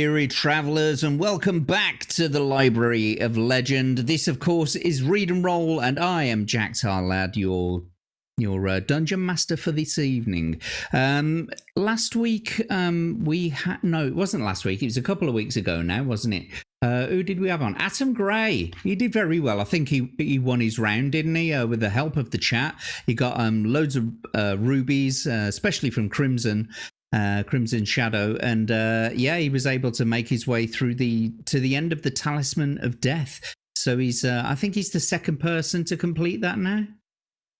weary travellers, and welcome back to the Library of Legend. This, of course, is Read and Roll, and I am Jack Tarlad, your dungeon master for this evening. Last week, it wasn't last week. It was a couple of weeks ago now, wasn't it? Who did we have on? Atom Gray. He did very well. I think he won his round, didn't he? With the help of the chat, he got loads of rubies, especially from Crimson Shadow, and he was able to make his way through to the end of the Talisman of Death. So he's I think he's the second person to complete that now,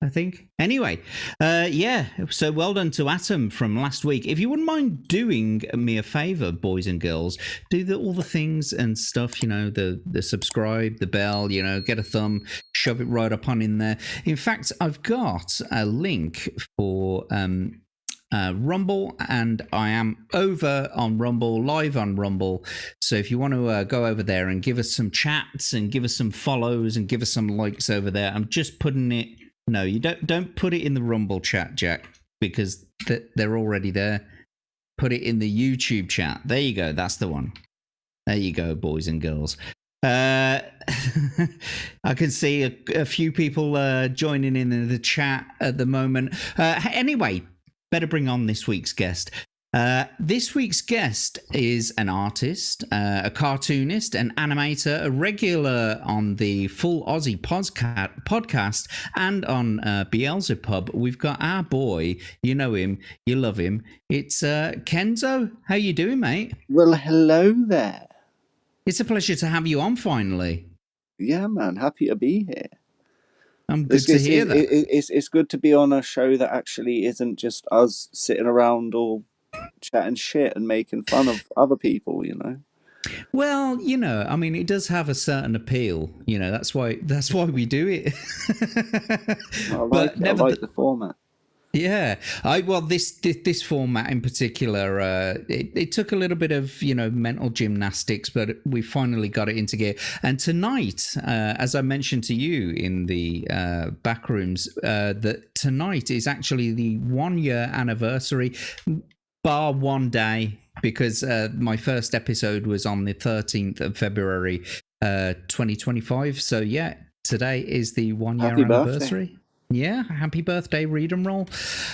I think. Anyway, so well done to Atom from last week. If you wouldn't mind doing me a favor, boys and girls, do all the things and stuff, the subscribe, the bell, get a thumb, shove it right up on in there. In fact, I've got a link for Rumble, and I am over on Rumble, live on Rumble. So if you want to go over there and give us some chats and give us some follows and give us some likes over there, I'm just putting it. No, you don't put it in the Rumble chat, Jack, because they're already there. Put it in the YouTube chat. There you go. That's the one. There you go, boys and girls. I can see a few people joining in the chat at the moment. Anyway, better bring on this week's guest. This week's guest is an artist, a cartoonist, an animator, a regular on the Full Aussie podcast, and on Beelzebub. We've got our boy. You know him. You love him. It's Kenzo. How you doing, mate? Well, hello there. It's a pleasure to have you on finally. Yeah, man. Happy to be here. I'm good to hear that. It's good to be on a show that actually isn't just us sitting around all chatting shit and making fun of other people, Well, I mean, it does have a certain appeal. That's why we do it. I like the format. Yeah, this format in particular, it took a little bit of mental gymnastics, but we finally got it into gear. And tonight, as I mentioned to you in the back rooms, that tonight is actually the 1 year anniversary, bar 1 day, because my first episode was on the 13th of February, 2025. So yeah, today is the 1 year anniversary. Birthday. Yeah, happy birthday, Read and Roll.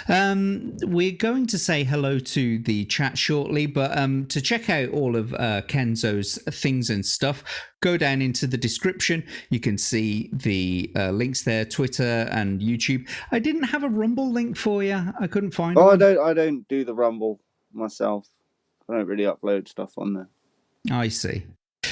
We're going to say hello to the chat shortly, but to check out all of Kenzo's things and stuff, go down into the description. You can see the links there, Twitter and YouTube. I didn't have a Rumble link for you. I couldn't find one. I don't do the Rumble myself. I don't really upload stuff on there. I see.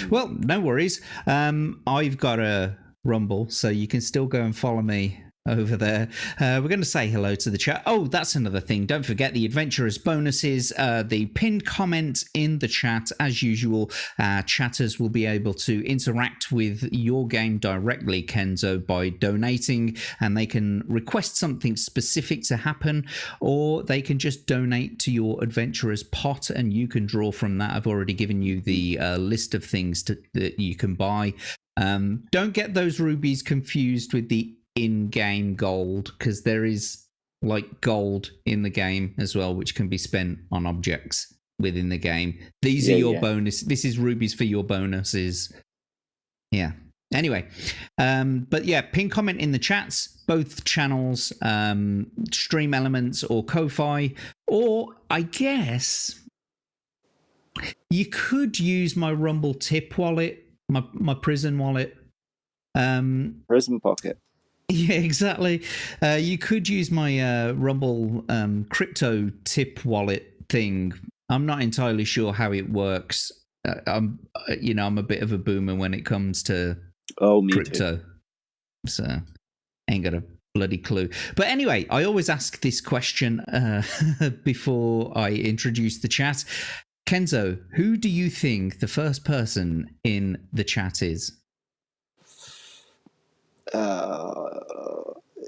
Well, no worries. I've got a Rumble, so you can still go and follow me over there. We're going to say hello to the chat. Oh, that's another thing. Don't forget the adventurers bonuses, the pinned comment in the chat. As usual, chatters will be able to interact with your game directly, Kenzo, by donating, and they can request something specific to happen, or they can just donate to your adventurers pot and you can draw from that. I've already given you the list of things that you can buy. Don't get those rubies confused with the in-game gold, because there is like gold in the game as well, which can be spent on objects within the game. These are your bonus. This is rubies for your bonuses. Yeah. Anyway, but yeah, pin comment in the chats, both channels, Stream Elements or Ko-Fi, or I guess you could use my Rumble tip wallet, my prison wallet. Prison Pocket. Yeah, exactly. You could use my Rumble crypto tip wallet thing. I'm not entirely sure how it works. I'm a bit of a boomer when it comes to crypto. Too. So ain't got a bloody clue. But anyway, I always ask this question before I introduce the chat. Kenzo, who do you think the first person in the chat is?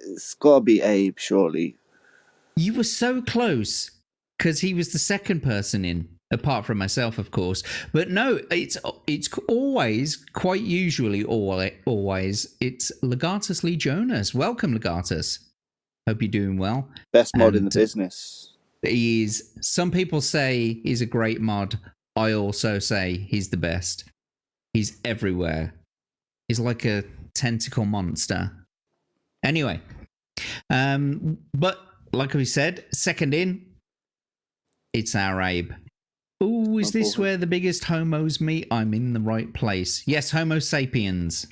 It's got to be Abe, surely. You were so close, because he was the second person in, apart from myself, of course. But no, it's always, quite usually always, it's Legatus Lee Jonas. Welcome, Legatus. Hope you're doing well. Best mod in the business. Some people say he's a great mod. I also say he's the best. He's everywhere. He's like a tentacle monster. Anyway, but like we said, second in, it's our Abe. Ooh, is this where the biggest homos meet? I'm in the right place. Yes, Homo sapiens.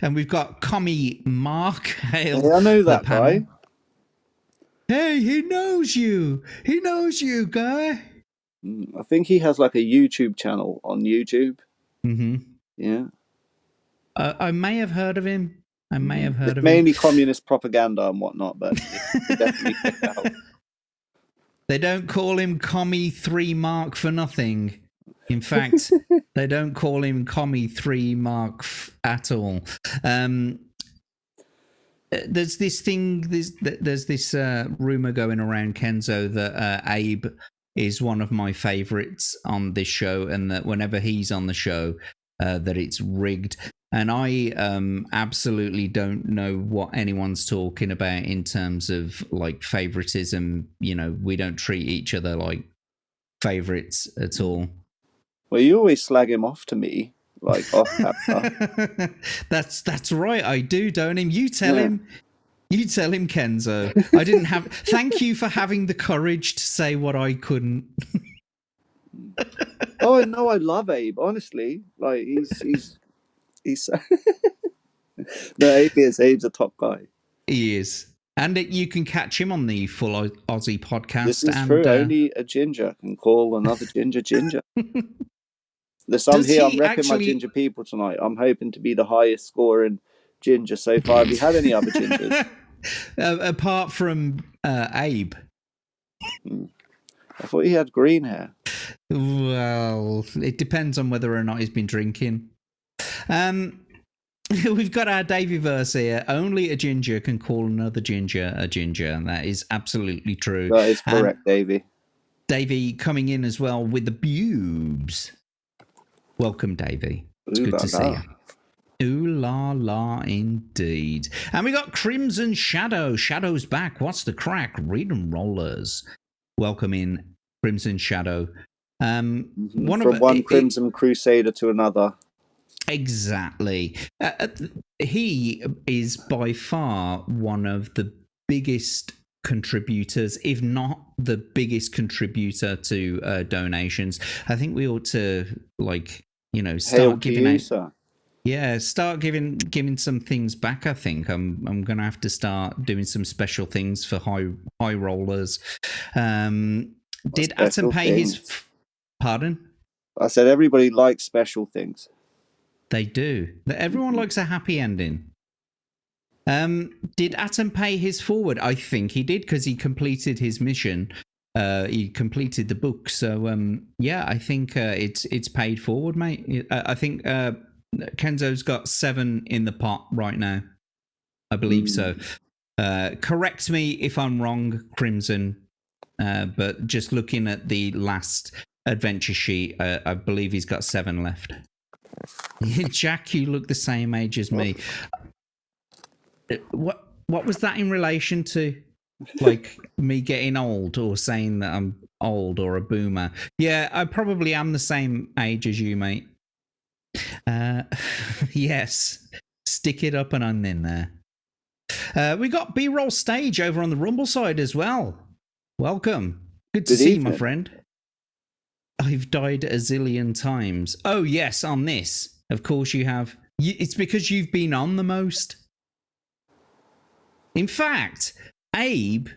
And we've got Commie Mark Hale. Hey, I know that guy. Hey, he knows you. He knows you, guy. I think he has like a YouTube channel on YouTube. Mm-hmm. Yeah. I may have heard of him. It's mainly communist propaganda and whatnot, but definitely check it out. They don't call him Commie 3 Mark for nothing. In fact, they don't call him Commie 3 Mark at all. There's this thing, there's this rumor going around, Kenzo, that Abe is one of my favorites on this show, and that whenever he's on the show, that it's rigged. And I absolutely don't know what anyone's talking about in terms of like favoritism. You know, we don't treat each other like favorites at all. Well, you always slag him off to me, like off camera. That's right, I do, don't him? You tell him. You tell him, Kenzo. I didn't have. Thank you for having the courage to say what I couldn't. Oh no, I love Abe. Honestly, like he's. No, Abe's a top guy. He is. And you can catch him on the Full Aussie podcast. This is true. Only a ginger can call another ginger. I'm repping my ginger people tonight. I'm hoping to be the highest scoring ginger so far. Have you had any other gingers? Apart from Abe. I thought he had green hair. Well, it depends on whether or not he's been drinking. We've got our Davey verse here. Only a ginger can call another ginger a ginger, and that is absolutely true. That is correct, Davey. Davey coming in as well with the bubes. Welcome, Davey. It's good to see you. Ooh la la, indeed. And we got Crimson Shadow. Shadow's back. What's the crack? Read 'em rollers. Welcome in, Crimson Shadow. From one Crimson Crusader to another. Exactly. He is by far one of the biggest contributors, if not the biggest contributor to donations. I think we ought to, start giving start giving some things back. I think I'm gonna have to start doing some special things for high rollers. Did Atom pay his? Pardon? I said everybody likes special things. They do. Everyone likes a happy ending. Did Atom pay his forward? I think he did, because he completed his mission. He completed the book. So I think it's paid forward, mate. I think Kenzo's got 7 in the pot right now. I believe so. Correct me if I'm wrong, Crimson. But just looking at the last adventure sheet, I believe he's got 7 left. Jack, you look the same age as me. What was that in relation to? Like me getting old, or saying that I'm old or a boomer? Yeah, I probably am the same age as you, mate. Yes, stick it up and I'm in there. We got B-roll stage over on the Rumble side as well. Welcome. Good to see you, my friend. I've died a zillion times. Oh, yes, on this. Of course you have. It's because you've been on the most. In fact, Abe,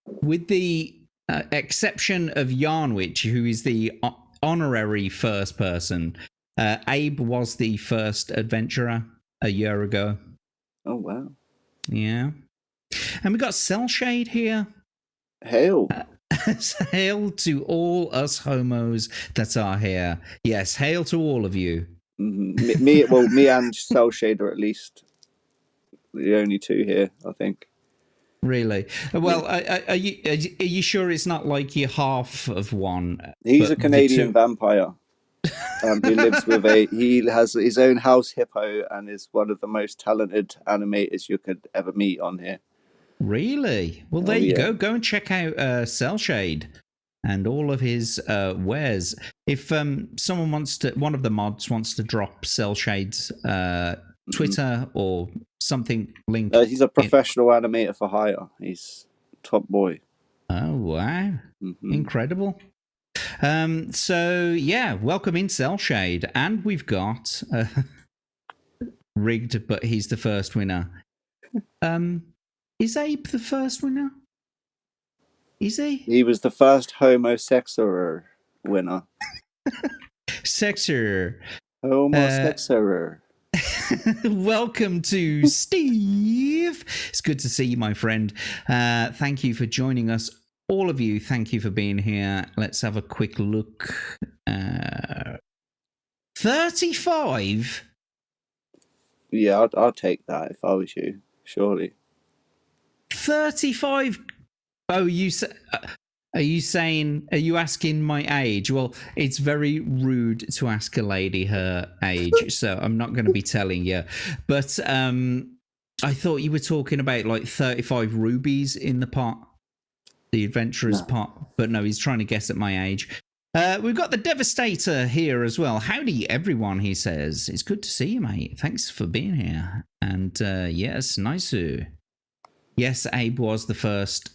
with the exception of Yarnwich, who is the honorary first person, Abe was the first adventurer a year ago. Oh, wow. Yeah. And we got Cell Shade here. Hail. Hail to all us homos that are here. Yes, hail to all of you. Me and Cell Shade are at least the only 2 here, I think. Really? Well, are you sure it's not like you're half of one? He's a Canadian vampire. He has his own house hippo and is one of the most talented animators you could ever meet on here. Really? Well, there you go. Go and check out Cell Shade. and all of his wares. If someone wants to, one of the mods wants to drop Cell Shade's Twitter or something link. He's a professional animator for hire. He's top boy. Oh, wow. Incredible. So, yeah, welcome in Cell Shade. And we've got rigged, but he's the first winner. Is Abe the first winner? Is he? He was the first homosexual winner. Sexer. Homosexual. Welcome to Steve. It's good to see you, my friend. Thank you for joining us. All of you, thank you for being here. Let's have a quick look. 35? Yeah, I'd take that if I was you, surely. 35? Oh, are you asking my age? Well, it's very rude to ask a lady her age, so I'm not going to be telling you. But I thought you were talking about like 35 rubies in the pot, the adventurer's pot. But no, he's trying to guess at my age. We've got the Devastator here as well. Howdy, everyone, he says. It's good to see you, mate. Thanks for being here. And yes, nice. Yes, Abe was the first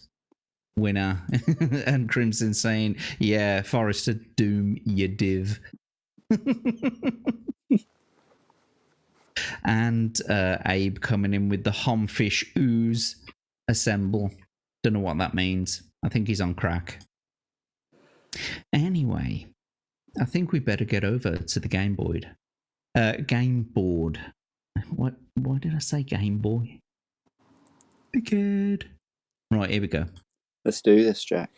winner. And Crimson saying, yeah, Forrester Doom, you div. And Abe coming in with the Homfish Ooze assemble. Don't know what that means. I think he's on crack. Anyway, I think we better get over to the Game Board. Game board. What? Why did I say Game Boy? Good. Right, here we go. Let's do this, Jack.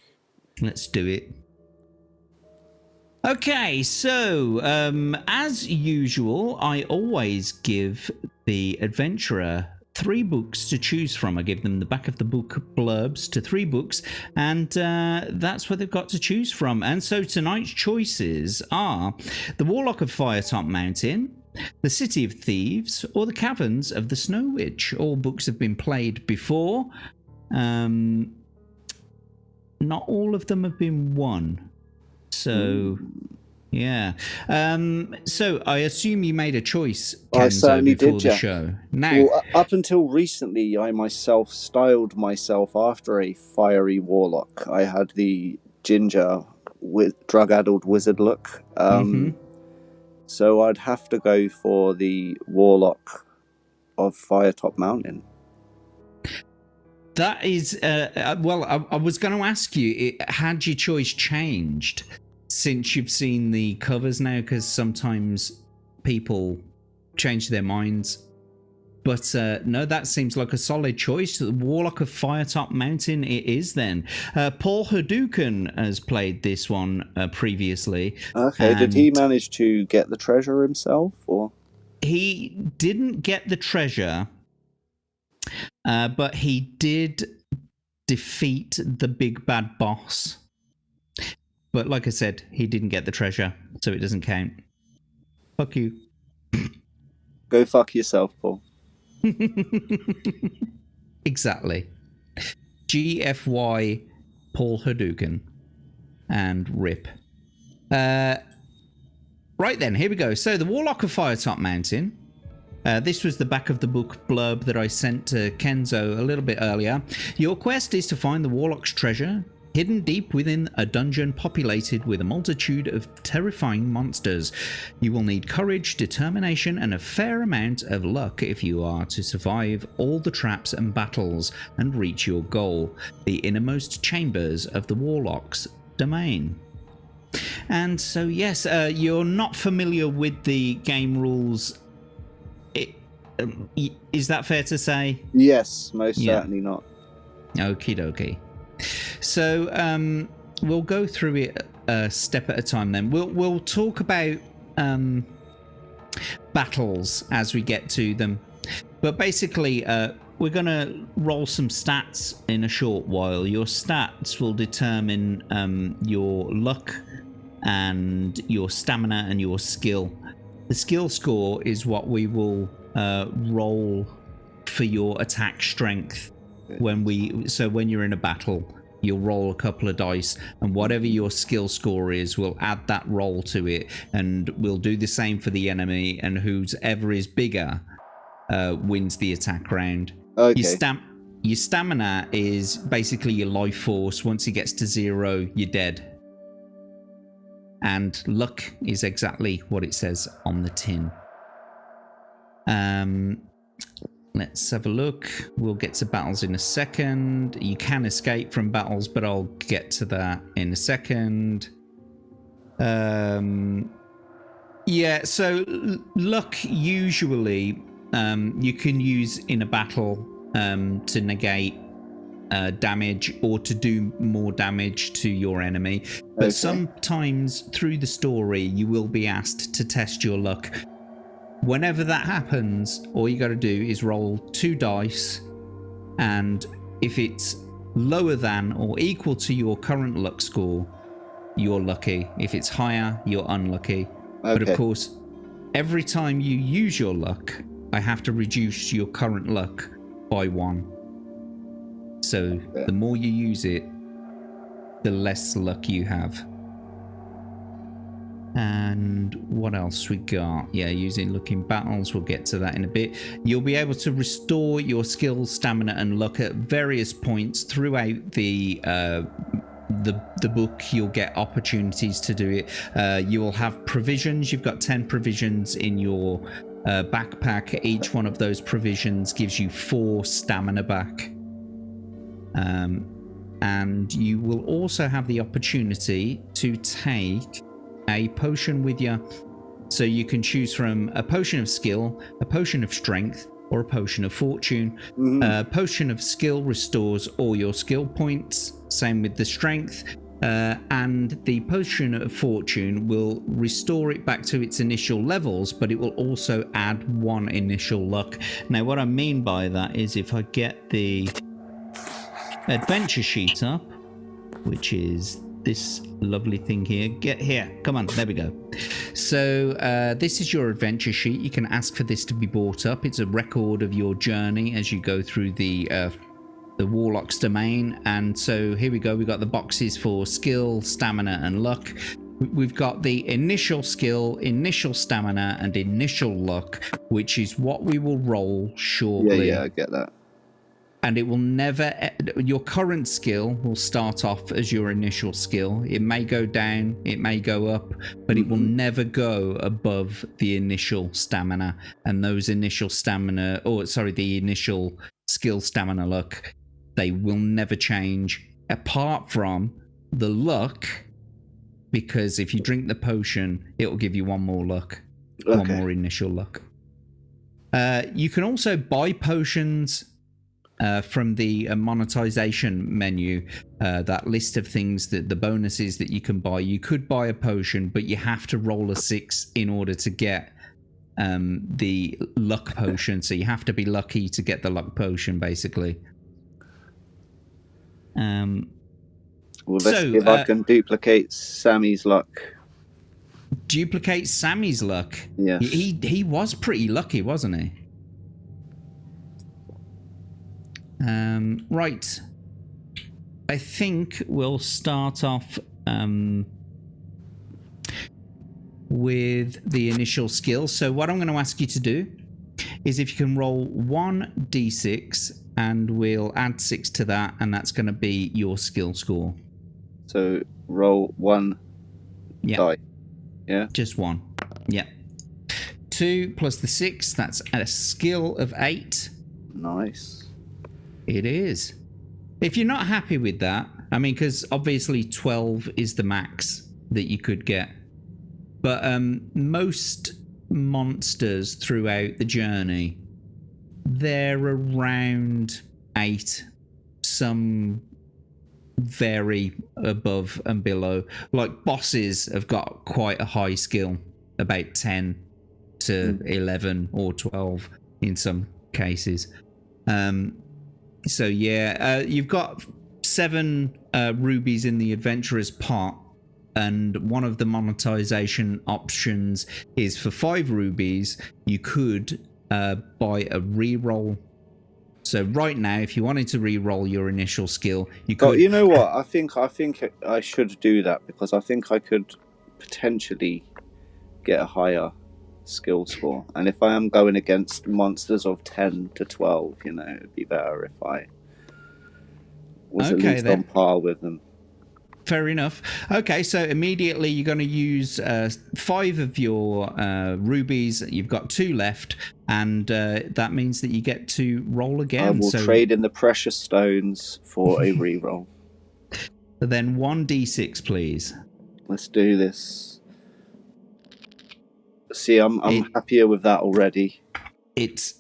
Let's do it. Okay, so as usual, I always give the adventurer 3 books to choose from. I give them the back of the book blurbs to 3 books, and that's what they've got to choose from. And so tonight's choices are The Warlock of Firetop Mountain, The City of Thieves, or The Caverns of the Snow Witch. All books have been played before. Not all of them have been won. So, yeah. So I assume you made a choice, Kenzo, I certainly before did, the Jack. show. Now, Well, up until recently, I myself styled myself after a fiery warlock. I had the ginger with drug-addled wizard look. So I'd have to go for the warlock of Firetop Mountain. that is, well, I was going to ask you, had your choice changed since you've seen the covers now? Because sometimes people change their minds. But no, that seems like a solid choice. The Warlock of Firetop Mountain it is then. Paul Hadouken has played this one previously. Okay, did he manage to get the treasure himself, or? He didn't get the treasure, but he did defeat the big bad boss. But like I said, he didn't get the treasure, so it doesn't count. Fuck you. Go fuck yourself, Paul. Exactly. GFY Paul Hadouken and RIP. Right then, here we go. So the Warlock of Firetop Mountain. This was the back of the book blurb that I sent to Kenzo a little bit earlier. Your quest is to find the Warlock's treasure, hidden deep within a dungeon populated with a multitude of terrifying monsters. You will need courage, determination, and a fair amount of luck if you are to survive all the traps and battles and reach your goal, the innermost chambers of the Warlock's domain. And so, yes, you're not familiar with the game rules. Is that fair to say? Yes, most certainly not. Okie dokie. So we'll go through it a step at a time. Then we'll talk about battles as we get to them. But basically, we're gonna roll some stats in a short while. Your stats will determine your luck and your stamina and your skill. The skill score is what we will roll for your attack strength when you're in a battle. you'll roll a couple of dice, and whatever your skill score is, we'll add that roll to it, and we'll do the same for the enemy, and whoever is bigger wins the attack round. Okay. Your stamina is basically your life force. Once it gets to 0, you're dead. And luck is exactly what it says on the tin. Let's have a look. We'll get to battles in a second. You can escape from battles, but I'll get to that in a second. Yeah, so luck usually you can use in a battle to negate damage or to do more damage to your enemy. But sometimes through the story, you will be asked to test your luck. Whenever that happens, all you got to do is roll 2 dice, and if it's lower than or equal to your current luck score, you're lucky. If it's higher, you're unlucky. But of course, every time you use your luck, I have to reduce your current luck by 1. So the more you use it, the less luck you have. And what else we got? Yeah, using luck in battles, we'll get to that in a bit. You'll be able to restore your skill, stamina, and luck at various points throughout the book. You'll get opportunities to do it. You will have provisions. You've got 10 provisions in your backpack. Each one of those provisions gives you 4 stamina back. And you will also have the opportunity to take a potion with you, so you can choose from a potion of skill, a potion of strength, or a potion of fortune. Potion of skill restores all your skill points, same with the strength, and the potion of fortune will restore it back to its initial levels, but it will also add 1 initial luck. Now what I mean by that is, if I get the adventure sheet up, which is this lovely thing here. Get here. Come on. There we go. So this is your adventure sheet. You can ask for this to be brought up. It's a record of your journey as you go through the Warlock's domain. And so here we go. We've got the boxes for skill, stamina, and luck. We've got the initial skill, initial stamina, and initial luck, which is what we will roll shortly. Yeah, I get that. And it will never, your current skill will start off as your initial skill. It may go down, it may go up, but it will never go above the initial stamina. And those initial stamina, the initial skill, stamina, luck, they will never change, apart from the luck, because if you drink the potion, it will give you 1 more luck, 1 more initial luck. You can also buy potions from the monetization menu, that list of things, that the bonuses that you can buy. You could buy a potion, but you have to roll a 6 in order to get the luck potion. So you have to be lucky to get the luck potion, basically. Well, let's see if I can duplicate Sammy's luck. Duplicate Sammy's luck? Yes. He was pretty lucky, wasn't he? Right. I think we'll start off with the initial skill. So what I'm going to ask you to do is, if you can roll 1d6, and we'll add 6 to that, and that's going to be your skill score. So roll 1 die. Yeah? Just 1. Yeah. 2 plus the 6, that's a skill of 8. Nice. It is. If you're not happy with that, I mean, because obviously 12 is the max that you could get. But most monsters throughout the journey, they're around 8. Some vary above and below. Like bosses have got quite a high skill, about 10 to 11 or 12 in some cases. So yeah, you've got 7 rubies in the adventurer's pot, and one of the monetization options is for 5 rubies. You could buy a reroll So right now, if you wanted to re-roll your initial skill, you But could. you know what? I think I should do that because I think I could potentially get a higher skill score. And if I am going against monsters of 10 to 12, it'd be better if I was at least on par with them. Fair enough. Okay, so immediately you're going to use 5 of your rubies. You've got 2 left, and that means that you get to roll again. I will trade in the precious stones for a reroll. Then 1d6, please. Let's do this. See, I'm happier with that already. It's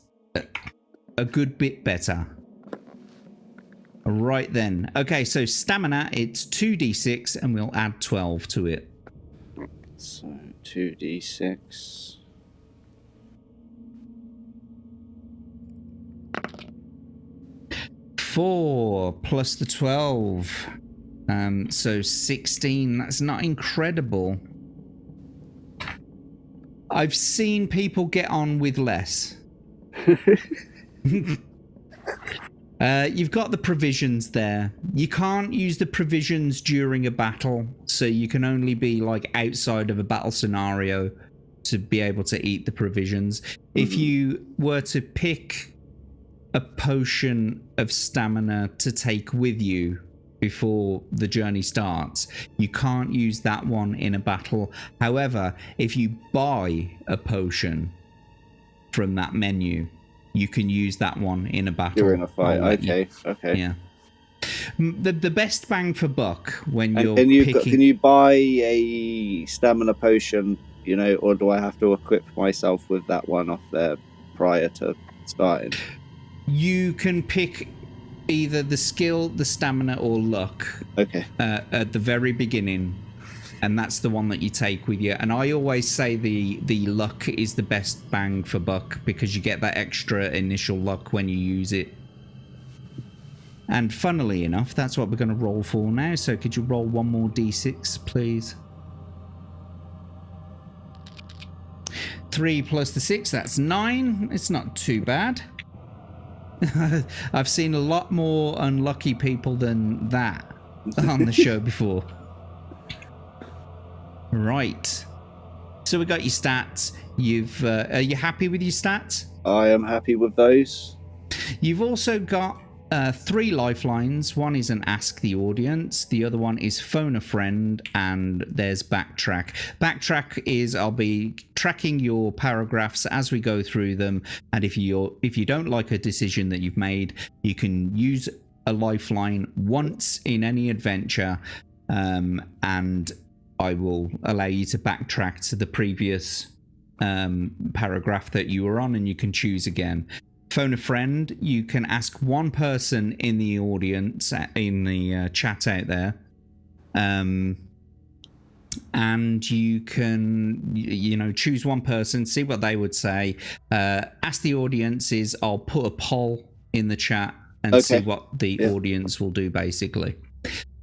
a good bit better. Right then. Okay, so stamina, it's 2d6, and we'll add 12 to it. So 2d6. Four plus the 12. So 16. That's not incredible. I've seen people get on with less. You've got the provisions there. You can't use the provisions during a battle, so you can only be like outside of a battle scenario to be able to eat the provisions. If you were to pick a potion of stamina to take with you before the journey starts, you can't use that one in a battle. However, if you buy a potion from that menu, you can use that one in a battle. During a fight. Okay. Yeah. The best bang for buck when you're picking... Can you buy a stamina potion, or do I have to equip myself with that one off there prior to starting? You can pick either the skill, the stamina, or luck. Okay. At the very beginning. And that's the one that you take with you. And I always say the luck is the best bang for buck because you get that extra initial luck when you use it. And funnily enough, that's what we're going to roll for now. So could you roll one more d6, please? 3 plus the 6, that's 9. It's not too bad. I've seen a lot more unlucky people than that on the show before. Right. So we got your stats. Are you happy with your stats? I am happy with those. You've also got 3 lifelines. One is an ask the audience. The other one is phone a friend, and there's backtrack. Backtrack is I'll be tracking your paragraphs as we go through them, and if you don't like a decision that you've made, you can use a lifeline once in any adventure, and I will allow you to backtrack to the previous paragraph that you were on, and you can choose again. Phone a friend, you can ask one person in the audience, in the chat out there, and you can, choose one person, see what they would say. Ask the audiences, I'll put a poll in the chat and see what the audience will do, basically.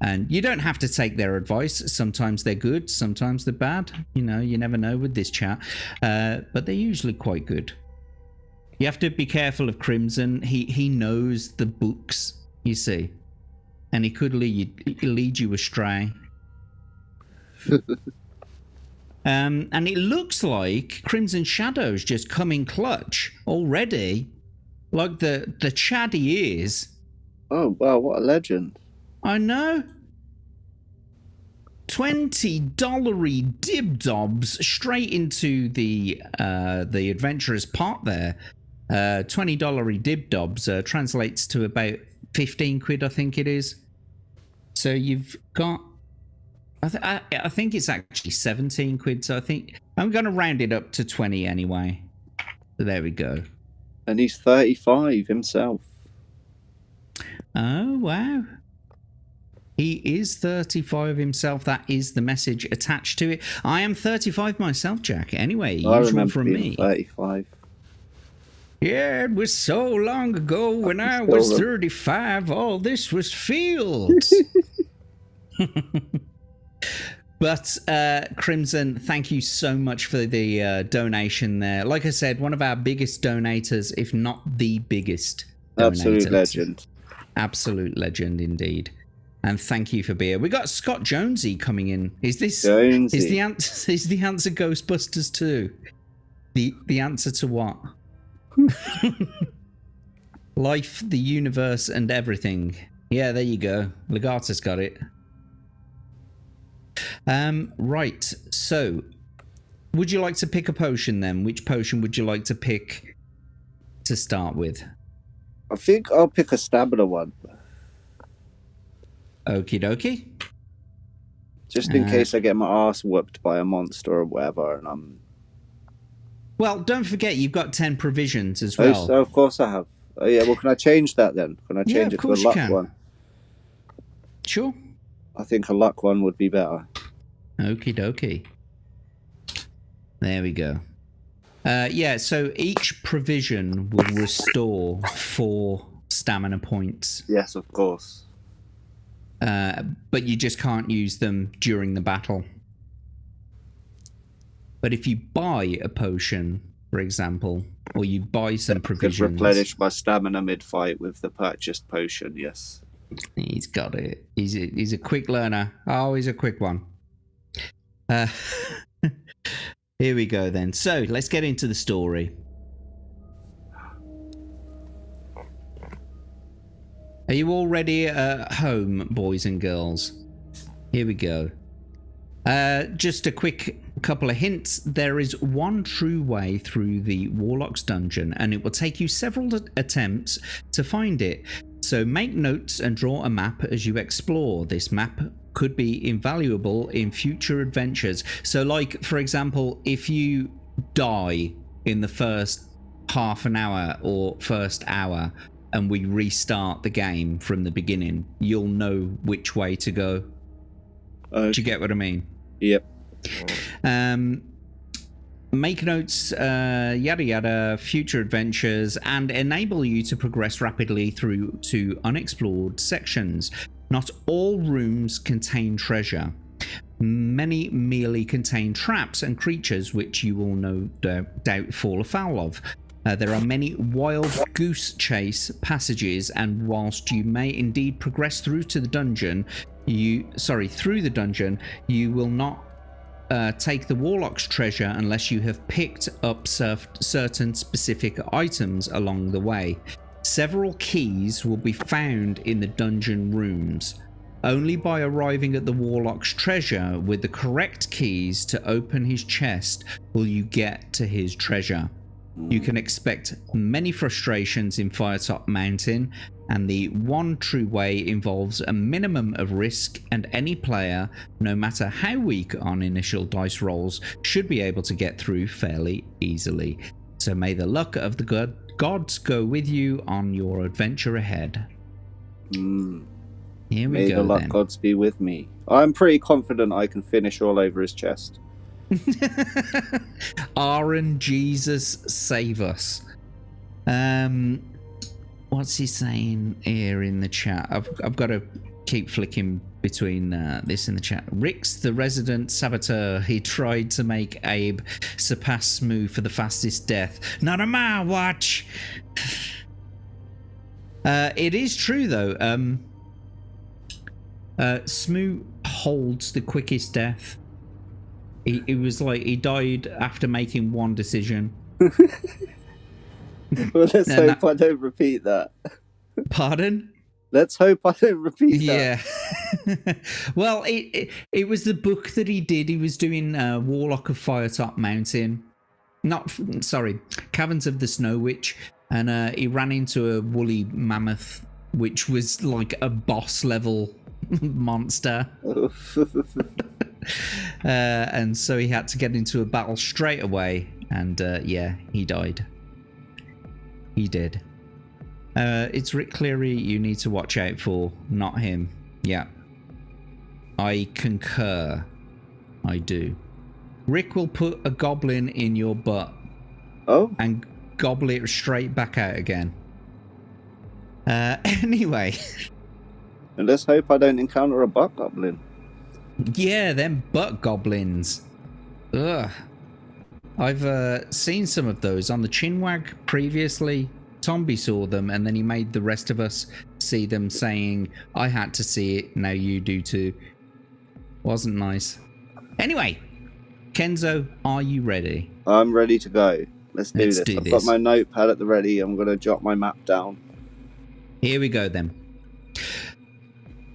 And you don't have to take their advice. Sometimes they're good, sometimes they're bad. You never know with this chat. But they're usually quite good. You have to be careful of Crimson. He knows the books, you see. And he could lead you astray. And it looks like Crimson Shadow's just come in clutch already. Like the chat he is. Oh, wow, what a legend. I know. $20 dibdobs straight into the adventurer's pot there. $20 dibdobs translates to about 15 quid, I think it is. So you've got... I think it's actually 17 quid, so I think... I'm going to round it up to 20 anyway. So there we go. And he's 35 himself. Oh, wow. He is 35 himself. That is the message attached to it. I am 35 myself, Jack. Anyway, I usual remember from being me. 35. Yeah, it was so long ago when I was 35. All this was fields. But Crimson, thank you so much for the donation there. Like I said, one of our biggest donators, if not the biggest. Absolute legend. Absolute legend indeed. And thank you for being. We got Scott Jonesy coming in. Is Jonesy. the answer Ghostbusters 2? The answer to what? Life, the universe, and everything. Yeah, there you go. Legata's got it. Right. So, would you like to pick a potion then? Which potion would you like to pick to start with? I think I'll pick a stamina one. Okie dokie. Just in case I get my ass whooped by a monster or whatever, and I'm... Well, don't forget you've got 10 provisions as well. Oh, of course I have. Oh, yeah, well, can I change that then? Can I change it to a luck one? Sure. I think a luck one would be better. Okie dokie. There we go. Yeah, so each provision will restore 4 stamina points. Yes, of course. But you just can't use them during the battle. But if you buy a potion, for example, or you buy some provisions... Could replenish my stamina mid-fight with the purchased potion, yes. He's got it. He's a quick learner. Oh, he's a quick one. Here we go then. So, let's get into the story. Are you all ready at home, boys and girls? Here we go. Just a quick couple of hints. There is one true way through the Warlock's dungeon, and it will take you several attempts to find it. So make notes and draw a map as you explore. This map could be invaluable in future adventures. So like, for example, if you die in the first half an hour or first hour and we restart the game from the beginning, you'll know which way to go. Do you get what I mean? Yep. Make notes, yada yada, future adventures, and enable you to progress rapidly through to unexplored sections. Not all rooms contain treasure. Many merely contain traps and creatures which you will no doubt fall afoul of. There are many wild goose chase passages, and whilst you may indeed progress through to the dungeon, you will not take the Warlock's treasure unless you have picked up certain specific items along the way. Several keys will be found in the dungeon rooms. Only by arriving at the Warlock's treasure with the correct keys to open his chest will you get to his treasure. You can expect many frustrations in Firetop Mountain, and the one true way involves a minimum of risk, and any player, no matter how weak on initial dice rolls, should be able to get through fairly easily. So may the luck of the gods go with you on your adventure ahead. Here we go. May the luck gods be with me. I'm pretty confident I can finish all over his chest. Aaron, Jesus, save us. What's he saying here in the chat? I've got to keep flicking between this and the chat. Rick's the resident saboteur. He tried to make Abe surpass Smooth for the fastest death. Not on my watch. It is true though. Smooth holds the quickest death. It was like he died after making one decision. Well, let's hope I don't repeat that. Pardon? Let's hope I don't repeat that. Yeah. Well, it was the book that he did. He was doing Warlock of Firetop Mountain. Caverns of the Snow Witch. And he ran into a woolly mammoth, which was like a boss level monster. And so he had to get into a battle straight away, and yeah, he died. He did. It's Rick Cleary you need to watch out for, not him. Yeah, I concur. I do. Rick will put a goblin in your butt and gobble it straight back out again. Anyway. And let's hope I don't encounter a butt goblin. Yeah, them butt goblins. Ugh. I've seen some of those on the Chinwag previously. Tomby saw them, and then he made the rest of us see them, saying, I had to see it, now you do too. Wasn't nice. Anyway, Kenzo, are you ready? I'm ready to go. Let's do this. I've got my notepad at the ready. I'm going to jot my map down. Here we go then.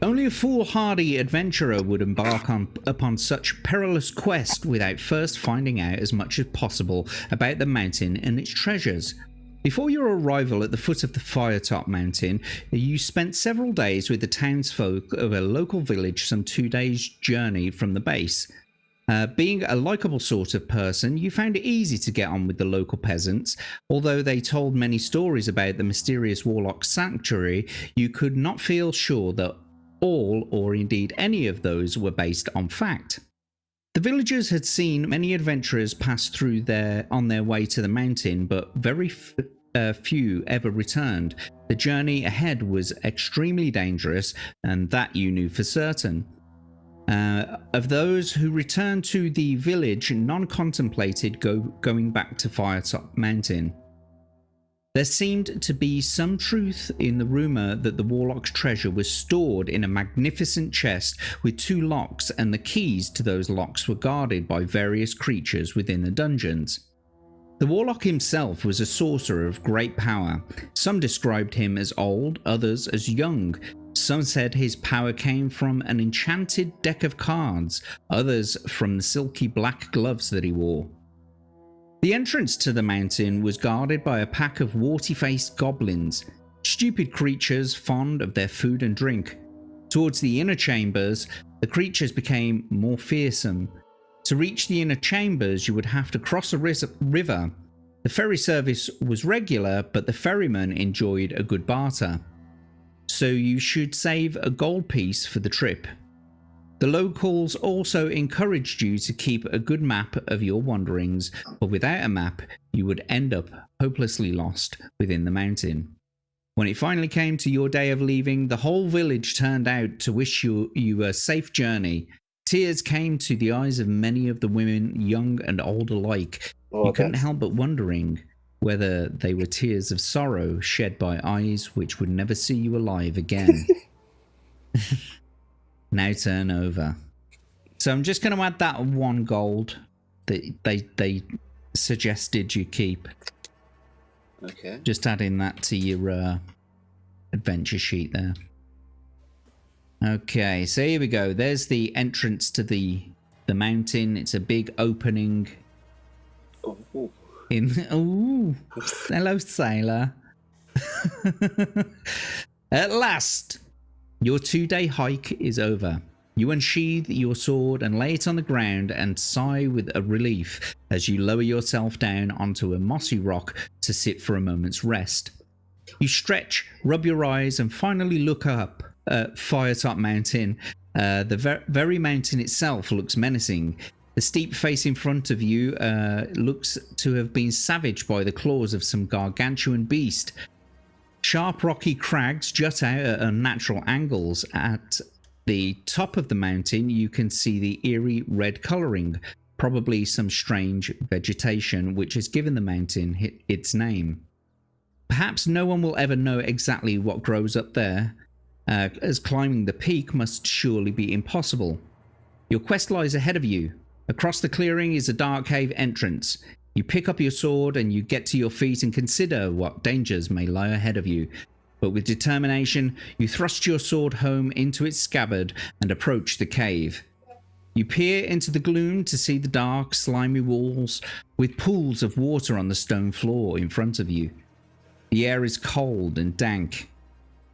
Only a foolhardy adventurer would embark upon such perilous quest without first finding out as much as possible about the mountain and its treasures. Before your arrival at the foot of the Firetop Mountain, you spent several days with the townsfolk of a local village some 2 days' journey from the base. Being a likable sort of person, you found it easy to get on with the local peasants. Although they told many stories about the mysterious Warlock Sanctuary, you could not feel sure that all, or indeed any of those, were based on fact. The villagers had seen many adventurers pass through there on their way to the mountain, but very few ever returned. The journey ahead was extremely dangerous, and that you knew for certain. Of those who returned to the village, none contemplated going back to Firetop Mountain. There seemed to be some truth in the rumour that the Warlock's treasure was stored in a magnificent chest with 2 locks, and the keys to those locks were guarded by various creatures within the dungeons. The Warlock himself was a sorcerer of great power. Some described him as old, others as young. Some said his power came from an enchanted deck of cards, others from the silky black gloves that he wore. The entrance to the mountain was guarded by a pack of warty-faced goblins, stupid creatures fond of their food and drink. Towards the inner chambers, the creatures became more fearsome. To reach the inner chambers, you would have to cross a river. The ferry service was regular, but the ferryman enjoyed a good barter. So you should save a gold piece for the trip. The locals also encouraged you to keep a good map of your wanderings, but without a map, you would end up hopelessly lost within the mountain. When it finally came to your day of leaving, the whole village turned out to wish you a safe journey. Tears came to the eyes of many of the women, young and old alike. You couldn't help but wondering whether they were tears of sorrow shed by eyes which would never see you alive again. Now turn over. So I'm just going to add that 1 gold that they suggested you keep. Okay. Just adding that to your adventure sheet there. Okay, so here we go. There's the entrance to the mountain. It's a big opening. Oh. Ooh, hello, sailor. At last, your 2-day hike is over. You unsheath your sword and lay it on the ground and sigh with a relief as you lower yourself down onto a mossy rock to sit for a moment's rest. You stretch, rub your eyes, and finally look up at Firetop Mountain. The very mountain itself looks menacing. The steep face in front of you looks to have been savaged by the claws of some gargantuan beast. Sharp rocky crags jut out at unnatural angles. At the top of the mountain, you can see the eerie red colouring, probably some strange vegetation which has given the mountain its name. Perhaps no one will ever know exactly what grows up there, as climbing the peak must surely be impossible. Your quest lies ahead of you. Across the clearing is a dark cave entrance. You pick up your sword and you get to your feet and consider what dangers may lie ahead of you. But with determination, you thrust your sword home into its scabbard and approach the cave. You peer into the gloom to see the dark, slimy walls with pools of water on the stone floor in front of you. The air is cold and dank.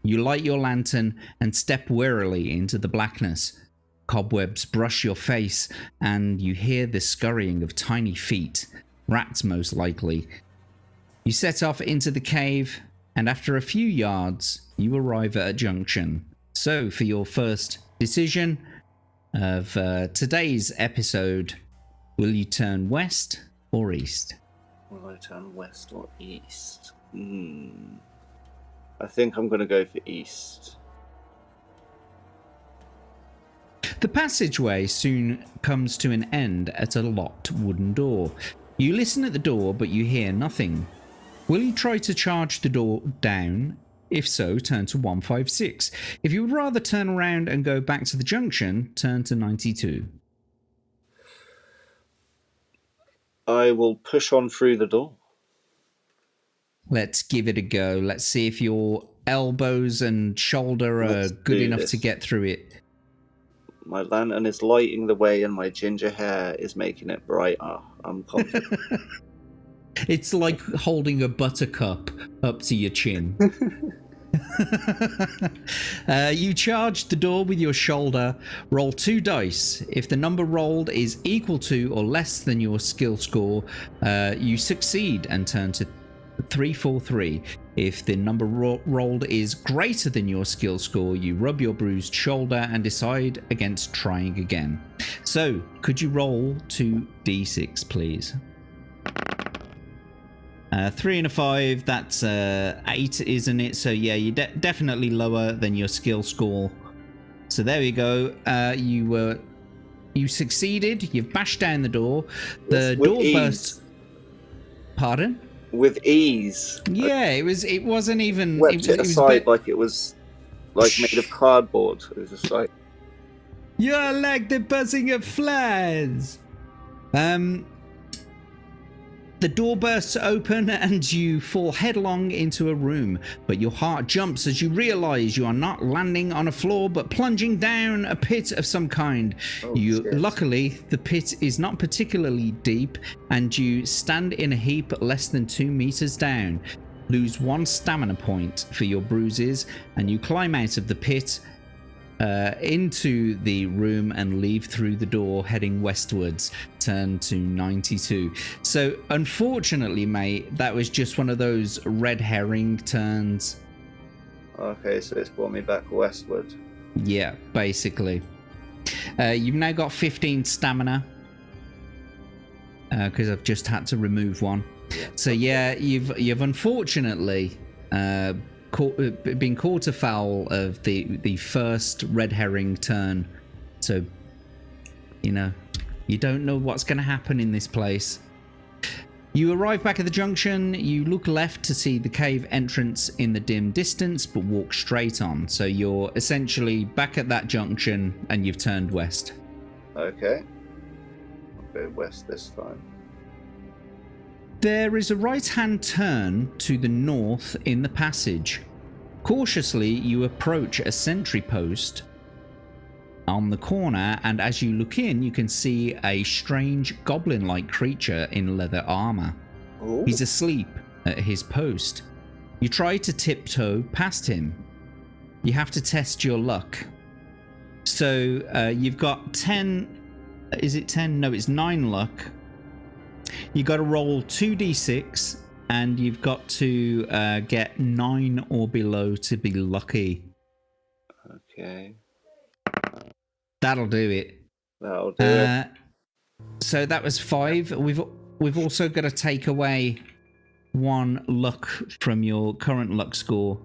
You light your lantern and step warily into the blackness. Cobwebs brush your face and you hear the scurrying of tiny feet, rats most likely. You set off into the cave, and after a few yards, you arrive at a junction. So for your first decision of today's episode, will you turn west or east? Will I turn west or east? I think I'm going to go for east. The passageway soon comes to an end at a locked wooden door. You listen at the door, but you hear nothing. Will you try to charge the door down? If so, turn to 156. If you would rather turn around and go back to the junction, turn to 92. I will push on through the door. Let's give it a go. Let's see if your elbows and shoulder are good enough to get through it. My lantern is lighting the way and my ginger hair is making it brighter. I'm confident. It's like holding a buttercup up to your chin. You charge the door with your shoulder. Roll 2 dice. If the number rolled is equal to or less than your skill score, you succeed and turn to 343. If the number rolled is greater than your skill score, you rub your bruised shoulder and decide against trying again. So, could you roll 2d6, please? 3 and a 5, that's 8, isn't it? So yeah, you're definitely lower than your skill score. So there we go. You succeeded. You've bashed down the door. The door burst. Pardon? With ease. Yeah, it wasn't even. Swept it aside like it was like made of cardboard. It was just like. You're like the buzzing of flies. The door bursts open and you fall headlong into a room, but your heart jumps as you realize you are not landing on a floor but plunging down a pit of some kind. Luckily, the pit is not particularly deep and you stand in a heap less than 2 meters down. Lose 1 stamina point for your bruises and you climb out of the pit into the room and leave through the door heading westwards. Turn to 92. So unfortunately, mate, that was just one of those red herring turns. Okay, so it's brought me back westward. Yeah, basically. You've now got 15 stamina because I've just had to remove 1. So yeah, you've unfortunately been caught afoul of the first red herring turn. So, you know, you don't know what's going to happen in this place. You arrive back at the junction. You look left to see the cave entrance in the dim distance, but walk straight on. So you're essentially back at that junction and you've turned west. Okay. I'll go west this time. There is a right-hand turn to the north in the passage. Cautiously, you approach a sentry post on the corner, and as you look in, you can see a strange goblin-like creature in leather armor. Ooh. He's asleep at his post. You try to tiptoe past him. You have to test your luck. So you've got 10... Is it 10? No, it's 9 luck. You got to roll 2d6 and you've got to get 9 or below to be lucky. Okay. That'll do it. That'll do it. So that was 5. We've also got to take away 1 luck from your current luck score.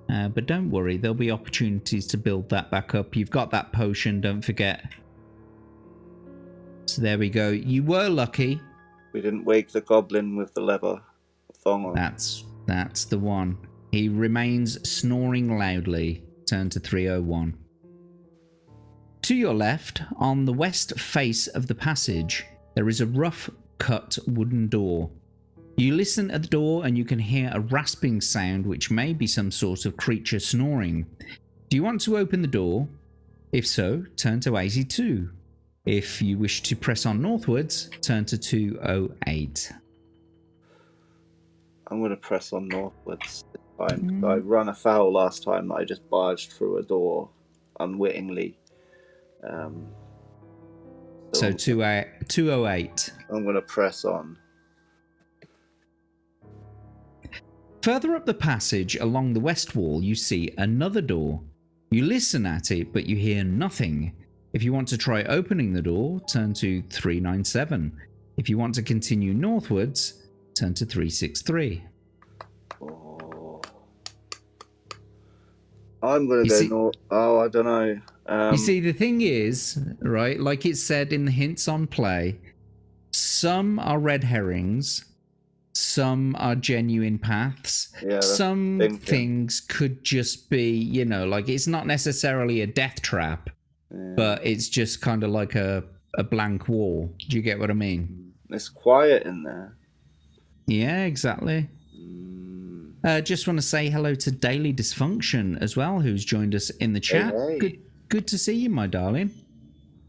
But don't worry, there'll be opportunities to build that back up. You've got that potion, don't forget. So there we go. You were lucky. We didn't wake the goblin with the leather thong on. That's the one. He remains snoring loudly. Turn to 301. To your left, on the west face of the passage, there is a rough-cut wooden door. You listen at the door and you can hear a rasping sound which may be some sort of creature snoring. Do you want to open the door? If so, turn to 82. If you wish to press on northwards, turn to 208. I'm going to press on northwards this time. I ran afoul last time that I just barged through a door unwittingly. So 208. I'm going to press on. Further up the passage along the west wall, you see another door. You listen at it, but you hear nothing. If you want to try opening the door, turn to 397. If you want to continue northwards, turn to 363. Oh. I'm going to go north. Oh, I don't know. You see, the thing is, right, like it said in the hints on play, some are red herrings, some are genuine paths. Yeah, that's Some thinking. things could just be, you know, like it's not necessarily a death trap, but it's just kind of like a blank wall. Do you get what I mean? It's quiet in there. Yeah, exactly. Just want to say hello to Daily Dysfunction as well, who's joined us in the chat. Hey. Good to see you, my darling.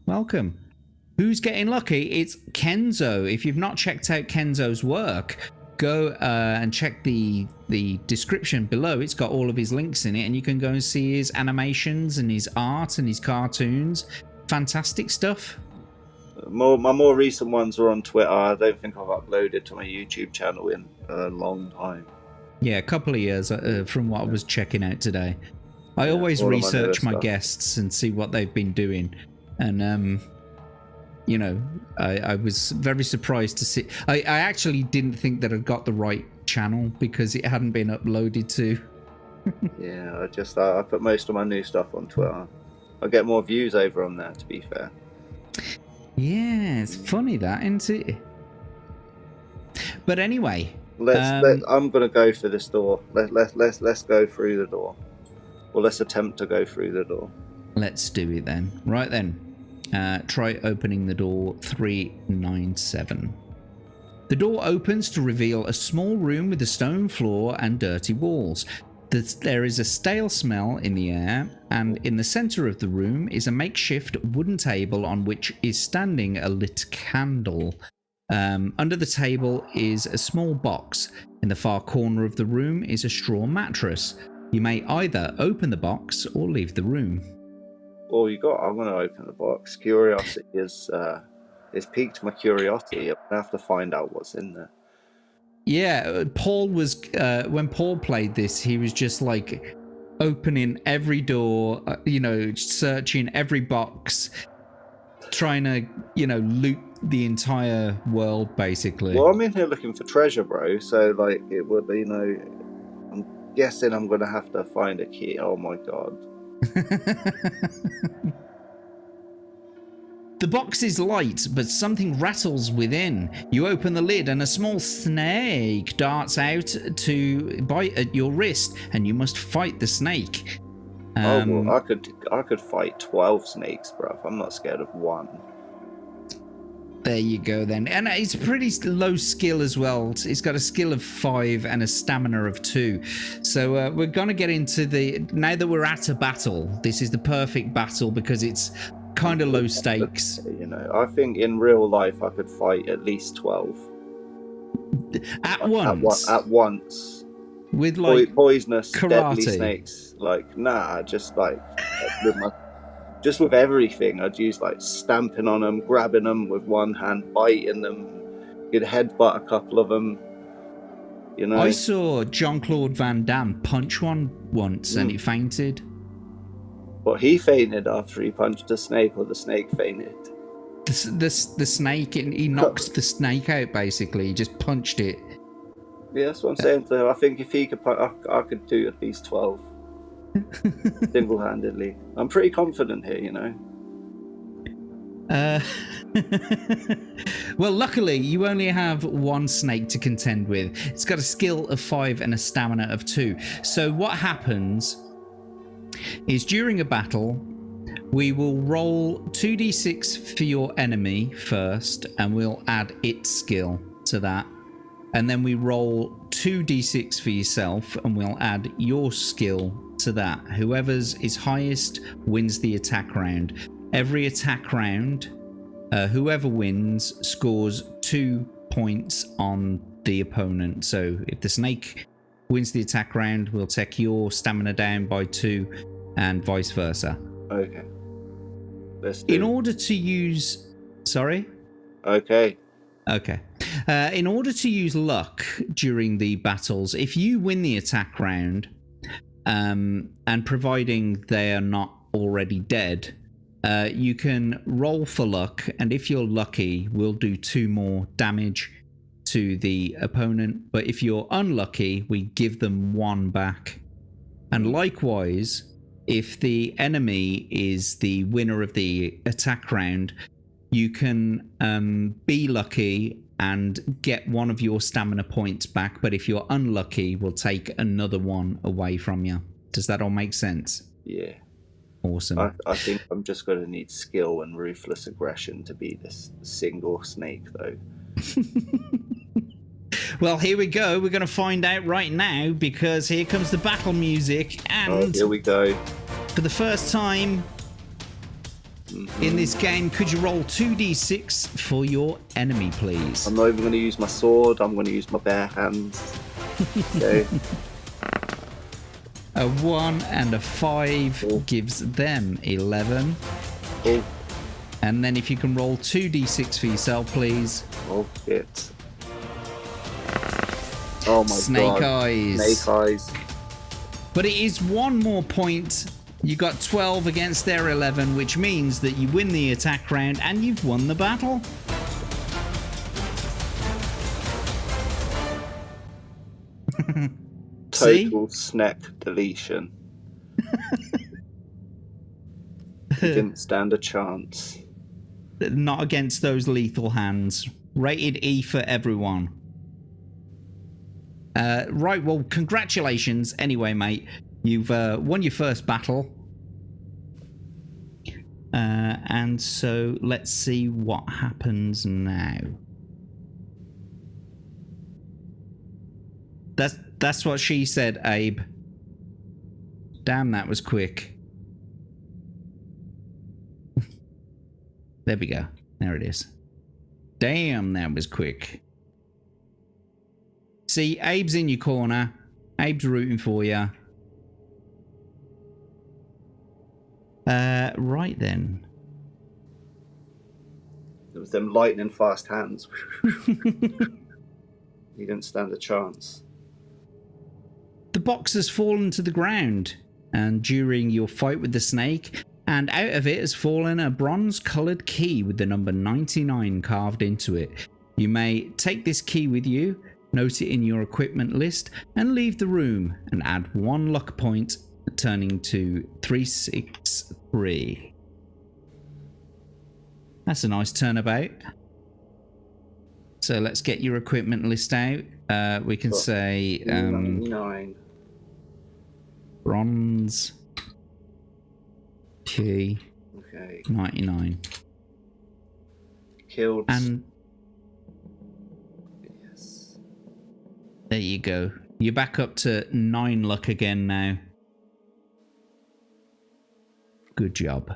Welcome. Who's getting lucky? It's Kenzo. If you've not checked out Kenzo's work, go and check the description below. It's got all of his links in it, and you can go and see his animations and his art and his cartoons. Fantastic stuff. My more recent ones are on Twitter. I don't think I've uploaded to my YouTube channel in a long time. Yeah, a couple of years from what I was checking out today. I always research my guests and see what they've been doing. And, you know, I was very surprised to see. I actually didn't think that I'd got the right channel because it hadn't been uploaded to. Yeah, I put most of my new stuff on Twitter. I get more views over on there, to be fair. Yeah, it's funny that, isn't it? But anyway, I'm gonna go for this door. Let's go through the door. Well, let's attempt to go through the door. Let's do it then. Right then. Try opening the door 397. The door opens to reveal a small room with a stone floor and dirty walls. There is a stale smell in the air, and in the center of the room is a makeshift wooden table on which is standing a lit candle. Under the table is a small box. In the far corner of the room is a straw mattress. You may either open the box or leave the room. Oh, I'm going to open the box. Curiosity is piqued my curiosity. I'm going to have to find out what's in there. Yeah, Paul was, when Paul played this, he was just like opening every door, you know, searching every box, trying to, you know, loot the entire world, basically. Well, I'm in here looking for treasure, bro. So, like, it would, you know, I'm guessing I'm going to have to find a key. Oh, my God. The box is light, but something rattles within. You open the lid and a small snake darts out to bite at your wrist, and you must fight the snake. Well, I could fight 12 snakes, bro. I'm not scared of one. There you go then. And it's pretty low skill as well. It's got a skill of 5 and a stamina of 2. So we're going to get into now that we're at a battle, this is the perfect battle because it's kind of low stakes. You know, I think in real life I could fight at least 12. At once? With like poisonous, karate. Deadly snakes. Like, nah, just like with everything. I'd use like stamping on them, grabbing them with one hand, biting them. You'd headbutt a couple of them. You know. I saw Jean-Claude Van Damme punch one once and he fainted. But he fainted after he punched a snake, or the snake fainted? The snake, he knocked the snake out, basically. He just punched it. Yeah, that's what I'm saying. So I think if he could punch, I could do at least 12. Single-handedly. I'm pretty confident here, you know. Well, luckily, you only have one snake to contend with. It's got a skill of 5 and a stamina of 2. So what happens is during a battle, we will roll 2d6 for your enemy first, and we'll add its skill to that. And then we roll 2d6 for yourself, and we'll add your skill to that. Whoever's is highest wins the attack round. Every attack round, whoever wins scores 2 points on the opponent. So if the snake wins the attack round, we'll take your stamina down by 2, and vice versa. Okay. Let's do. In order to use... Sorry? Okay. In order to use luck during the battles, if you win the attack round, and providing they are not already dead, you can roll for luck, and if you're lucky, we'll do 2 more damage to the opponent. But if you're unlucky, we give them 1 back. And likewise, if the enemy is the winner of the attack round, you can be lucky and get one of your stamina points back, but if you're unlucky, we'll take another one away from you. Does that all make sense? Yeah. Awesome. I think I'm just going to need skill and ruthless aggression to beat this single snake, though. Well, here we go. We're going to find out right now, because here comes the battle music, and here we go. For the first time in this game, could you roll 2d6 for your enemy, please? I'm not even going to use my sword. I'm going to use my bare hands. Okay. A 1 and a 5 gives them 11. Oh. And then if you can roll 2d6 for yourself, please. Oh, shit. Oh, my God. Snake eyes. Snake eyes. But it is one more point. You got 12 against their 11, which means that you win the attack round and you've won the battle. Total snack deletion. He didn't stand a chance. Not against those lethal hands. Rated E for everyone. Right, well, congratulations anyway, mate. You've won your first battle. And so let's see what happens now. That's what she said, Abe. Damn, that was quick. There we go. There it is. Damn, that was quick. See, Abe's in your corner. Abe's rooting for you. Right then. It was them lightning fast hands. He didn't stand a chance. The box has fallen to the ground, and during your fight with the snake, and out of it has fallen a bronze-coloured key with the number 99 carved into it. You may take this key with you, note it in your equipment list, and leave the room, and add 1 luck point, turning to 363. That's a nice turnabout. So let's get your equipment list out. We can say 99. Bronze key. Okay. 99. Killed. And yes. there you go. You're back up to 9 luck again now. Good job.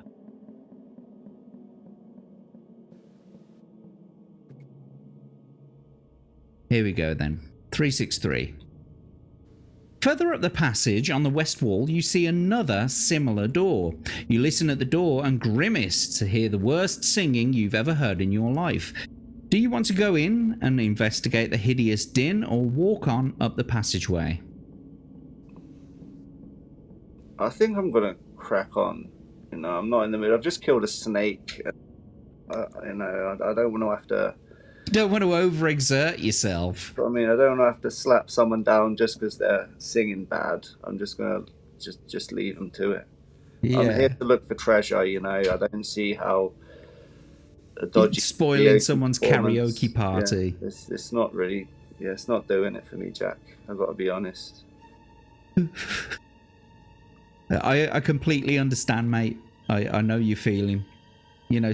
Here we go then. 363. Further up the passage on the west wall, you see another similar door. You listen at the door and grimace to hear the worst singing you've ever heard in your life. Do you want to go in and investigate the hideous din, or walk on up the passageway? I think I'm gonna crack on. You know, I'm not in the mood. I've just killed a snake. You know, I don't want to have to. You don't want to overexert yourself. I mean, I don't want to have to slap someone down just because they're singing bad. I'm just gonna just leave them to it. Yeah. I'm here to look for treasure. You know, I don't see how a dodgy spoiling someone's karaoke party. Yeah, it's not really. Yeah, it's not doing it for me, Jack. I've got to be honest. I completely understand, mate. I know your feeling. You know,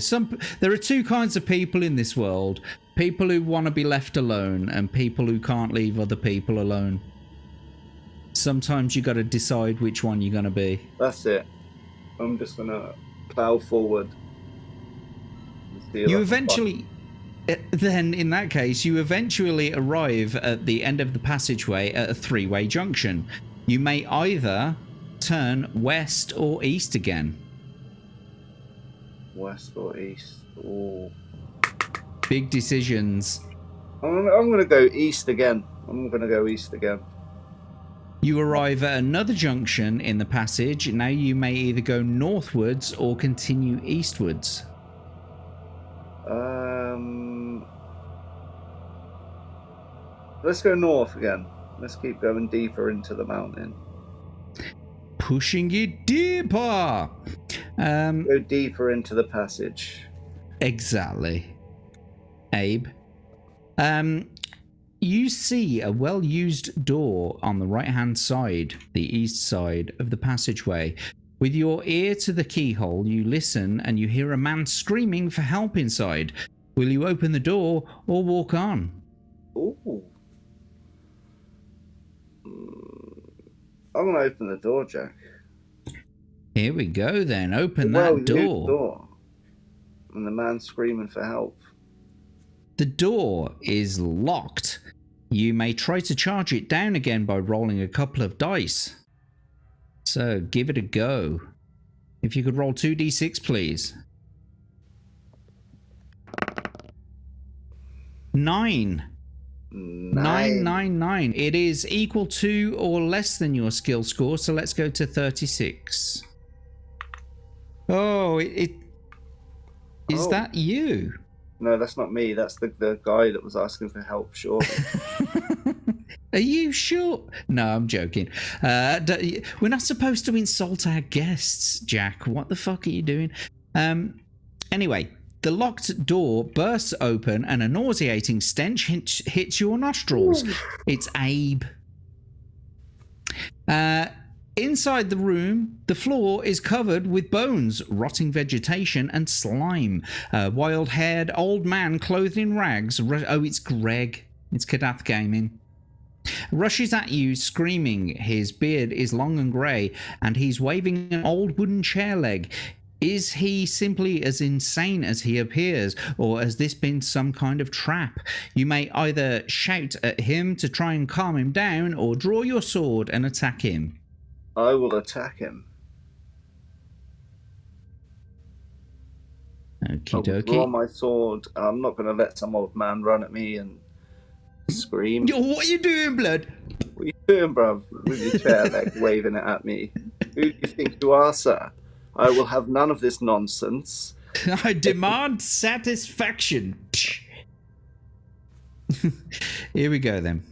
there are two kinds of people in this world. People who want to be left alone and people who can't leave other people alone. Sometimes you got to decide which one you're going to be. That's it. I'm just going to plow forward. You eventually... Then, in that case, you eventually arrive at the end of the passageway at a 3-way junction. You may either turn west or east again. West or east? Oh. Big decisions. I'm going to go east again. You arrive at another junction in the passage. Now you may either go northwards or continue eastwards. Let's go north again. Let's keep going deeper into the mountain. Pushing it deeper. Go deeper into the passage. Exactly. Abe. You see a well-used door on the right-hand side, the east side of the passageway. With your ear to the keyhole, you listen and you hear a man screaming for help inside. Will you open the door or walk on? Ooh. I'm going to open the door, Jack. Here we go then. Open that door. And the man screaming for help. The door is locked. You may try to charge it down again by rolling a couple of dice. So give it a go. If you could roll 2d6, please. 9. 9. It is equal to or less than your skill score, so let's go to 36. Oh, is that you? No, that's not me. That's the guy that was asking for help, sure. Are you sure? No, I'm joking. We're not supposed to insult our guests, Jack. What the fuck are you doing? Anyway, the locked door bursts open and a nauseating stench hits your nostrils. Ooh. It's Abe. Inside the room, the floor is covered with bones, rotting vegetation, and slime. A wild-haired old man clothed in rags. Oh, it's Greg. It's Kadath Gaming. Rushes at you, screaming. His beard is long and grey, and he's waving an old wooden chair leg. Is he simply as insane as he appears, or has this been some kind of trap? You may either shout at him to try and calm him down, or draw your sword and attack him. I will attack him. Okie dokie. Draw my sword. I'm not going to let some old man run at me and scream. Yo, what are you doing, blood? What are you doing, bruv? With your chair leg waving it at me. Who do you think you are, sir? I will have none of this nonsense. I demand satisfaction. Here we go then.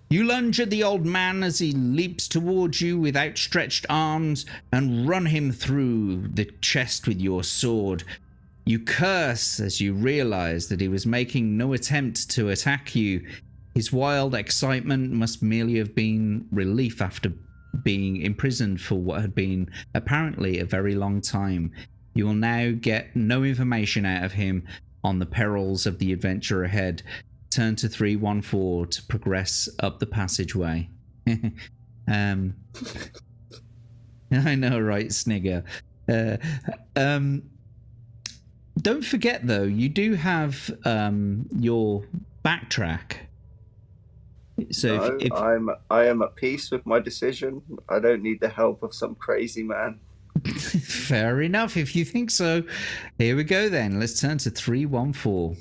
You lunge at the old man as he leaps towards you with outstretched arms and run him through the chest with your sword. You curse as you realize that he was making no attempt to attack you. His wild excitement must merely have been relief after being imprisoned for what had been apparently a very long time. You will now get no information out of him on the perils of the adventure ahead. Turn to 314 to progress up the passageway. I know, right, Snigger? Don't forget, though, you do have your backtrack. So no, if I am at peace with my decision. I don't need the help of some crazy man. Fair enough, if you think so. Here we go then. Let's turn to 314.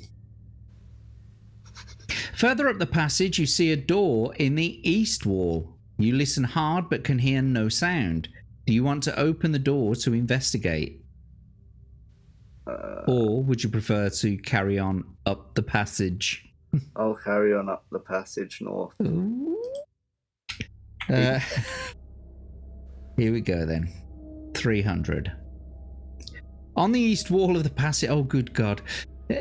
Further up the passage, you see a door in the east wall. You listen hard but can hear no sound. Do you want to open the door to investigate? Or would you prefer to carry on up the passage? I'll carry on up the passage north. Here we go then. 300. On the east wall of the passage... Oh, good God.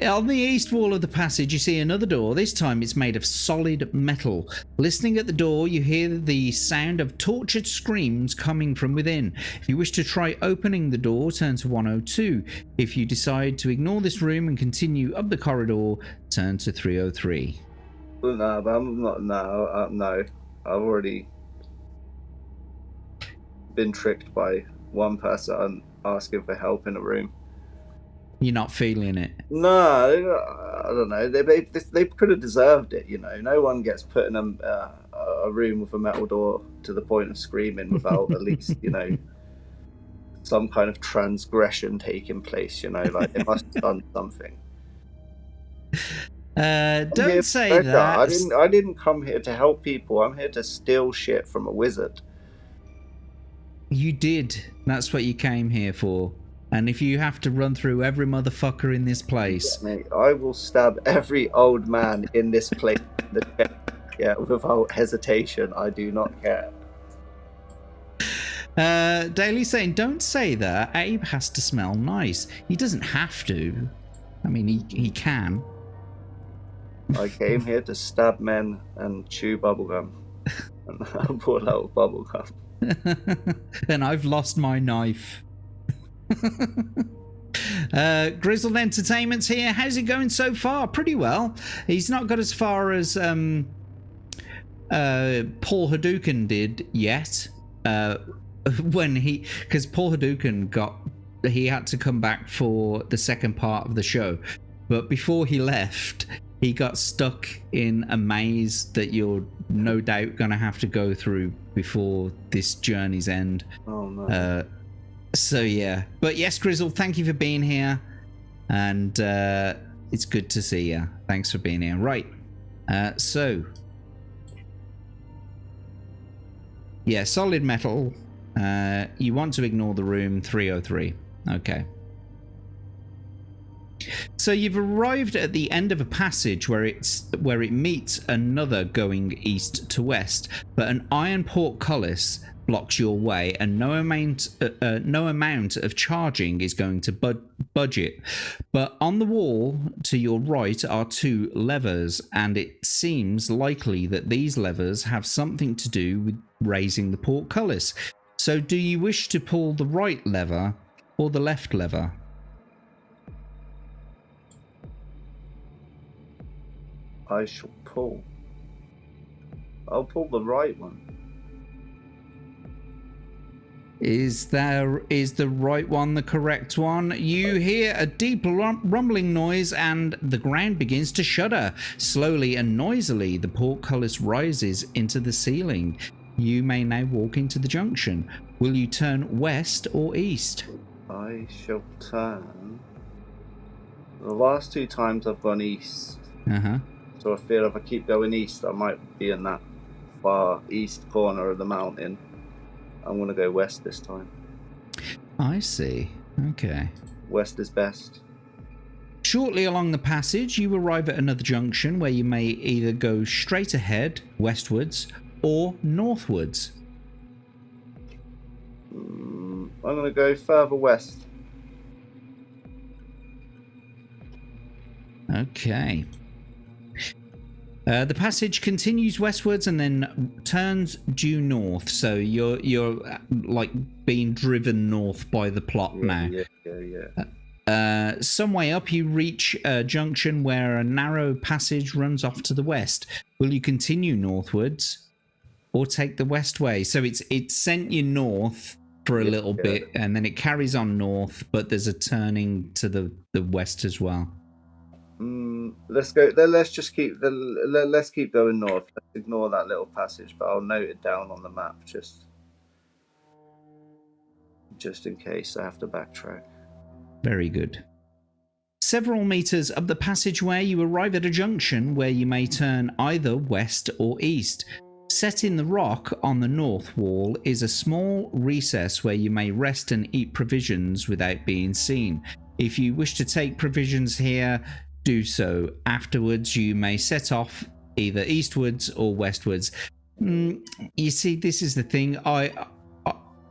On the east wall of the passage, you see another door. This time it's made of solid metal. Listening at the door, you hear the sound of tortured screams coming from within. If you wish to try opening the door, turn to 102. If you decide to ignore this room and continue up the corridor, turn to 303. No, but I'm not. No. I've already been tricked by one person asking for help in a room. You're not feeling it? No, I don't know. They could have deserved it, you know. No one gets put in a room with a metal door to the point of screaming without at least, you know, some kind of transgression taking place, you know. Like, they must have done something. Don't say that. I didn't come here to help people. I'm here to steal shit from a wizard. You did. That's what you came here for. And if you have to run through every motherfucker in this place... Mate, I will stab every old man in this place. Yeah, without hesitation. I do not care. Daly saying, don't say that. Abe has to smell nice. He doesn't have to. I mean, he can. I came here to stab men and chew bubblegum. And I brought out bubblegum. And I've lost my knife. Grizzled Entertainment's here. How's it going so far? Pretty well. He's not got as far as Paul Hadouken did yet. Because Paul Hadouken he had to come back for the second part of the show, but before he left, he got stuck in a maze that you're no doubt gonna have to go through before this journey's end. Oh no. So yeah, but yes, Grizzle, thank you for being here, and it's good to see you. Thanks for being here. Right, so yeah, solid metal. You want to ignore the room 303. Okay. So you've arrived at the end of a passage where it meets another going east to west, but an iron portcullis blocks your way, and no amount of charging is going to budge it. But on the wall to your right are two levers, and it seems likely that these levers have something to do with raising the portcullis. So do you wish to pull the right lever or the left lever? I shall pull. I'll pull the right one. Is the right one the correct one? You hear a deep rumbling noise and the ground begins to shudder. Slowly and noisily, the portcullis rises into the ceiling. You may now walk into the junction. Will you turn west or east? I shall turn. The last two times I've gone east. Uh-huh. So I feel if I keep going east, I might be in that far east corner of the mountain. I'm going to go west this time. I see. Okay. West is best. Shortly along the passage, you arrive at another junction where you may either go straight ahead, westwards, or northwards. I'm going to go further west. Okay. The passage continues westwards and then turns due north. So you're like being driven north by the plot now. Yeah. Some way up, you reach a junction where a narrow passage runs off to the west. Will you continue northwards or take the west way? So it's sent you north for a little bit, and then it carries on north, but there's a turning to the west as well. Let's go. Let's just keep let's keep going north. Let's ignore that little passage, but I'll note it down on the map just in case I have to backtrack. Very good. Several meters up the passageway, you arrive at a junction where you may turn either west or east. Set in the rock on the north wall is a small recess where you may rest and eat provisions without being seen. If you wish to take provisions here, do so. Afterwards, you may set off either eastwards or westwards. You see, this is the thing. I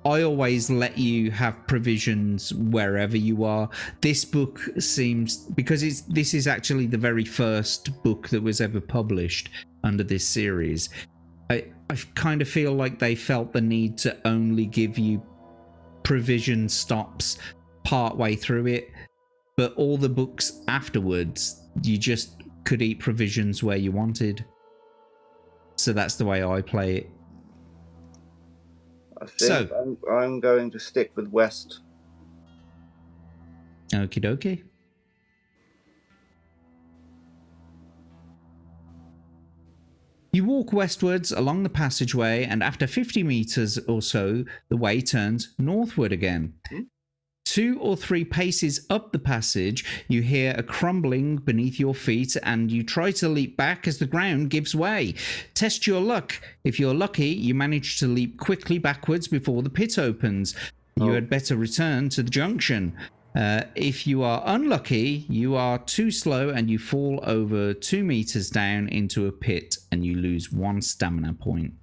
always let you have provisions wherever you are. This book seems, because this is actually the very first book that was ever published under this series. I kind of feel like they felt the need to only give you provision stops part way through it, but all the books afterwards, you just could eat provisions where you wanted. So that's the way I play it. I think I'm going to stick with west. Okie dokie. You walk westwards along the passageway, and after 50 meters or so, the way turns northward again. 2 or 3 paces up the passage, you hear a crumbling beneath your feet, and you try to leap back as the ground gives way. Test your luck. If you're lucky, you manage to leap quickly backwards before the pit opens. You had better return to the junction. If you are unlucky, you are too slow and you fall over 2 meters down into a pit and you lose 1 stamina point.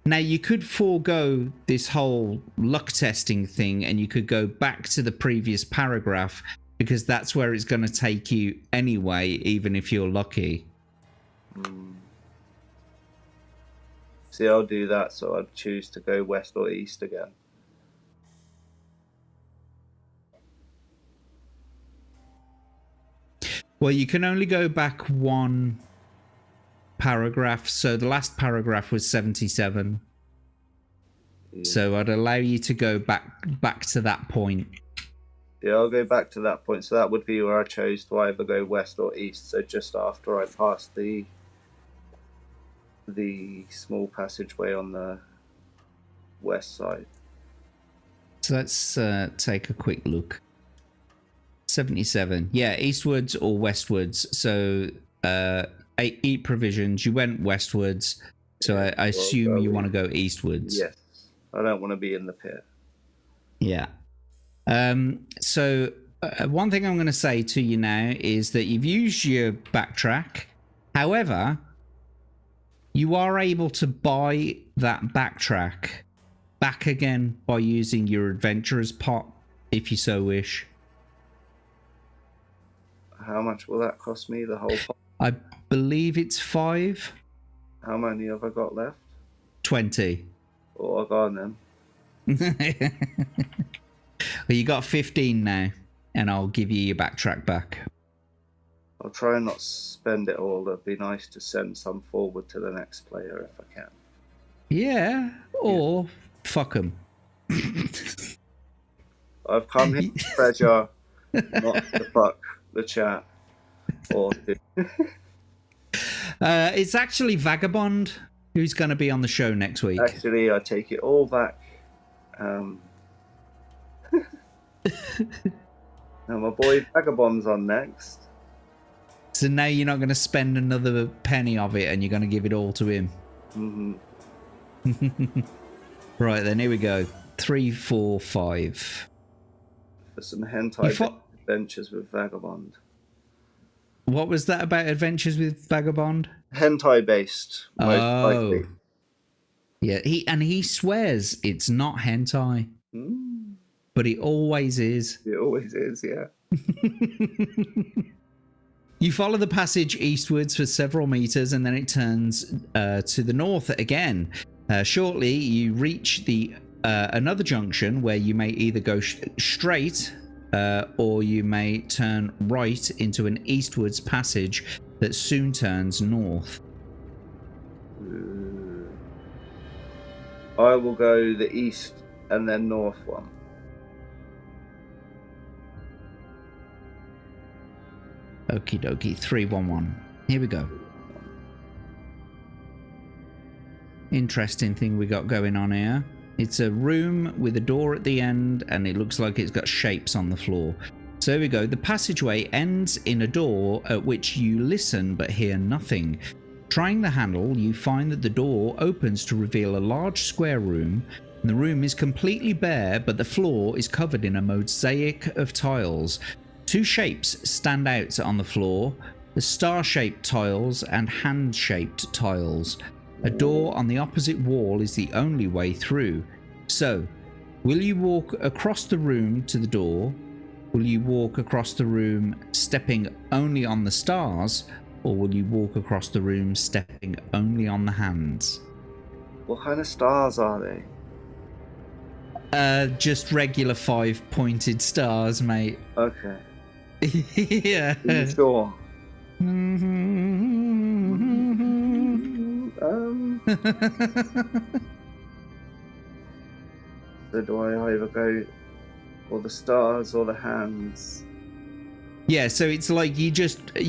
Now, you could forego this whole luck testing thing and you could go back to the previous paragraph because that's where it's going to take you anyway, even if you're lucky. See, I'll do that, so I'd choose to go west or east again. Well, you can only go back one paragraph, so the last paragraph was 77. Yeah. So I'd allow you to go back to that point. Yeah, I'll go back to that point. So that would be where I chose to either go west or east. So just after I passed the small passageway on the west side. So let's take a quick look. 77. Yeah, eastwards or westwards. So eat provisions. You went westwards. So I assume you want to go eastwards. Yes. I don't want to be in the pit. Yeah. So one thing I'm going to say to you now is that you've used your backtrack. However, you are able to buy that backtrack back again by using your adventurer's pot, if you so wish. How much will that cost me, the whole pot? I believe it's 5. How many have I got left? 20. Oh, I'll go on then. Well, you got 15 now, and I'll give you your backtrack back. I'll try and not spend it all. It'd be nice to send some forward to the next player if I can. Yeah, or fuck them. I've come here to treasure, not to fuck the chat. Or it's actually Vagabond who's going to be on the show next week. Actually, I take it all back. Now my boy Vagabond's on next. So now you're not going to spend another penny of it and you're going to give it all to him. Mm-hmm. Right then, here we go. 3, 4, 5. For some hentai adventures with Vagabond. What was that about adventures with Vagabond? Hentai based, most likely. Yeah, he swears it's not hentai. But it always is. It always is, yeah. You follow the passage eastwards for several meters and then it turns to the north again. Shortly, you reach another junction where you may either go straight or you may turn right into an eastwards passage that soon turns north. I will go the east and then north one. Okie dokie, 311. Here we go. Interesting thing we got going on here. It's a room with a door at the end and it looks like it's got shapes on the floor. So here we go. The passageway ends in a door at which you listen but hear nothing. Trying the handle, you find that the door opens to reveal a large square room. And the room is completely bare, but the floor is covered in a mosaic of tiles. 2 shapes stand out on the floor, the star-shaped tiles and hand-shaped tiles. A door on the opposite wall is the only way through. So, will you walk across the room to the door? Will you walk across the room stepping only on the stars? Or will you walk across the room stepping only on the hands? What kind of stars are they? Just regular 5-pointed stars, mate. Okay. Yeah. Are you sure? So do I either go for the stars or the hands? Yeah, so it's like you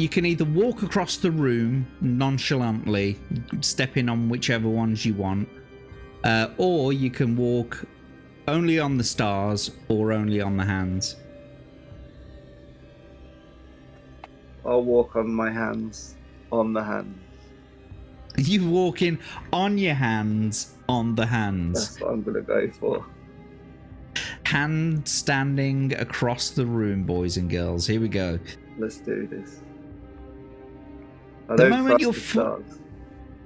can either walk across the room nonchalantly, stepping on whichever ones you want, or you can walk only on the stars or only on the hands. I'll walk on my hands, on the hands. You walking on your hands, on the hands. That's what I'm going to go for. Hand standing across the room, boys and girls. Here we go. Let's do this. The moment your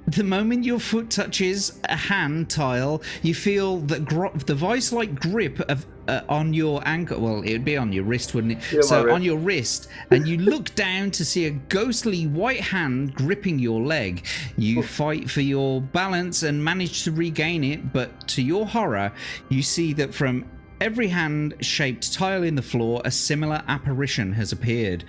The moment your foot touches a hand tile, you feel the vice-like grip of on your ankle. Well, it would be on your wrist, wouldn't it? Yeah, so on your wrist, and you look down to see a ghostly white hand gripping your leg. You fight for your balance and manage to regain it, but to your horror, you see that from every hand-shaped tile in the floor, a similar apparition has appeared,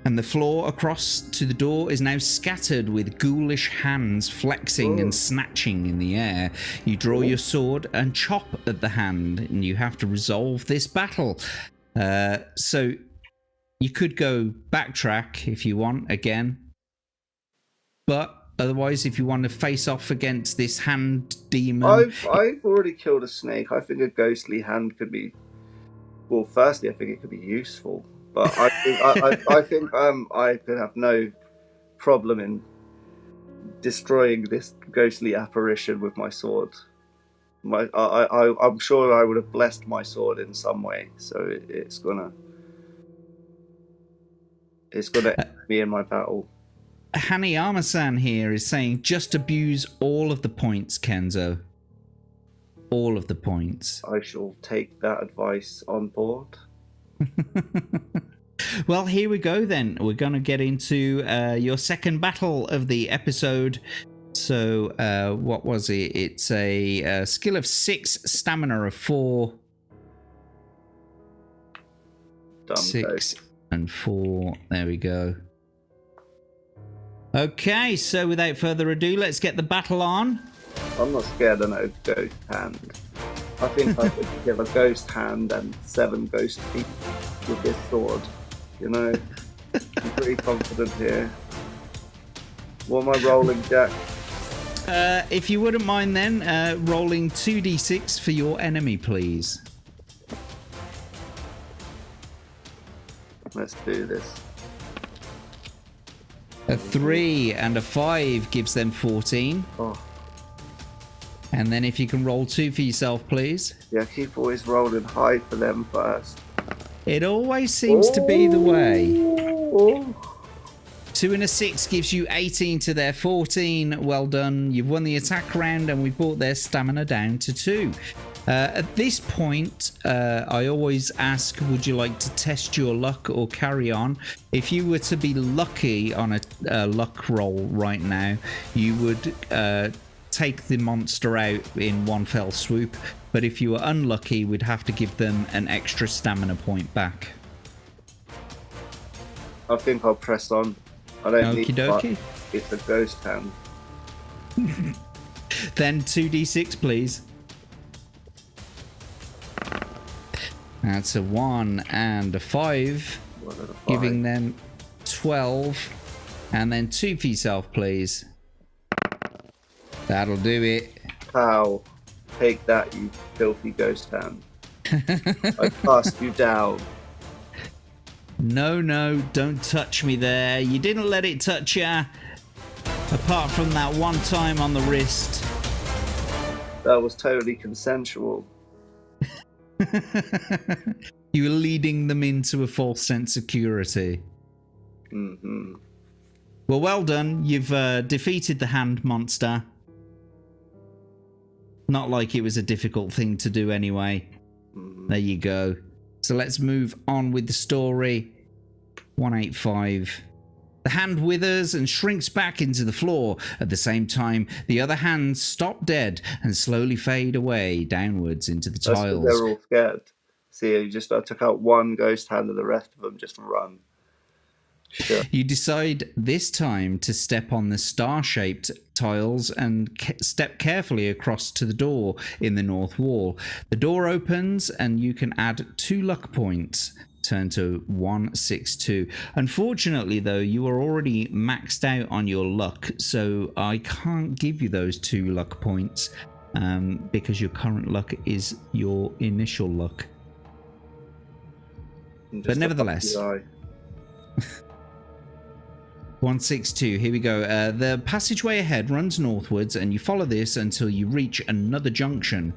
and the floor across to the door is now scattered with ghoulish hands flexing and snatching in the air. You draw your sword and chop at the hand, and you have to resolve this battle. So you could go backtrack if you want again, but otherwise, if you want to face off against this hand demon... I've already killed a snake. I think a ghostly hand could be... Well, firstly, I think it could be useful. But I think I could have no problem in destroying this ghostly apparition with my sword. I'm sure I would have blessed my sword in some way. So it's gonna end me in my battle. Hanayama-san here is saying, just abuse all of the points, Kenzo. All of the points. I shall take that advice on board. Well, here we go then. We're going to get into your second battle of the episode. So, what was it? It's a skill of 6, stamina of 4. Dumb 6 ghost. and 4. There we go. Okay, so without further ado, let's get the battle on. I'm not scared of no ghost hand. I think I could give a ghost hand and 7 ghost feet with this sword. You know, I'm pretty confident here. What am I rolling, Jack? If you wouldn't mind then, rolling 2d6 for your enemy, please. Let's do this. A 3 and a 5 gives them 14. Oh. And then if you can roll 2 for yourself, please. Yeah, keep always rolling high for them first. It always seems to be the way. Oh. 2 and a 6 gives you 18 to their 14. Well done. You've won the attack round, and we brought their stamina down to 2. At this point, I always ask, would you like to test your luck or carry on? If you were to be lucky on a luck roll right now, you would take the monster out in one fell swoop. But if you were unlucky, we'd have to give them an extra stamina point back. I think I'll press on. I don't need dokie. It's a ghost hand. Then 2d6, please. That's a 1 and a 5, giving them 12. And then 2 for yourself, please. That'll do it. Pow. Take that, you filthy ghost hand. I cast you down. No, don't touch me there. You didn't let it touch ya. Apart from that one time on the wrist. That was totally consensual. You were leading them into a false sense of security. Mm-hmm. Well done. You've defeated the hand monster. Not like it was a difficult thing to do anyway. Mm-hmm. There you go. So let's move on with the story. 185. The hand withers and shrinks back into the floor. At the same time, the other hands stop dead and slowly fade away downwards into the tiles. They're all scared. See, I took out one ghost hand and the rest of them just run. Sure. You decide this time to step on the star-shaped tiles and step carefully across to the door in the north wall. The door opens and you can add 2 luck points. Turn to 162. Unfortunately, though, you are already maxed out on your luck, so I can't give you those 2 luck points because your current luck is your initial luck. But nevertheless, 162, here we go. The passageway ahead runs northwards, and you follow this until you reach another junction.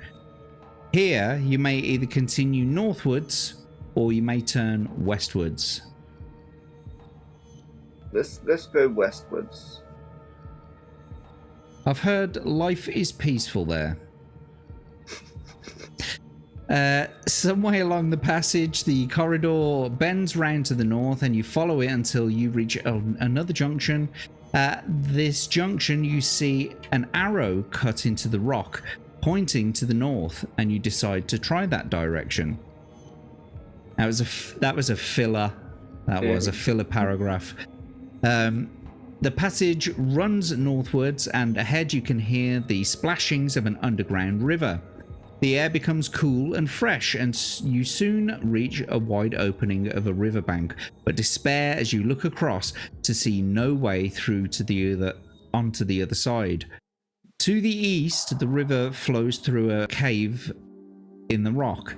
Here, you may either continue northwards or you may turn westwards. Let's go westwards. I've heard life is peaceful there. Some way along the passage, the corridor bends round to the north and you follow it until you reach another junction. At this junction, you see an arrow cut into the rock, pointing to the north, and you decide to try that direction. That was a filler. That was a filler paragraph. The passage runs northwards, and ahead you can hear the splashings of an underground river. The air becomes cool and fresh, and you soon reach a wide opening of a riverbank, but despair as you look across to see no way through to onto the other side. To the east, the river flows through a cave in the rock.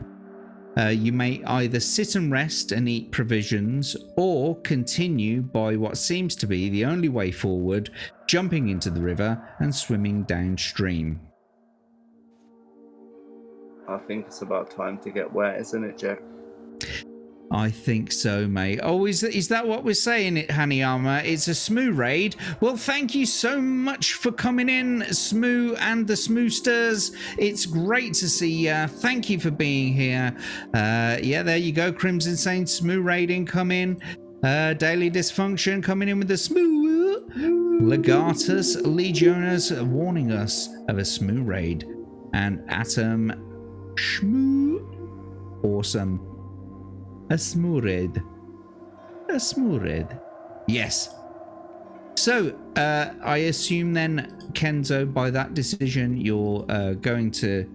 You may either sit and rest and eat provisions, or continue by what seems to be the only way forward, jumping into the river and swimming downstream. I think it's about time to get wet, isn't it, Jack? I think so, mate. Oh, is that what we're saying, Hanayama? It's a Smoo raid? Well, thank you so much for coming in, Smoo and the Smoosters. It's great to see you. Thank you for being here. Yeah, there you go. Crimson Saint, Smoo raiding, come in. Daily Dysfunction coming in with the Smoo. Legatus Legionis warning us of a Smoo raid. And Atom Shmoo. Awesome. A Smoored. Yes. So, I assume then, Kenzo, by that decision, you're going to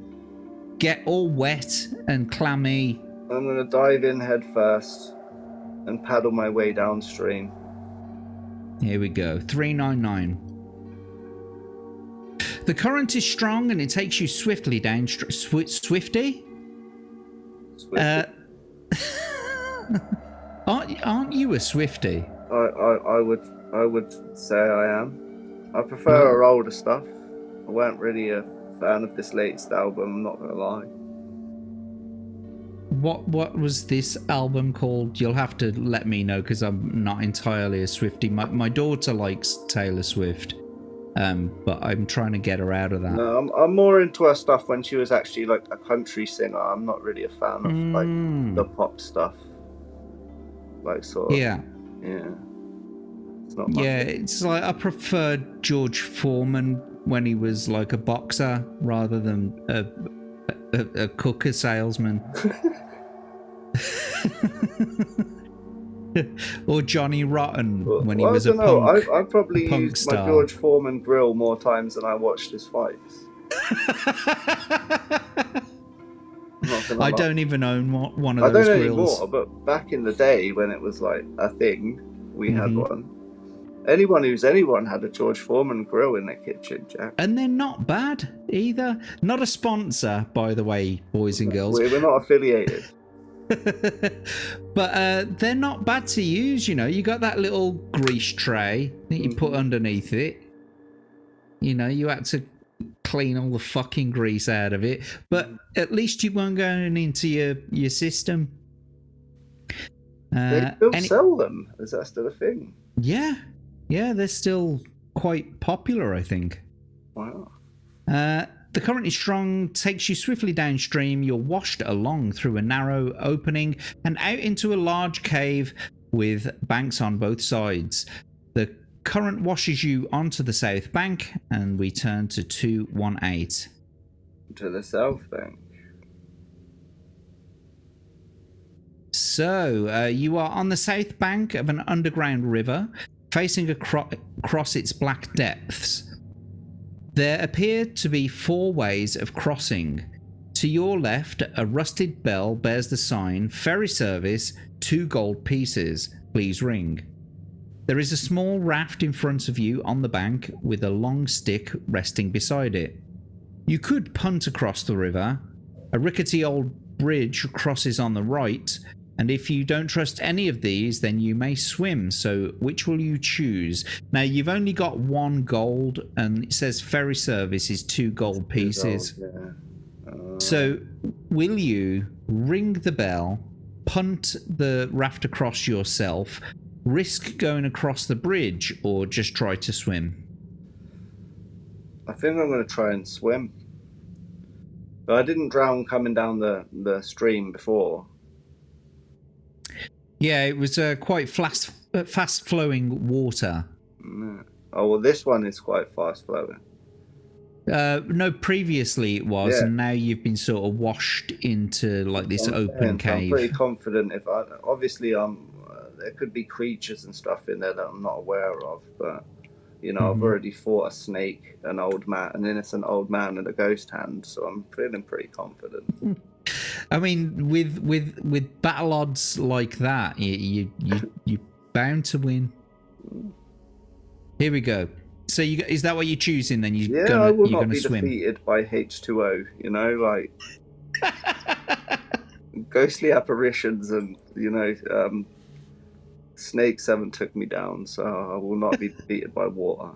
get all wet and clammy. I'm going to dive in head first and paddle my way downstream. Here we go. 399. The current is strong and it takes you swiftly down. Swifty? Aren't you a Swifty? I would say I am. I prefer her older stuff. I weren't really a fan of this latest album, I'm not gonna lie. What was this album called? You'll have to let me know because I'm not entirely a Swifty. My daughter likes Taylor Swift, but I'm trying to get her out of that. No, I'm more into her stuff when she was actually like a country singer. I'm not really a fan of like the pop stuff. Like sort of. Yeah. It's not much. Yeah, it's like I preferred George Foreman when he was like a boxer rather than a cooker salesman. Or Johnny Rotten when he was a punk. I probably used star. my George Foreman grill more times than I watched his fights. I don't even own one of I those don't grills anymore, but back in the day when it was like a thing, we had one. Anyone had a George Foreman grill in their kitchen, Jack. And they're not bad either. Not a sponsor, by the way, boys and girls. We're not affiliated. But they're not bad to use, you know. You got that little grease tray that you put underneath it. You know, you had to clean all the fucking grease out of it, but at least you weren't going into your system. They still sell them. Is that still a thing? Yeah, they're still quite popular, I think. Wow. The current is strong, takes you swiftly downstream. You're washed along through a narrow opening and out into a large cave with banks on both sides. The current washes you onto the south bank, and we turn to 218. To the south bank. So, you are on the south bank of an underground river, facing across its black depths. There appear to be 4 ways of crossing. To your left, a rusted bell bears the sign, Ferry Service, 2 gold pieces, please ring. There is a small raft in front of you on the bank with a long stick resting beside it. You could punt across the river. A rickety old bridge crosses on the right, and if you don't trust any of these, then you may swim. So which will you choose? Now, you've only got 1 gold, and it says ferry service is 2 gold pieces. So will you ring the bell, punt the raft across yourself, risk going across the bridge, or just try to swim? I think I'm going to try and swim. But I didn't drown coming down the stream before. Yeah, it was quite fast flowing water. Oh, well, this one is quite fast flowing. No, previously it was, Yeah. and now you've been sort of washed into like this open cave. I'm pretty confident. Obviously there could be creatures and stuff in there that I'm not aware of, but you know, I've already fought a snake, an innocent old man, and a ghost hand, so I'm feeling pretty confident. I mean, with battle odds like that, you're bound to win. Here we go. So is that what you're choosing then? I will not be swim. defeated by H2O, you know, like ghostly apparitions and, you know, snakes haven't took me down, so I will not be defeated by water.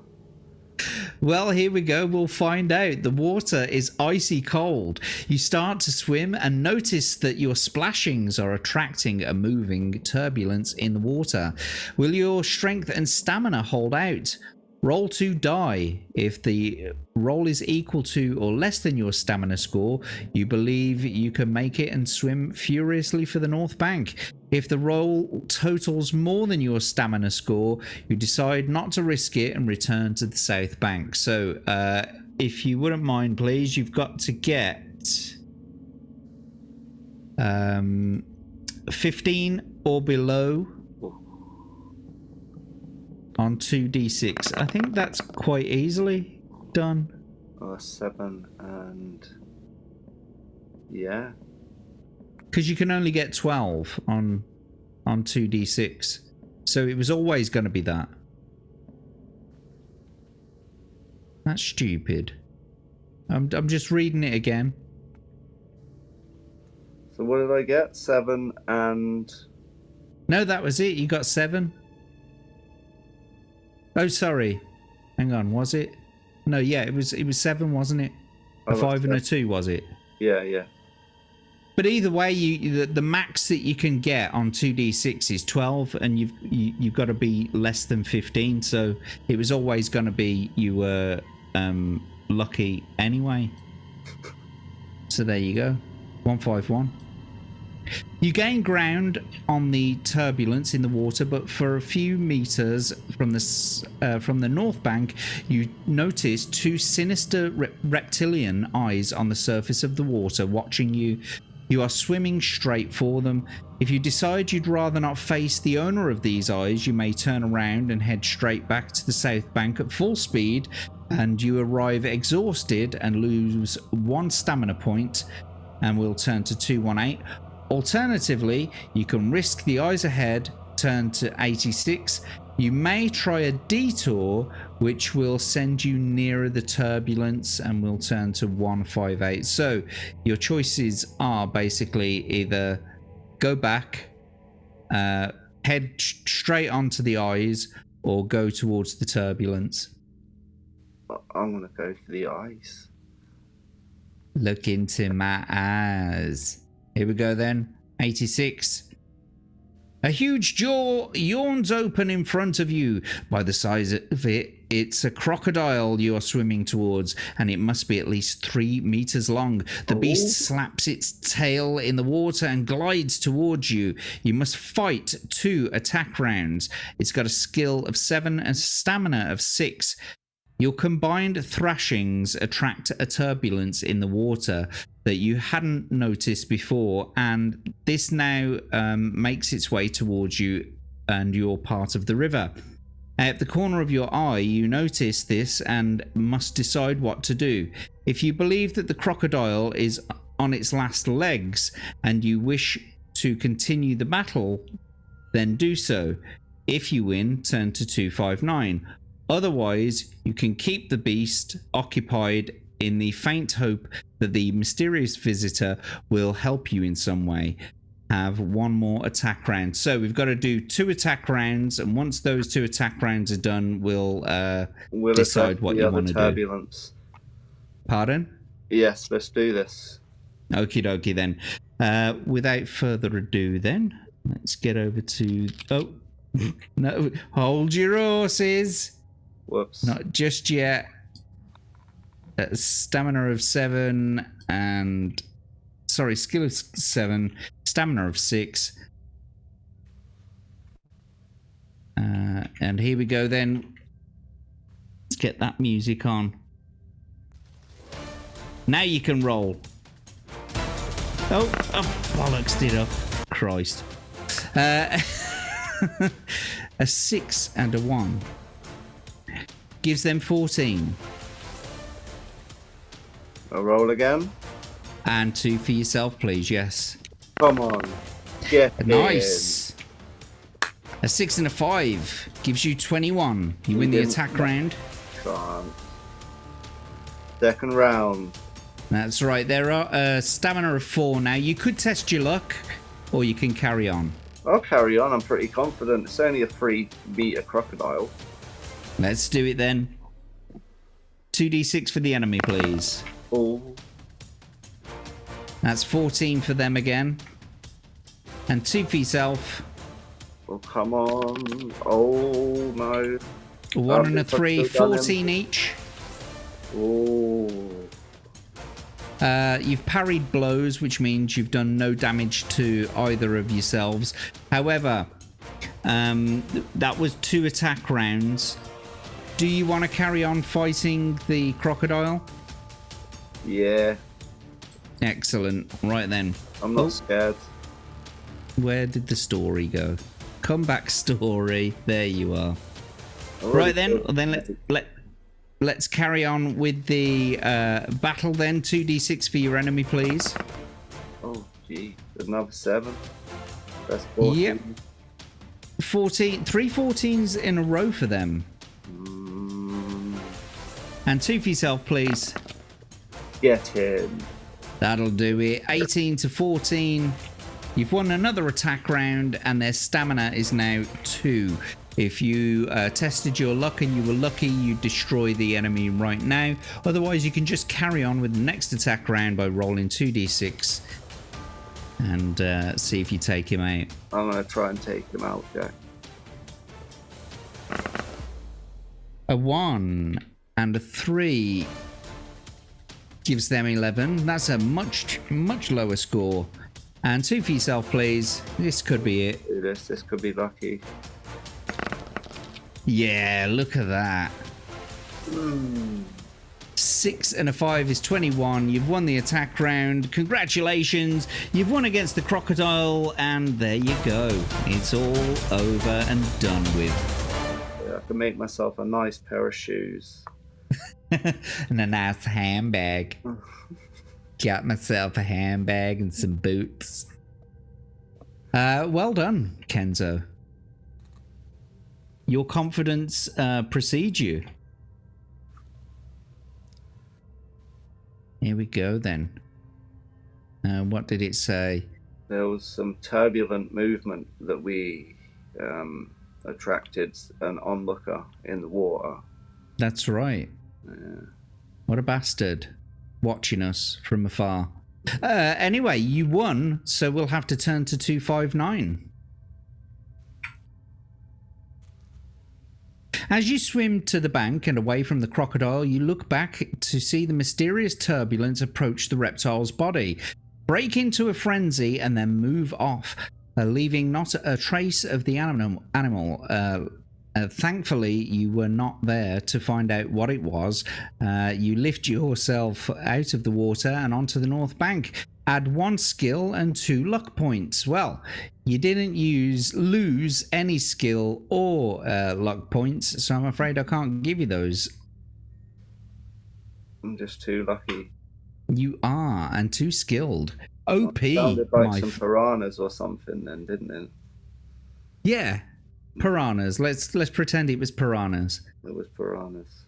Well, here we go. We'll find out. The water is icy cold. You start to swim and notice that your splashings are attracting a moving turbulence in the water. Will your strength and stamina hold out? Roll to die. If the roll is equal to or less than your stamina score, you believe you can make it and swim furiously for the North Bank. If the roll totals more than your stamina score, you decide not to risk it and return to the South Bank. So, if you wouldn't mind, please, you've got to get 15 or below on 2d6. I think that's quite easily done. 7 and... yeah. Because you can only get 12 on 2d6. So it was always going to be that. That's stupid. I'm just reading it again. So what did I get? 7 and... No, that was it. You got 7. Oh, sorry. Hang on, was it? No, yeah, it was 7, wasn't it? A 5 and a 2, was it? Yeah. But either way, the max that you can get on 2d6 is 12, and you've got to be less than 15. So it was always going to be you were lucky anyway. So there you go, 151. You gain ground on the turbulence in the water, but for a few meters from the north bank, you notice 2 sinister reptilian eyes on the surface of the water watching you. You are swimming straight for them. If you decide you'd rather not face the owner of these eyes, you may turn around and head straight back to the south bank at full speed, and you arrive exhausted and lose 1 stamina point, and we'll turn to 218. Alternatively, you can risk the eyes ahead, turn to 86. You may try a detour, which will send you nearer the turbulence, and we'll turn to 158. So your choices are basically either go back, head straight onto the eyes, or go towards the turbulence. I'm going to go for the eyes. Look into my eyes. Here we go then. 86. A huge jaw yawns open in front of you. By the size of it, it's a crocodile you are swimming towards, and it must be at least 3 meters long. The beast slaps its tail in the water and glides towards you. You must fight 2 attack rounds. It's got a skill of 7 and stamina of 6. Your combined thrashings attract a turbulence in the water that you hadn't noticed before, and this now makes its way towards you and you're part of the river. At the corner of your eye, you notice this and must decide what to do. If you believe that the crocodile is on its last legs and you wish to continue the battle, then do so. If you win, turn to 259. Otherwise, you can keep the beast occupied in the faint hope that the mysterious visitor will help you in some way. Have 1 more attack round. So we've got to do 2 attack rounds, and once those 2 attack rounds are done, we'll decide what you want to do. Pardon? Yes, let's do this. Okie dokie then. Without further ado then, let's get over to... Oh, no, hold your horses. Whoops. Not just yet. stamina of 7 and... Sorry, skill of 7, stamina of 6. And here we go then. Let's get that music on. Now you can roll. Oh, bollocks did up. Christ. A 6 and a 1. Gives them 14. I'll roll again. And 2 for yourself, please. Yes. Come on. Get nice. A 6 and a 5 gives you 21. You win the attack round. Can't. Second round. That's right. There are stamina of 4 now. You could test your luck, or you can carry on. I'll carry on. I'm pretty confident. It's only a 3-meter crocodile. Let's do it then. 2d6 for the enemy, please. Oh. That's 14 for them again. And 2 for yourself. Oh, come on. Oh, no. 1 and a 3. 14 each. Oh. You've parried blows, which means you've done no damage to either of yourselves. However, that was 2 attack rounds. Do you want to carry on fighting the crocodile? Yeah. Excellent. Right then. I'm not scared. Where did the story go? Comeback story. There you are. Right then. Let's carry on with the battle then. 2d6 for your enemy, please. Oh, gee. Another 7. That's 14. Yep. 14. 3 14s in a row for them. And 2 for yourself, please. Get him. That'll do it. 18 to 14. You've won another attack round, and their stamina is now 2. If you tested your luck and you were lucky, you destroy the enemy right now. Otherwise, you can just carry on with the next attack round by rolling 2d6 and see if you take him out. I'm going to try and take him out, Jack. A 1 and a 3 gives them 11. That's a much lower score. And 2 for yourself, please. This could be it. Do this. This could be lucky. Yeah, look at that. 6 and a 5 is 21. You've won the attack round. Congratulations. You've won against the crocodile, and there you go. It's all over and done with. Yeah, I can make myself a nice pair of shoes. And a nice handbag. Got myself a handbag and some boots. Well done, Kenzo. Your confidence precedes you. Here we go then. What did it say? There was some turbulent movement that we attracted an onlooker in the water. That's right. Yeah. What a bastard. Watching us from afar. Anyway, you won, so we'll have to turn to 259. As you swim to the bank and away from the crocodile, you look back to see the mysterious turbulence approach the reptile's body, break into a frenzy, and then move off, leaving not a trace of the animal. Thankfully, you were not there to find out what it was. You lift yourself out of the water and onto the north bank. Add 1 skill and 2 luck points. Well, you didn't lose any skill or luck points, so I'm afraid I can't give you those. I'm just too lucky. You are, and too skilled. OP. It sounded like some piranhas or something then, didn't it? Yeah. Piranhas. Let's pretend it was piranhas. It was piranhas.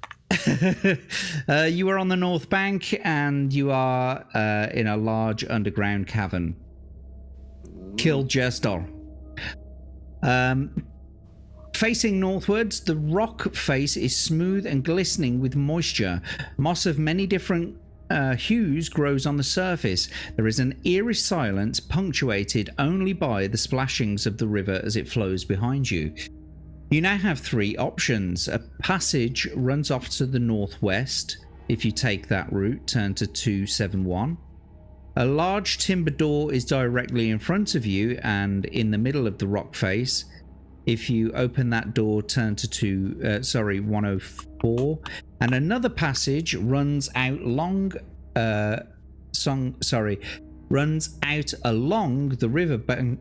You are on the north bank, and you are in a large underground cavern. Kill Gestor. Facing northwards, the rock face is smooth and glistening with moisture. Moss of many different hues grows on the surface. There is an eerie silence punctuated only by the splashings of the river as it flows behind you. You now have 3 options. A passage runs off to the northwest. If you take that route, turn to 271. A large timber door is directly in front of you and in the middle of the rock face. If you open that door, turn to 104. And another passage runs out along the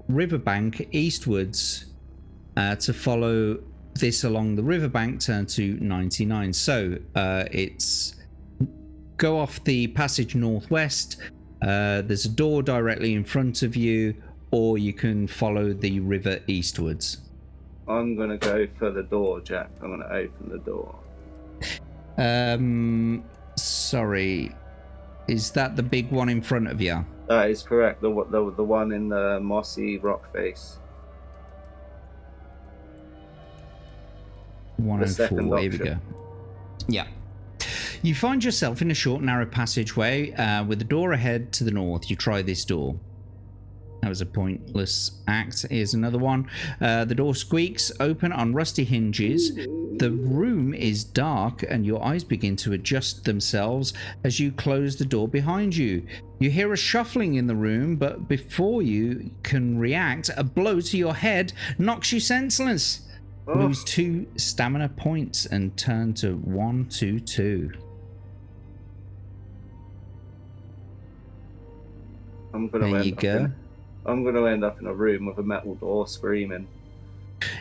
riverbank eastwards. To follow this along the riverbank, turn to 99. So it's go off the passage northwest. There's a door directly in front of you, or you can follow the river eastwards. I'm going to go for the door, Jack. I'm going to open the door. Sorry. Is that the big one in front of you? That is correct. The one in the mossy rock face. 104. Here we go. Yeah. You find yourself in a short, narrow passageway with a door ahead to the north. You try this door. That was a pointless act. Here's another one. The door squeaks open on rusty hinges. The room is dark and your eyes begin to adjust themselves as you close the door behind you. You hear a shuffling in the room, but before you can react, a blow to your head knocks you senseless. Lose 2 stamina points and turn to 122. There you go. I'm going to end up in a room with a metal door screaming.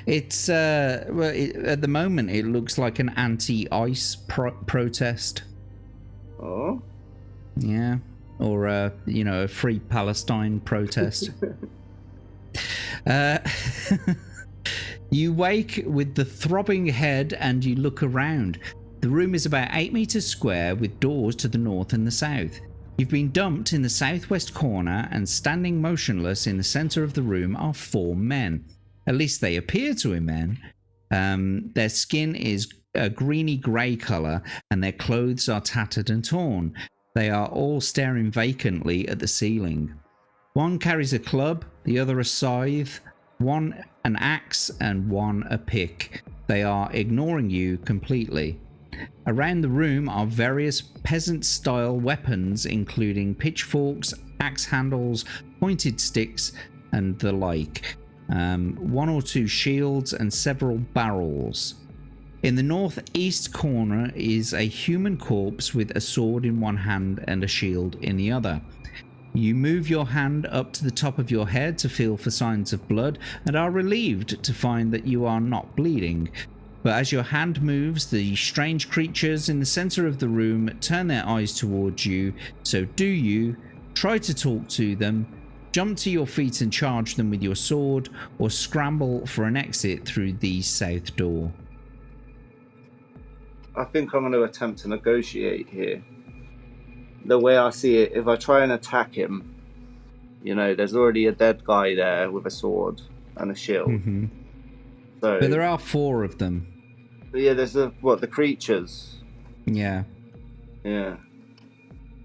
It's at the moment it looks like an anti-ice protest. Oh. Yeah, or a free Palestine protest. You wake with the throbbing head and you look around. The room is about 8 meters square with doors to the north and the south. You've been dumped in the southwest corner, and standing motionless in the center of the room are 4 men. At least they appear to be men. Their skin is a greeny grey color and their clothes are tattered and torn. They are all staring vacantly at the ceiling. One carries a club, the other a scythe, one an axe and one a pick. They are ignoring you completely. Around the room are various peasant-style weapons, including pitchforks, axe handles, pointed sticks, and the like. 1 or 2 shields and several barrels. In the northeast corner is a human corpse with a sword in one hand and a shield in the other. You move your hand up to the top of your head to feel for signs of blood and are relieved to find that you are not bleeding. But as your hand moves, the strange creatures in the center of the room turn their eyes towards you. So do you try to talk to them, jump to your feet and charge them with your sword, or scramble for an exit through the south door? I think I'm going to attempt to negotiate here. The way I see it, if I try and attack him, there's already a dead guy there with a sword and a shield. Mm-hmm. So, but there are 4 of them. Yeah, there's the creatures. Yeah. Yeah.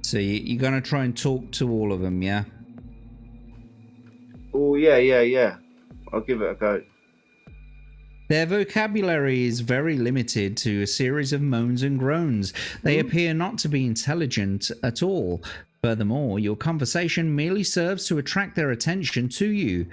So you're going to try and talk to all of them, yeah? Oh, yeah. I'll give it a go. Their vocabulary is very limited to a series of moans and groans. They appear not to be intelligent at all. Furthermore, your conversation merely serves to attract their attention to you.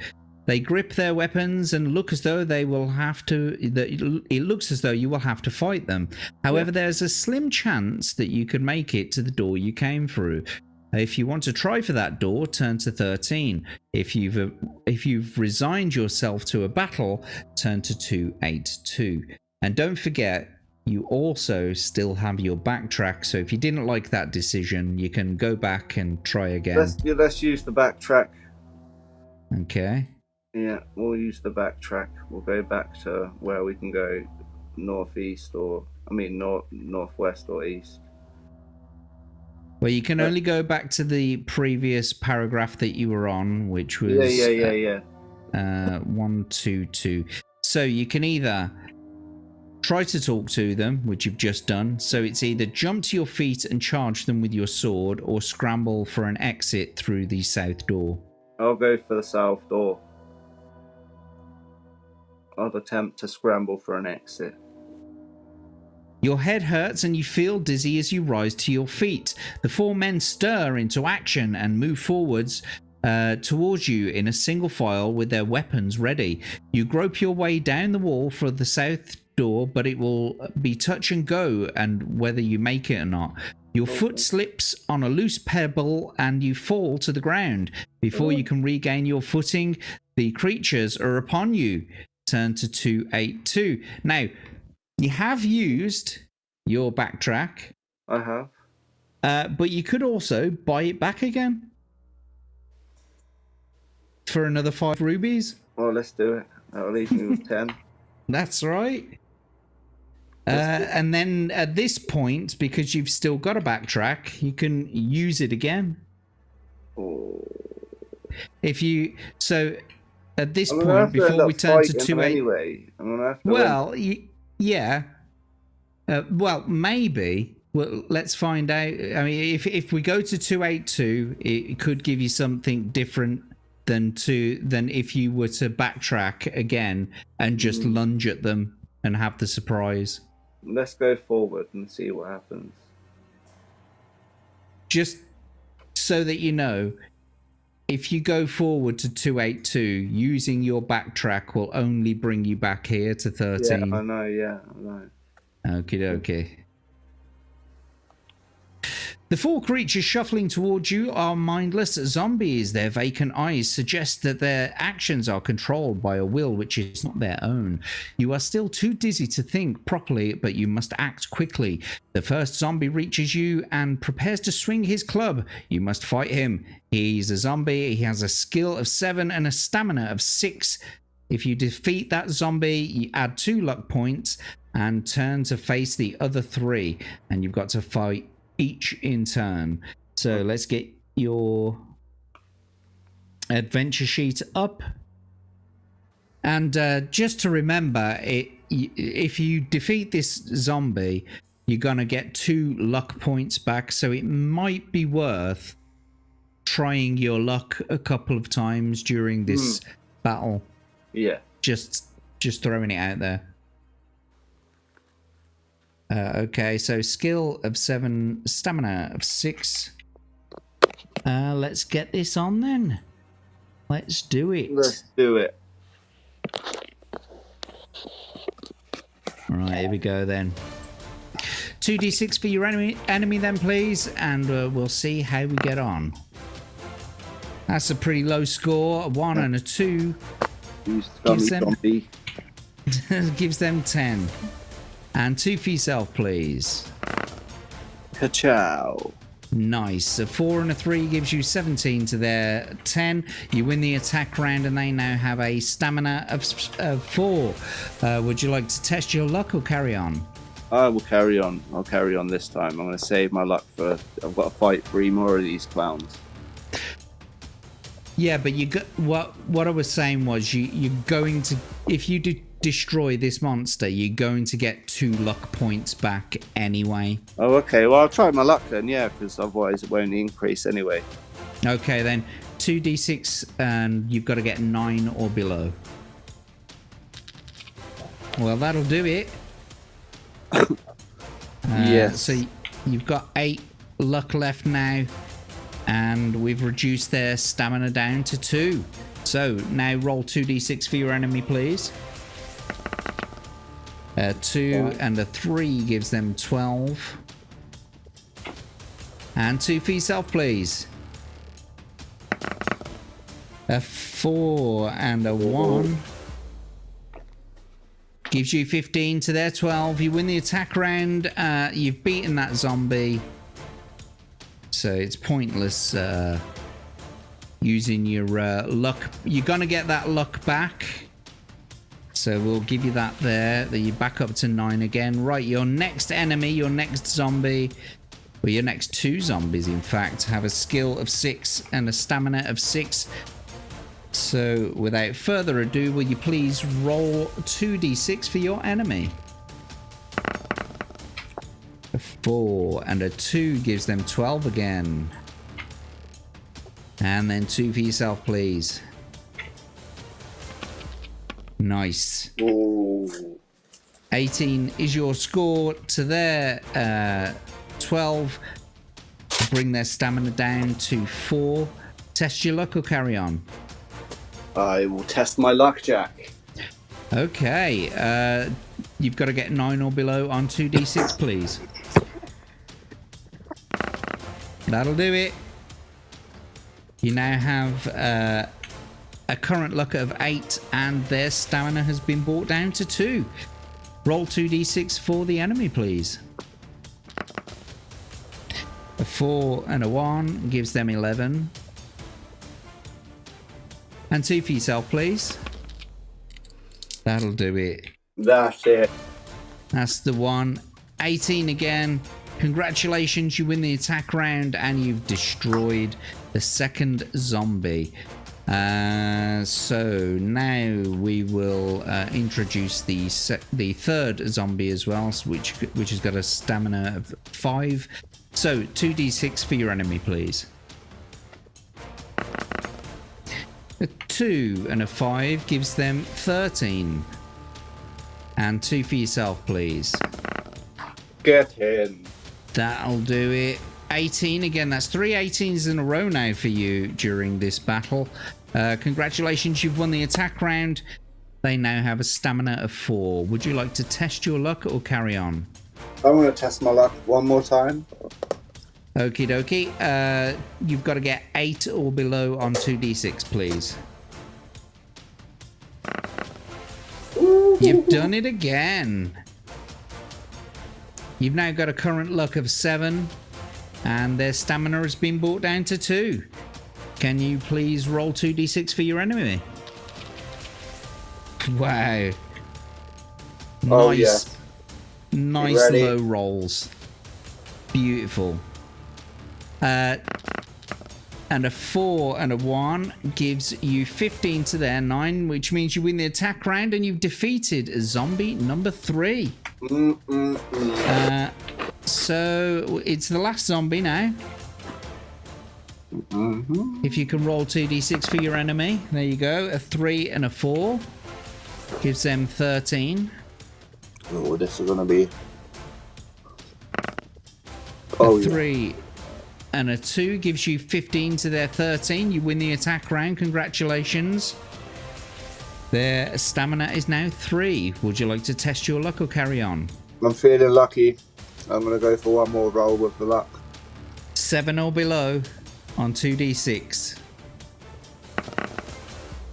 They grip their weapons and look as though they will have to. It looks as though you will have to fight them. However, there's a slim chance that you could make it to the door you came through. If you want to try for that door, turn to 13. If you've resigned yourself to a battle, turn to 282. And don't forget, you also still have your backtrack. So if you didn't like that decision, you can go back and try again. Let's use the backtrack. Okay. Yeah, we'll use the backtrack. We'll go back to where we can go northwest or east. Well, you can only go back to the previous paragraph that you were on, which was 122. So you can either try to talk to them, which you've just done. So it's either jump to your feet and charge them with your sword, or scramble for an exit through the south door. I'll go for the south door. I'll attempt to scramble for an exit. Your head hurts and you feel dizzy as you rise to your feet. The 4 men stir into action and move forwards towards you in a single file with their weapons ready. You grope your way down the wall for the south door, but it will be touch and go, and whether you make it or not. Your foot slips on a loose pebble and you fall to the ground. Before you can regain your footing, the creatures are upon you. Turn to 282. Now, you have used your backtrack. I have. But you could also buy it back again for another 5 rubies. Well, let's do it. That'll leave me with 10. That's right. And then at this point, because you've still got a backtrack, you can use it again. Oh. So at this point, before we turn to 2-8... Anyway, I'm gonna have to well, yeah. Well, maybe. Well, let's find out. I mean, if we go to 282, it could give you something different than if you were to backtrack again and just lunge at them and have the surprise. Let's go forward and see what happens. Just so that you know, if you go forward to 282, using your backtrack will only bring you back here to 13. Yeah, I know. Okie dokie. The 4 creatures shuffling towards you are mindless zombies. Their vacant eyes suggest that their actions are controlled by a will which is not their own. You are still too dizzy to think properly, but you must act quickly. The first zombie reaches you and prepares to swing his club. You must fight him. He's a zombie. He has a skill of 7 and a stamina of 6. If you defeat that zombie, you add 2 luck points and turn to face the other 3. And you've got to fight each in turn. So let's get your adventure sheet up. And just to remember, if you defeat this zombie, you're going to get 2 luck points back. So it might be worth trying your luck a couple of times during this battle. Yeah. Just throwing it out there. Okay, so skill of 7, stamina of 6. Let's get this on then. Let's do it. Let's do it. All right, here we go then. 2d6 for your enemy then, please, and we'll see how we get on. That's a pretty low score. A 1 and a 2. Gives them 10. And 2 for yourself, please. Ka-chow. Nice. A 4 and a 3 gives you 17 to their 10. You win the attack round and they now have a stamina of 4. Would you like to test your luck or carry on? I will carry on. I'll carry on this time. I'm going to save my luck for... I've got to fight 3 more of these clowns. Yeah, but you got what I was saying was you're going to... If you do destroy this monster, you're going to get 2 luck points back anyway. Oh, okay. Well, I'll try my luck then, yeah, because otherwise it won't increase anyway. Okay, then 2d6 and you've got to get 9 or below. Well, that'll do it. Yes. So you've got 8 luck left now, and we've reduced their stamina down to 2. So now roll 2d6 for your enemy, please. 2 and a 3 gives them 12. And 2 for yourself, please. A 4 and a 1 gives you 15 to their 12. You win the attack round. You've beaten that zombie. So it's pointless using your luck. You're going to get that luck back. So we'll give you that there. That you back up to 9 again. Right, your next enemy, your next zombie, well, your next 2 zombies, in fact, have a skill of 6 and a stamina of 6. So without further ado, will you please roll 2d6 for your enemy? A 4 and a 2 gives them 12 again. And then 2 for yourself, please. Nice. Ooh. 18 is your score to their 12. Bring their stamina down to 4. Test your luck or carry on? I will test my luck, Jack. Okay. You've got to get 9 or below on 2d6, please. That'll do it. You now have a current luck of 8, and their stamina has been brought down to 2. Roll 2d6 for the enemy, please. A 4 and a 1 gives them 11. And 2 for yourself, please. That'll do it. That's it. That's the one. 18 again. Congratulations, you win the attack round and you've destroyed the second zombie. So now we will introduce the third zombie as well, which has got a stamina of 5. So 2d6 for your enemy, please. A 2 and a 5 gives them 13. And 2 for yourself, please. Get in. That'll do it. 18 again. That's 3 18s in a row now for you during this battle. Congratulations, you've won the attack round. They now have a stamina of 4. Would you like to test your luck or carry on? I'm going to test my luck one more time. Okie dokie. You've got to get 8 or below on 2d6, please. Ooh. You've done it again. You've now got a current luck of 7, and their stamina has been brought down to 2. Can you please roll 2d6 for your enemy? Wow. Oh, nice. yeah. Nice low rolls. Beautiful. And a 4 and a 1 gives you 15 to their 9, which means you win the attack round and you've defeated zombie number 3. So it's the last zombie now. If you can roll 2d6 for your enemy, there you go. A 3 and a 4 gives them 13. Oh, this is gonna be. A 3 and a 2 gives you 15 to their 13. You win the attack round. Congratulations. Their stamina is now 3. Would you like to test your luck or carry on? I'm feeling lucky. I'm gonna go for one more roll with the luck. 7 or below on 2d6.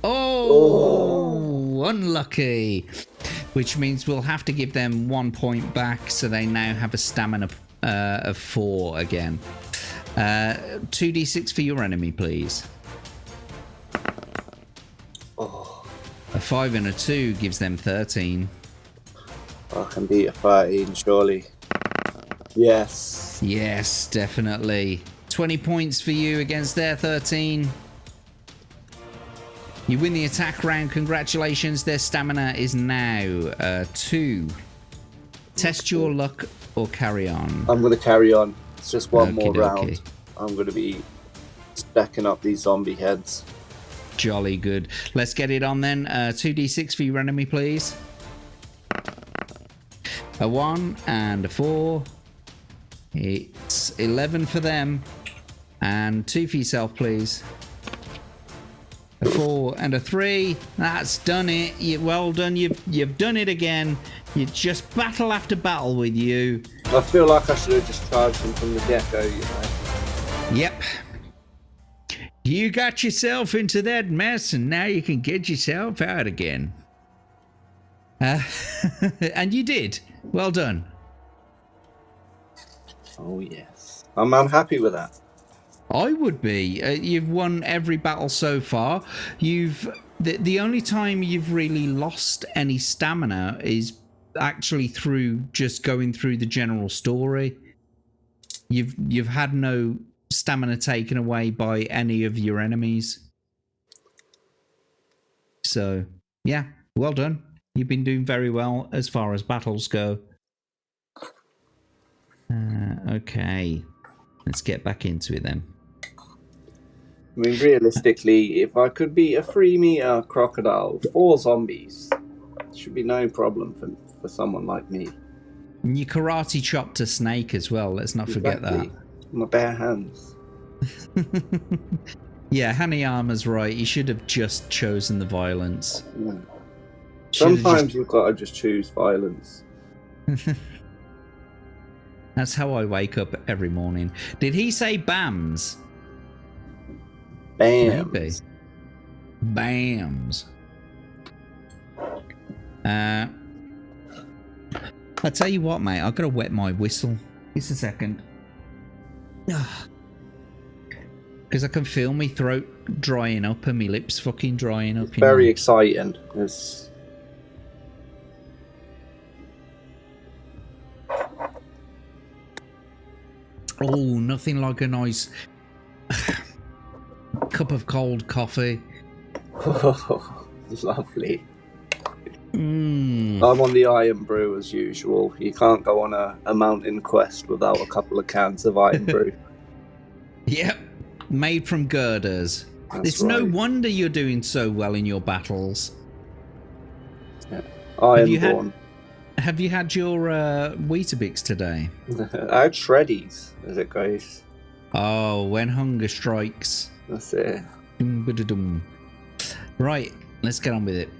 Oh, unlucky. Which means we'll have to give them 1 point back, so they now have a stamina of 4 again. 2d6 for your enemy, please. Oh. A 5 and a 2 gives them 13. I can beat a 13, surely. Yes. Yes, definitely. 20 points for you against their 13. You win the attack round. Congratulations. Their stamina is now 2. Test your luck or carry on. I'm going to carry on. It's just one more Okie round. dokie. I'm going to be stacking up these zombie heads. Jolly good. Let's get it on then. 2d6 for your enemy, please. A 1 and a 4. It's 11 for them. And 2 for yourself, please. A 4 and a 3. That's done it. Well done. You've done it again. You just battle after battle with you. I feel like I should have just charged him from the get-go, you know. Yep. You got yourself into that mess, and now you can get yourself out again. And you did. Well done. Oh, yes. I'm happy with that. I would be. You've won every battle so far. The only time you've really lost any stamina is actually through just going through the general story. You've had no stamina taken away by any of your enemies. So, yeah, well done. You've been doing very well as far as battles go. Okay, let's get back into it then. I mean, realistically, if I could beat a 3-meter crocodile, 4 zombies, it should be no problem for someone like me. And you karate chopped a snake as well. Let's not forget that. My bare hands. Yeah, Hanayama's right. You should have just chosen the violence. Yeah. Sometimes you've got to just choose violence. That's how I wake up every morning. Did he say BAMs? Bam. Maybe. BAMs. I'll tell you what, mate. I've got to wet my whistle. Just a second. Because I can feel my throat drying up and my lips fucking drying up. It's very exciting. Oh, nothing like a nice cup of cold coffee. Oh, lovely. Mm. I'm on the Iron Brew as usual. You can't go on a mountain quest without a couple of cans of Iron Brew. Yep, made from girders. It's right. No wonder you're doing so well in your battles. Yeah. Ironborn. Have you had your Weetabix today? I had Shreddies, as it goes. Oh, when hunger strikes. That's it. Right, let's get on with it.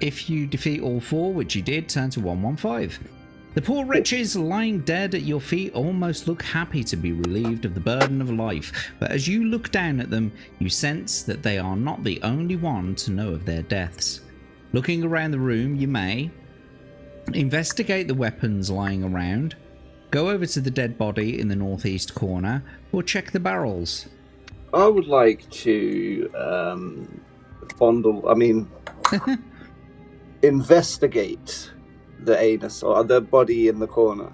If you defeat all four, which you did, turn to 115. The poor wretches lying dead at your feet almost look happy to be relieved of the burden of life, but as you look down at them, you sense that they are not the only one to know of their deaths. Looking around the room, you may investigate the weapons lying around, go over to the dead body in the northeast corner, or check the barrels. I would like to investigate the anus or the body in the corner.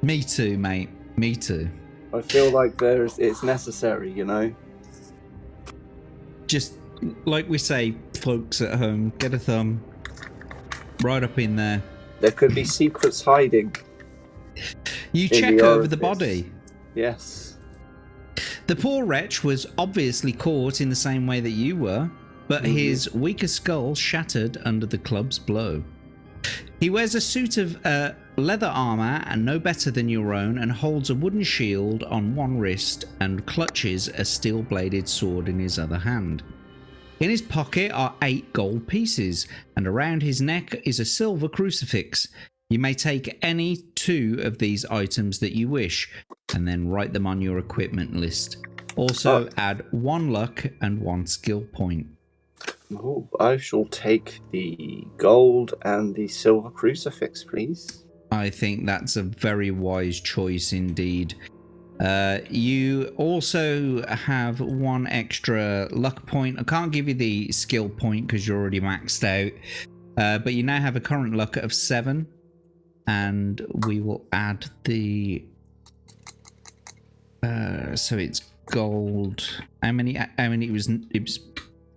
Me too, mate. Me too. I feel like it's necessary, you know? Just like we say, folks at home, get a thumb right up in there. There could be secrets hiding. You check over the body. Yes. The poor wretch was obviously caught in the same way that you were, but his weaker skull shattered under the club's blow. He wears a suit of leather armor and no better than your own, and holds a wooden shield on one wrist and clutches a steel-bladed sword in his other hand. In his pocket are 8 gold pieces, and around his neck is a silver crucifix. You may take any 2 of these items that you wish, and then write them on your equipment list. Also, add 1 luck and 1 skill point. Oh, I shall take the gold and the silver crucifix, please. I think that's a very wise choice indeed. You also have 1 extra luck point. I can't give you the skill point because you're already maxed out. But you now have a current luck of 7. And we will add the... so it's gold. How many? It was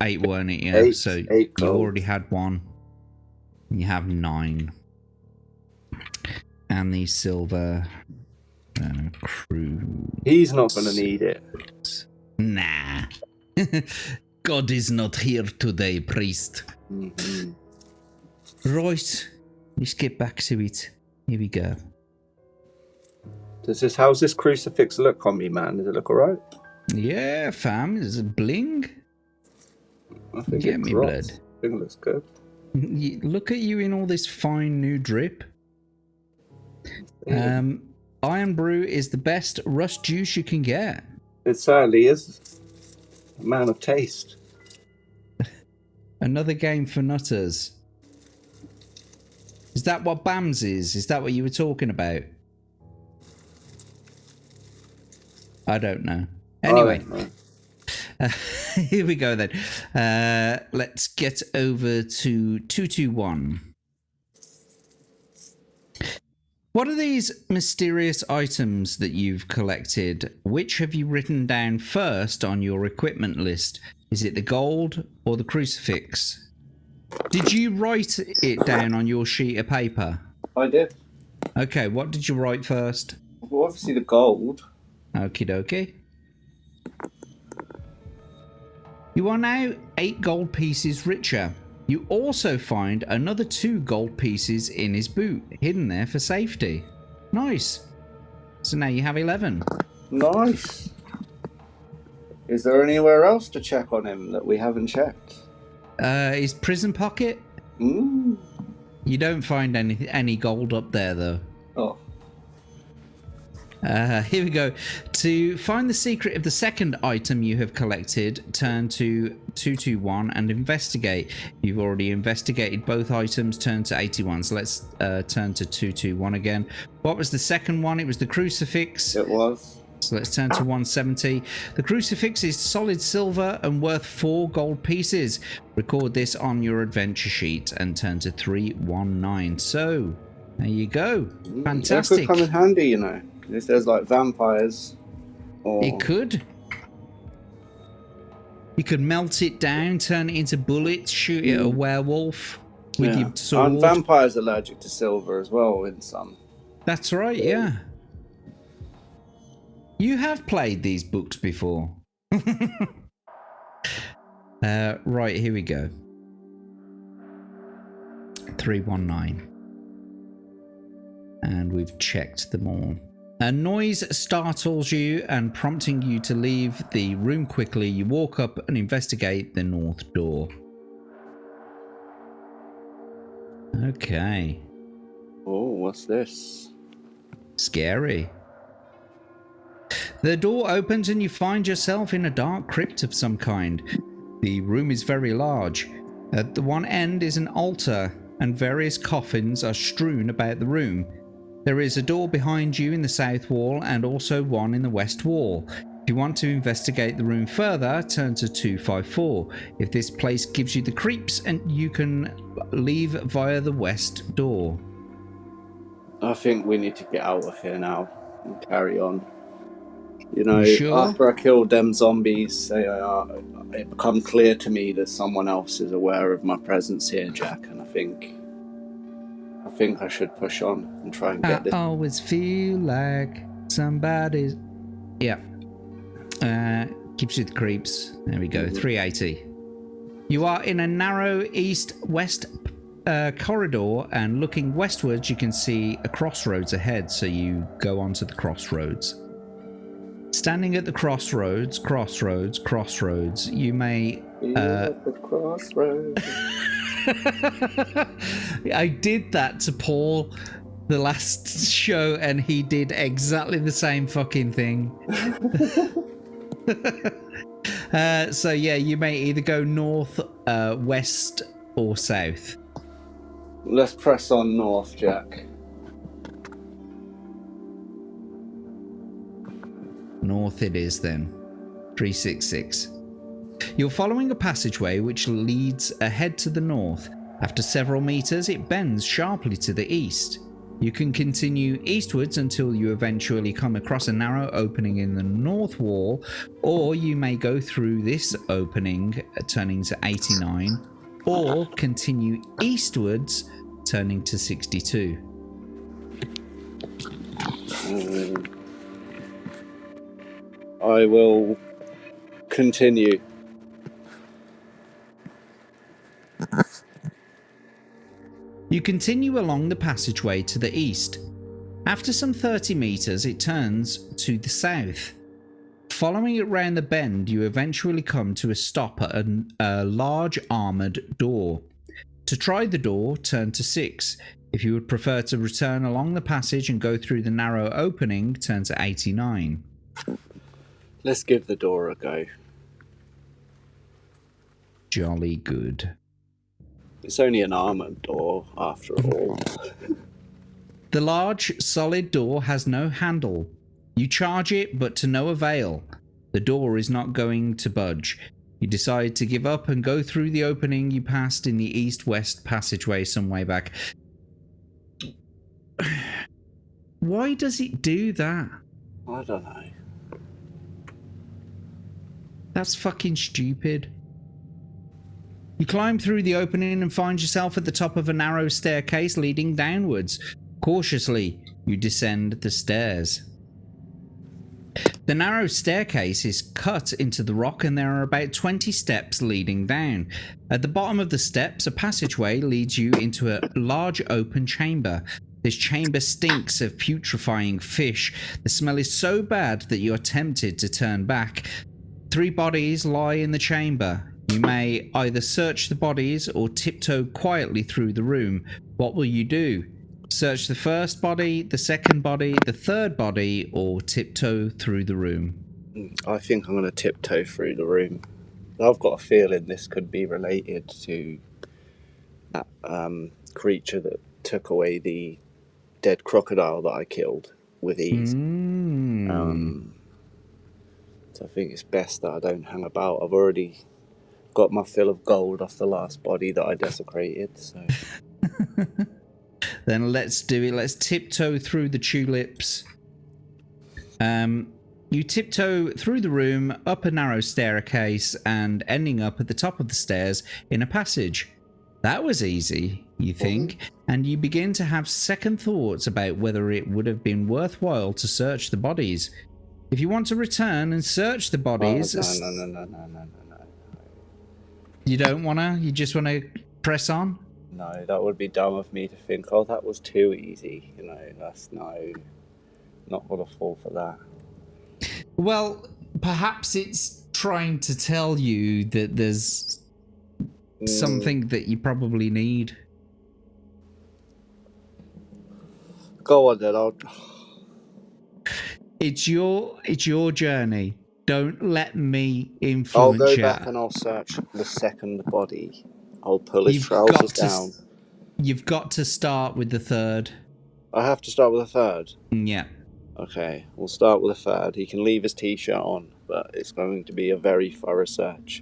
8, weren't it? Yeah. 8, so 8 you already had 1. You have 9. And the silver crew. He's not going to need it. Nah. God is not here today, priest. Mm-hmm. Right. Let's get back to it. Here we go. How's this crucifix look on me, man? Does it look alright? Yeah, fam. Is it bling? I think Get me blood. I think it looks good. Look at you in all this fine new drip. Iron Brew is the best rust juice you can get. It certainly is. A man of taste. Another game for nutters. Is that what BAMS is? Is that what you were talking about? I don't know. Anyway. Here we go then. Let's get over to 221. What are these mysterious items that you've collected? Which have you written down first on your equipment list? Is it the gold or the crucifix? Did you write it down on your sheet of paper? I did. Okay, what did you write first? Well, obviously the gold. Okie dokie. You are now 8 gold pieces richer. You also find another 2 gold pieces in his boot, hidden there for safety. Nice. So now you have 11. Nice. Is there anywhere else to check on him that we haven't checked? His prison pocket? Mm. You don't find any gold up there, though. Oh. Here we go. To find the secret of the second item you have collected, turn to 221 and investigate. You've already investigated both items, turn to 81. So let's turn to 221 again. What was the second one? It was the crucifix. It was. So let's turn to 170. The crucifix is solid silver and worth 4 gold pieces. Record this on your adventure sheet and turn to 319. So there you go. Fantastic. That could come in handy, you know. If there's like vampires, or It could. You could melt it down, turn it into bullets, shoot it at a werewolf with your sword. And vampires allergic to silver as well in some. That's right, yeah. You have played these books before. Right, here we go. 319. And we've checked them all. A noise startles you and prompting you to leave the room quickly. You walk up and investigate the north door. Okay. Oh, what's this? Scary. The door opens and you find yourself in a dark crypt of some kind. The room is very large. At the one end is an altar and various coffins are strewn about the room. There is a door behind you in the south wall and also one in the west wall. If you want to investigate the room further, turn to 254. If this place gives you the creeps, and you can leave via the west door. I think we need to get out of here now and carry on. You know, Sure? After I killed them zombies, it became clear to me that someone else is aware of my presence here, Jack, and I think I should push on and try and get this. I always feel like somebody's... Yeah. Keeps you the creeps. There we go. 380. You are in a narrow east-west corridor, and looking westwards, you can see a crossroads ahead, so you go onto the crossroads. Standing at the crossroads, you may... At the crossroads. I did that to Paul the last show and he did exactly the same fucking thing. So yeah, you may either go north, west or south. Let's press on north, Jack. North it is then. 366. You're following a passageway which leads ahead to the north. After several meters, it bends sharply to the east. You can continue eastwards until you eventually come across a narrow opening in the north wall, or you may go through this opening, turning to 89, or continue eastwards, turning to 62. I will continue. You continue along the passageway to the east. After some 30 meters, it turns to the south. Following it round the bend, you eventually come to a stop at a large armoured door. To try the door, turn to 6. If you would prefer to return along the passage and go through the narrow opening, turn to 89. Let's give the door a go. Jolly good. It's only an armoured door, after all. The large, solid door has no handle. You charge it, but to no avail. The door is not going to budge. You decide to give up and go through the opening you passed in the east-west passageway some way back. Why does it do that? I don't know. That's fucking stupid. You climb through the opening and find yourself at the top of a narrow staircase leading downwards. Cautiously, you descend the stairs. The narrow staircase is cut into the rock and there are about 20 steps leading down. At the bottom of the steps, a passageway leads you into a large open chamber. This chamber stinks of putrefying fish. The smell is so bad that you are tempted to turn back. 3 bodies lie in the chamber. You may either search the bodies or tiptoe quietly through the room. What will you do? Search the first body, the second body, the third body, or tiptoe through the room? I think I'm going to tiptoe through the room. I've got a feeling this could be related to that creature that took away the dead crocodile that I killed with ease. So I think it's best that I don't hang about. I've already got my fill of gold off the last body that I desecrated. So. Then let's do it. Let's tiptoe through the tulips. You tiptoe through the room, up a narrow staircase, and ending up at the top of the stairs in a passage. That was easy, you think, and you begin to have second thoughts about whether it would have been worthwhile to search the bodies. If you want to return and search the bodies... No. You don't want to? You just want to press on? No, that would be dumb of me to think, oh, that was too easy. You know, that's not going to fall for that. Well, perhaps it's trying to tell you that there's something that you probably need. Go on then, It's your journey. Don't let me influence you. I'll go back and I'll search the second body. I'll pull his trousers down. You've got to start with the third. I have to start with the third? Yeah. Okay, we'll start with the third. He can leave his t-shirt on, but it's going to be a very thorough search.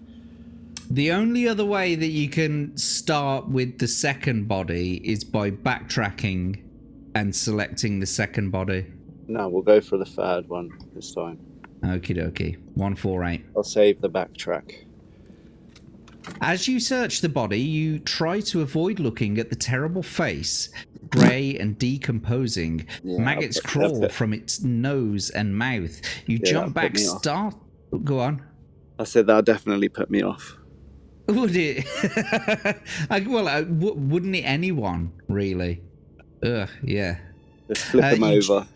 The only other way that you can start with the second body is by backtracking and selecting the second body. No, we'll go for the third one this time. Okie dokie. 148. I'll save the backtrack. As you search the body, you try to avoid looking at the terrible face, grey and decomposing. Yeah, Maggots crawl from its nose and mouth. You jump back, Go on. I said that definitely put me off. Would it? Wouldn't it anyone, really? Ugh, yeah. Just flip him over.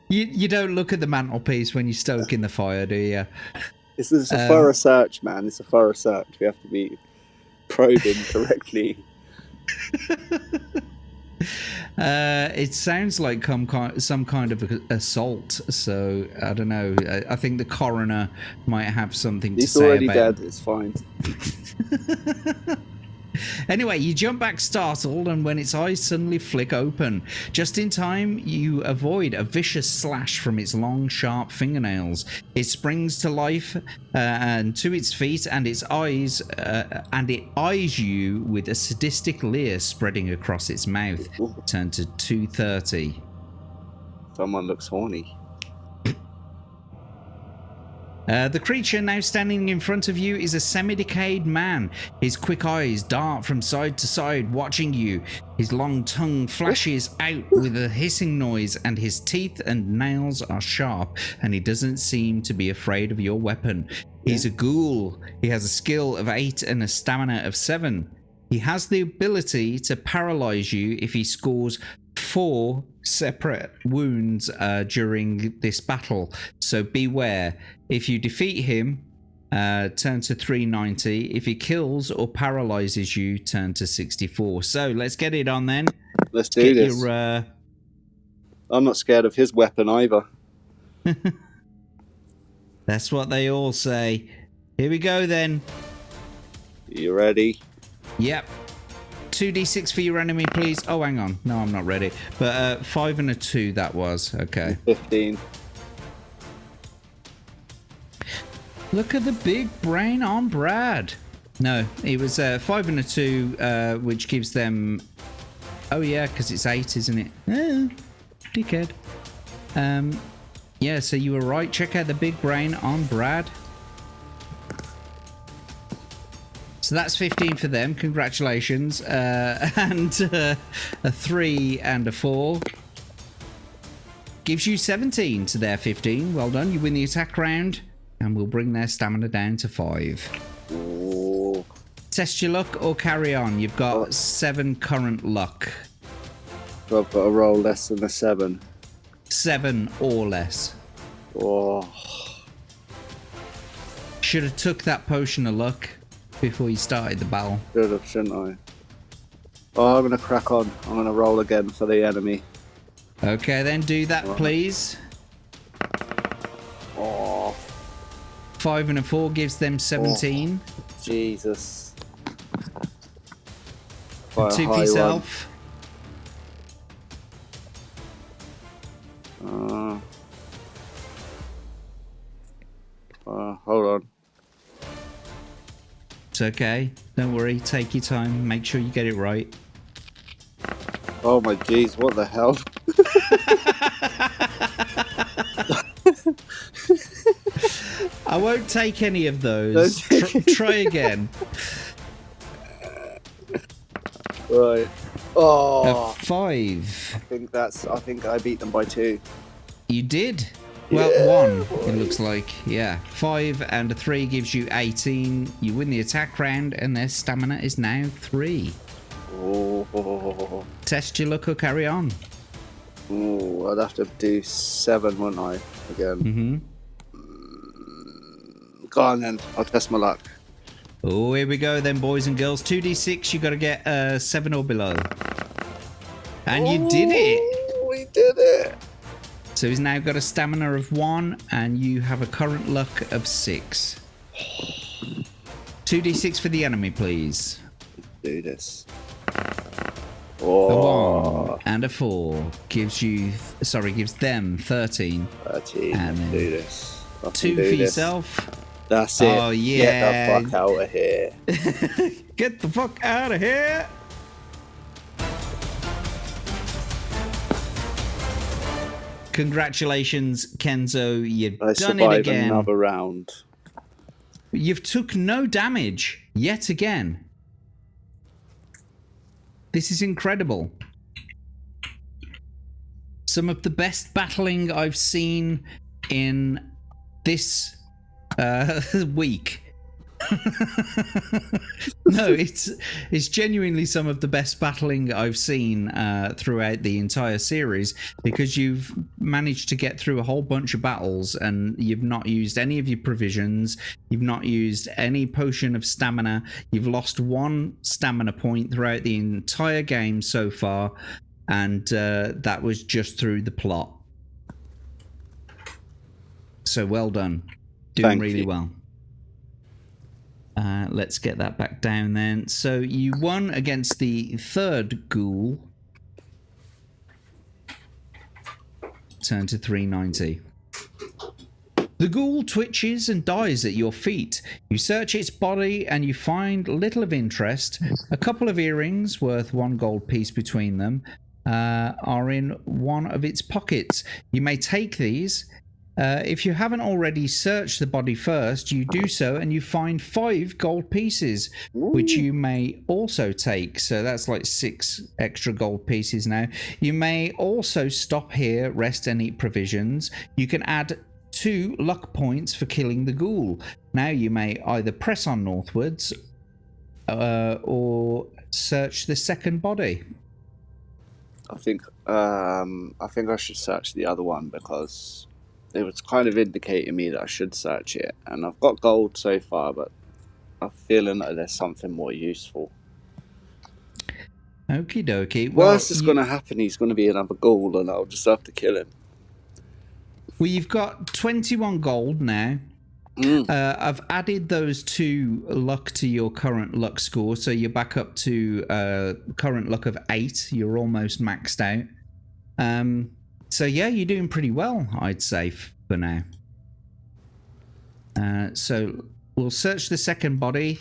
You don't look at the mantelpiece when you're stoking the fire, do you? This is a thorough search, man. It's a thorough search. We have to be probing correctly. It sounds like some kind of assault, so I don't know. I think the coroner might have something to say about it. He's already dead, it's fine. Anyway, you jump back startled, and when its eyes suddenly flick open, just in time, you avoid a vicious slash from its long, sharp fingernails. It springs to life and to its feet, and it eyes you with a sadistic leer spreading across its mouth. Turn to 230. Someone looks horny. The creature now standing in front of you is a semi-decayed man. His quick eyes dart from side to side, watching you. His long tongue flashes out with a hissing noise, and his teeth and nails are sharp, and he doesn't seem to be afraid of your weapon. He's a ghoul. He has a skill of 8 and a stamina of 7. He has the ability to paralyze you if he scores 4 separate wounds during this battle, so beware. If you defeat him, turn to 390. If he kills or paralyzes you, turn to 64. So let's get it on then. Let's do this. I'm not scared of his weapon either. That's what they all say. Here we go then. You ready? Yep. 2d6 for your enemy, please. Oh, hang on. No, I'm not ready. But 5 and a 2, that was. Okay. 15. Look at the big brain on Brad. No, it was 5 and a 2, which gives them... Oh, yeah, because it's 8, isn't it? Dickhead. Yeah, so you were right. Check out the big brain on Brad. So that's 15 for them. Congratulations. And a 3 and a 4. gives you 17 to their 15. Well done. You win the attack round, and we'll bring their stamina down to 5. Ooh. Test your luck or carry on. You've got 7 current luck. So I've got to roll less than a 7. 7 or less. Oh. Should have took that potion of luck before you started the battle. Should have, shouldn't I? Oh, I'm going to crack on. I'm going to roll again for the enemy. Okay, then do that, please. Oh. 5 and a 4 gives them 17. Oh, Jesus. 2 for yourself. Hold on. It's okay. Don't worry. Take your time. Make sure you get it right. Oh my jeez, what the hell? I won't take any of those. Try again. Right. Oh. A 5. I think I beat them by 2. You did. Well, Yeah, 1, it looks like. Yeah. 5 and a 3 gives you 18. You win the attack round, and their stamina is now 3. Oh. Test your luck or carry on. Ooh, I'd have to do 7, wouldn't I? Again. Go on then. I'll test my luck. Oh, here we go then, boys and girls. 2d6, you got to get 7 or below. And you did it. We did it. So he's now got a stamina of 1, and you have a current luck of 6. 2d6 for the enemy, please. Do this. A Oh. 1 and a 4 gives them 13. 13. And Let's then do this. I can 2 do for this. yourself. That's it. Oh, yeah. Get the fuck out of here. Get the fuck out of here. Congratulations, Kenzo. You've I done it survived again. another round. You've took no damage yet again. This is incredible. Some of the best battling I've seen in this week. No, it's genuinely some of the best battling I've seen throughout the entire series, because you've managed to get through a whole bunch of battles and you've not used any of your provisions, you've not used any potion of stamina, you've lost 1 stamina point throughout the entire game so far, and that was just through the plot. So well done. Doing really well. Let's get that back down then. So you won against the 3rd ghoul. Turn to 390. The ghoul twitches and dies at your feet. You search its body and you find little of interest. A couple of earrings worth 1 gold piece between them are in one of its pockets. You may take these. If you haven't already searched the body first, you do so and you find 5 gold pieces, which you may also take. So that's like 6 extra gold pieces now. You may also stop here, rest and eat provisions. You can add 2 luck points for killing the ghoul. Now you may either press on northwards or search the second body. I think I should search the other one, because it was kind of indicating me that I should search it, and I've got gold so far, but I'm feeling that there's something more useful. Okie dokie. Worst is going to happen, he's going to be another ghoul and I'll just have to kill him. Well, you've got 21 gold now. I've added those 2 luck to your current luck score, so you're back up to current luck of 8. You're almost maxed out. So yeah, you're doing pretty well, I'd say, for now. So we'll search the second body.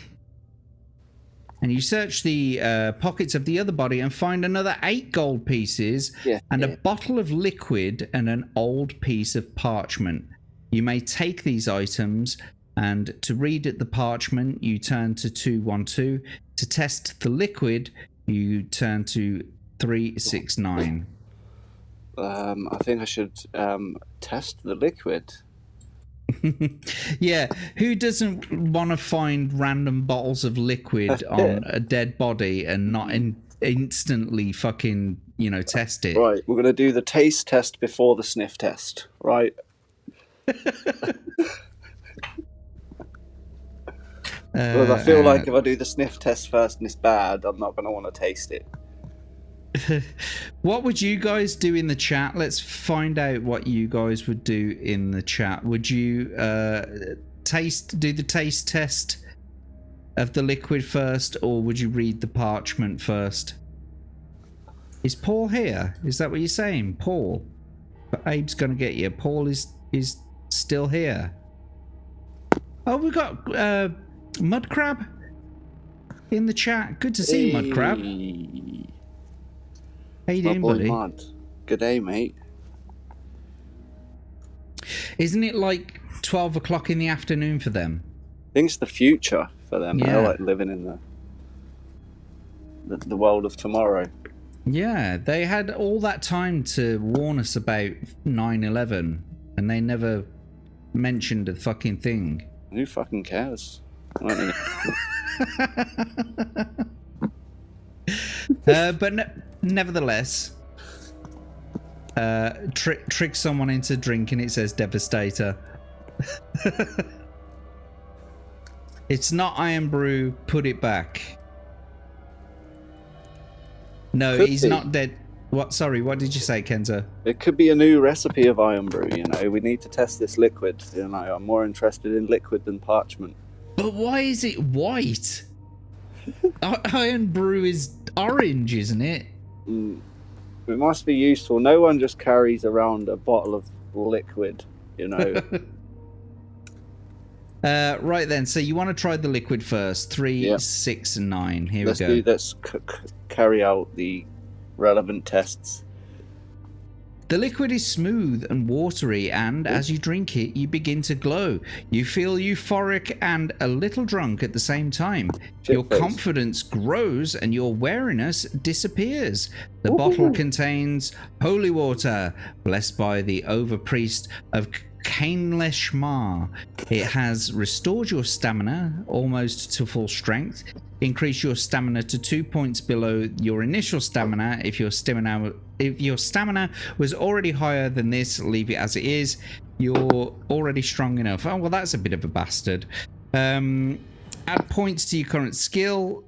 And you search the pockets of the other body and find another 8 gold pieces and a bottle of liquid and an old piece of parchment. You may take these items, and to read at the parchment, you turn to 212. To test the liquid, you turn to 369. I think I should test the liquid. Yeah, who doesn't want to find random bottles of liquid on a dead body and not instantly fucking, test it? Right, we're going to do the taste test before the sniff test, right? Because I feel like if I do the sniff test first and it's bad, I'm not going to want to taste it. What would you guys do in the chat? Let's find out what you guys would do in the chat. Would you do the taste test of the liquid first, or would you read the parchment first? Is Paul here? Is that what you're saying, Paul? But Abe's gonna get you. Paul is still here. Oh, we got Mud Crab in the chat. Good to see you, Mud Crab. How you doing, buddy? Mud. Good day, mate. Isn't it like 12 o'clock in the afternoon for them? I think it's the future for them. Yeah. They're like living in the world of tomorrow. Yeah, they had all that time to warn us about 9/11, and they never mentioned a fucking thing. Who fucking cares? But nevertheless, trick someone into drinking. It says Devastator. It's not Iron Brew. Put it back. No, he's not dead. What? Sorry, what did you say, Kenzo? It could be a new recipe of Iron Brew. We need to test this liquid. I'm more interested in liquid than parchment. But why is it white? Iron Brew is orange, isn't it? It must be useful. No one just carries around a bottle of liquid, Right then, so you want to try the liquid first. 3, 6, and 9. Here we go. Let's carry out the relevant tests. The liquid is smooth and watery, and as you drink it, you begin to glow. You feel euphoric and a little drunk at the same time. Your confidence grows and your wariness disappears. The bottle contains holy water, blessed by the overpriest of Kainleshmar. It has restored your stamina almost to full strength. Increase your stamina to 2 points below your initial stamina. If your stamina was already higher than this, leave it as it is. You're already strong enough. Oh, well, that's a bit of a bastard. Add points to your current skill,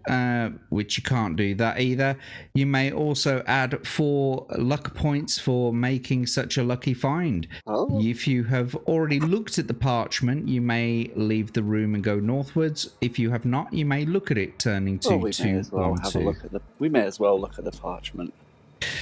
which you can't do that either. You may also add 4 luck points for making such a lucky find. Oh. If you have already looked at the parchment, you may leave the room and go northwards. If you have not, you may look at it, turning to 2, 1, 2. We may as well look at the parchment.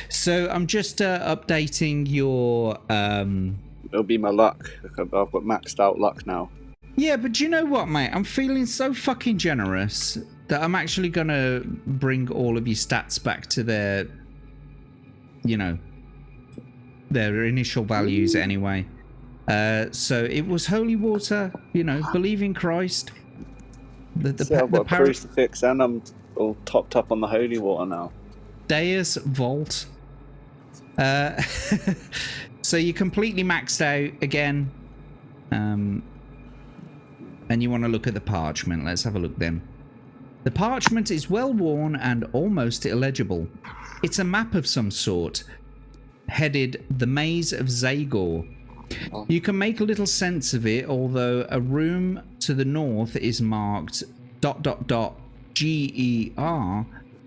So I'm just updating your... It'll be my luck. I've got maxed out luck now. Yeah, but do you know what, mate? I'm feeling so fucking generous that I'm actually going to bring all of your stats back to their, their initial values anyway. So it was holy water, believe in Christ. I've got a crucifix and I'm all topped up on the holy water now. Deus Vault. So you're completely maxed out again. And you want to look at the parchment. Let's have a look then. The parchment is well worn and almost illegible. It's a map of some sort, headed The Maze of Zagor. You can make a little sense of it, although a room to the north is marked ... GER,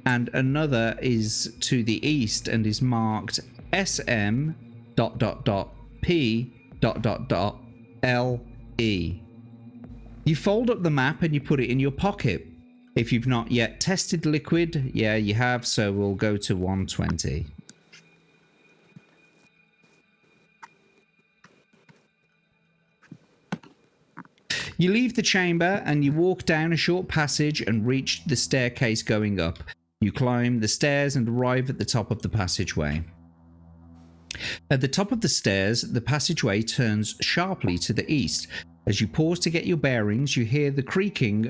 and another is to the east and is marked SM ... P ... LE. You fold up the map and you put it in your pocket. If you've not yet tested liquid, yeah, you have, so we'll go to 120. You leave the chamber and you walk down a short passage and reach the staircase going up. You climb the stairs and arrive at the top of the passageway. At the top of the stairs, the passageway turns sharply to the east. As you pause to get your bearings, you hear the creaking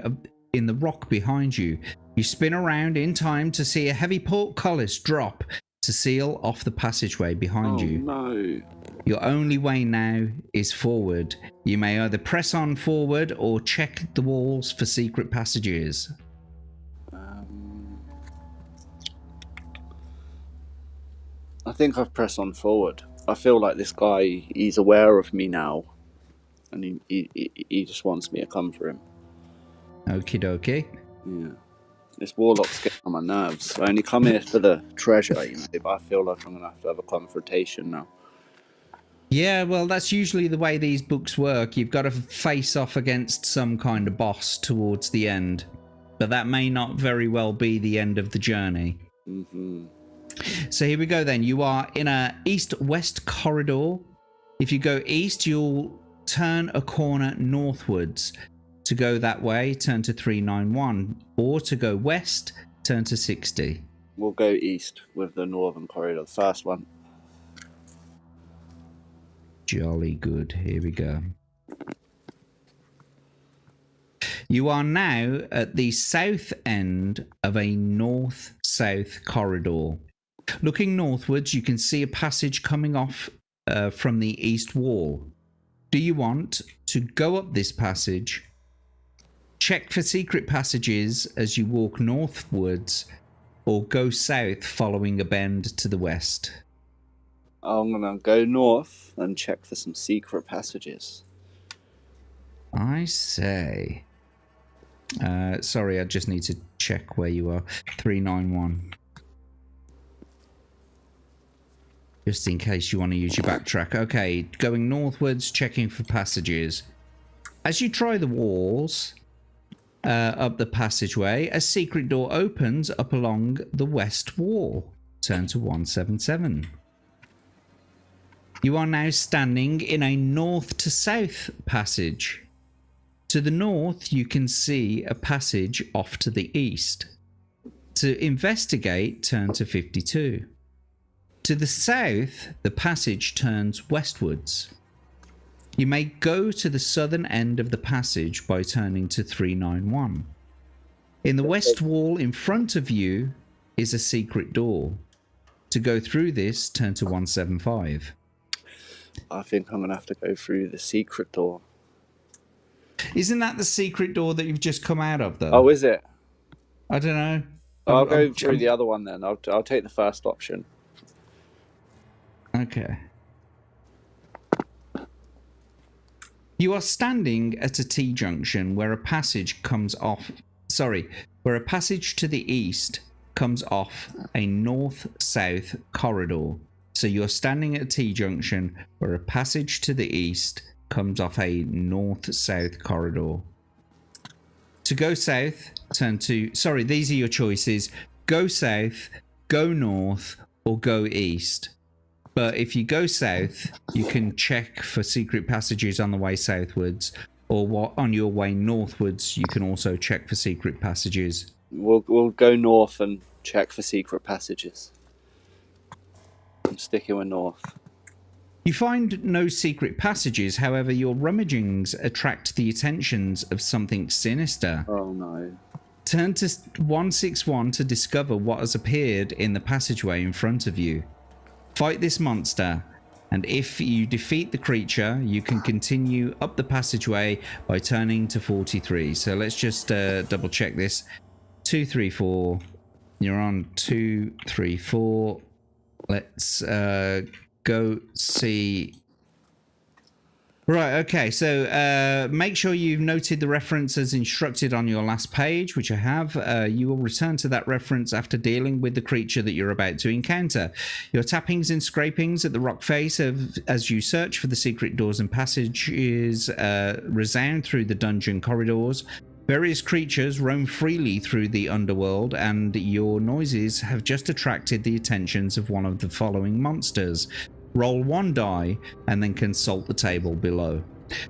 in the rock behind you. You spin around in time to see a heavy portcullis drop, to seal off the passageway behind you. No. Your only way now is forward. You may either press on forward or check the walls for secret passages. I think I've pressed on forward. I feel like this guy, he's aware of me now. And he just wants me to come for him. Okie dokie. Yeah. This warlock's getting on my nerves. I only come here for the treasure, you know, but I feel like I'm going to have a confrontation now. Yeah, well, that's usually the way these books work. You've got to face off against some kind of boss towards the end. But that may not very well be the end of the journey. Mm-hmm. So here we go then. You are in a east-west corridor. If you go east, you'll turn a corner northwards. To go that way, turn to 391. Or to go west, turn to 60. We'll go east with the northern corridor, the first one. Jolly good. Here we go. You are now at the south end of a north-south corridor. Looking northwards, you can see a passage coming off from the east wall. Do you want to go up this passage, check for secret passages as you walk northwards, or go south following a bend to the west? I'm going to go north and check for some secret passages. I say. Sorry, I just need to check where you are. 391. Just in case you want to use your backtrack. Okay, going northwards, checking for passages. As you try the walls up the passageway, a secret door opens up along the west wall. Turn to 177. You are now standing in a north to south passage. To the north, you can see a passage off to the east. To investigate, turn to 52. To the south, the passage turns westwards. You may go to the southern end of the passage by turning to 391. In the west wall in front of you is a secret door. To go through this, turn to 175. I think I'm going to have to go through the secret door. Isn't that the secret door that you've just come out of, though? Oh, is it? I don't know. I'll go through the other one then. I'll take the first option. Okay. You are standing at a T-junction where a passage comes off... Sorry, where a passage to the east comes off a north-south corridor. So you're standing at a T-junction where a passage to the east comes off a north-south corridor. To go south, turn to... Sorry, these are your choices. Go south, go north, or go east. But if you go south, you can check for secret passages on the way southwards, or on your way northwards, you can also check for secret passages. We'll go north and check for secret passages. I'm sticking with north. You find no secret passages, however, your rummagings attract the attentions of something sinister. Oh no. Turn to 161 to discover what has appeared in the passageway in front of you. Fight this monster, and if you defeat the creature, you can continue up the passageway by turning to 43. So let's just double check this. 234. You're on 234. Let's go see. Right, okay, so make sure you've noted the reference as instructed on your last page, which I have. You will return to that reference after dealing with the creature that you're about to encounter. Your tappings and scrapings at the rock face as you search for the secret doors and passages resound through the dungeon corridors. Various creatures roam freely through the underworld, and your noises have just attracted the attentions of one of the following monsters. Roll one die and then consult the table below.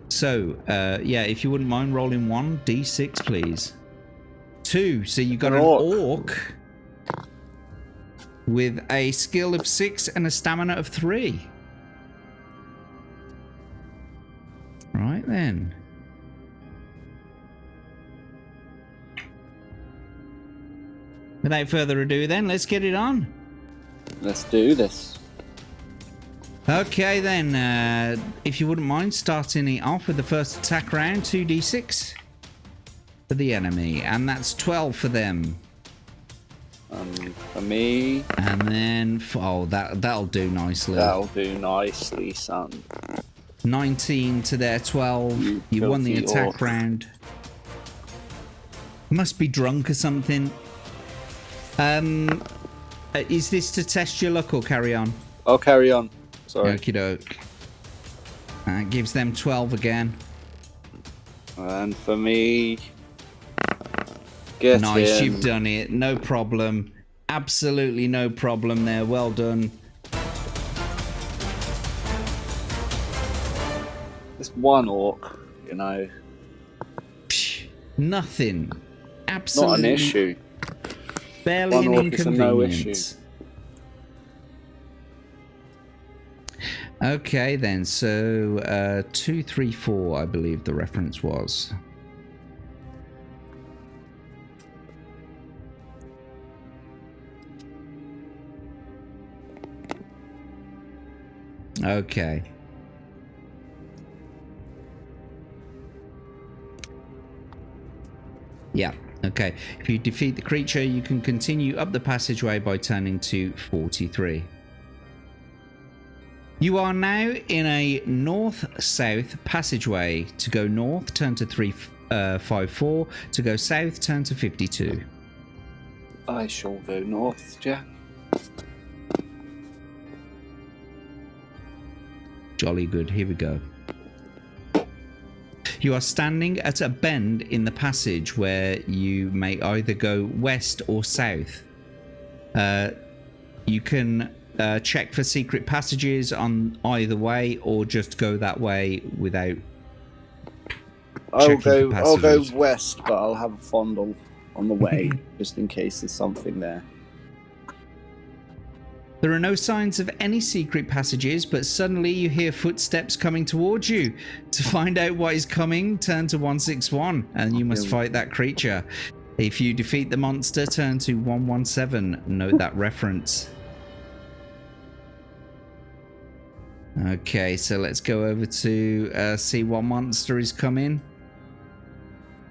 So, yeah, if you wouldn't mind rolling 1d6, please. 2. So you got an orc with a skill of 6 and a stamina of 3. Right then. Without further ado then, let's get it on. Let's do this. Okay then, if you wouldn't mind starting it off with the first attack round, 2d6 for the enemy, and that's 12 for them. For me... And then, oh, that'll do nicely. That'll do nicely, son. 19 to their 12. You won the attack round. Must be drunk or something. Is this to test your luck or carry on? I'll carry on. Sorry. Okie doke. That gives them 12 again. And for me... Get nice, in. you've done it. No problem. Absolutely no problem there. Well done. It's one orc, you know. Psh, nothing. Absolutely. Not an issue. Barely One an orc is a no inconvenience. Okay then, so 2, 3, 4, I believe the reference was. Okay. Yeah, okay. If you defeat the creature, you can continue up the passageway by turning to 43. You are now in a north-south passageway. To go north, turn to 354. To go south, turn to 52. I shall go north, Jack. Jolly good. Here we go. You are standing at a bend in the passage where you may either go west or south. You can check for secret passages on either way, or just go that way without I'll checking for go passages. west, but I'll have a fondle on the way, just in case there's something there. There are no signs of any secret passages, but suddenly you hear footsteps coming towards you. To find out what is coming, turn to 161, and you must fight that creature. If you defeat the monster, turn to 117. Note that reference. Okay, so let's go over to see what monster is coming.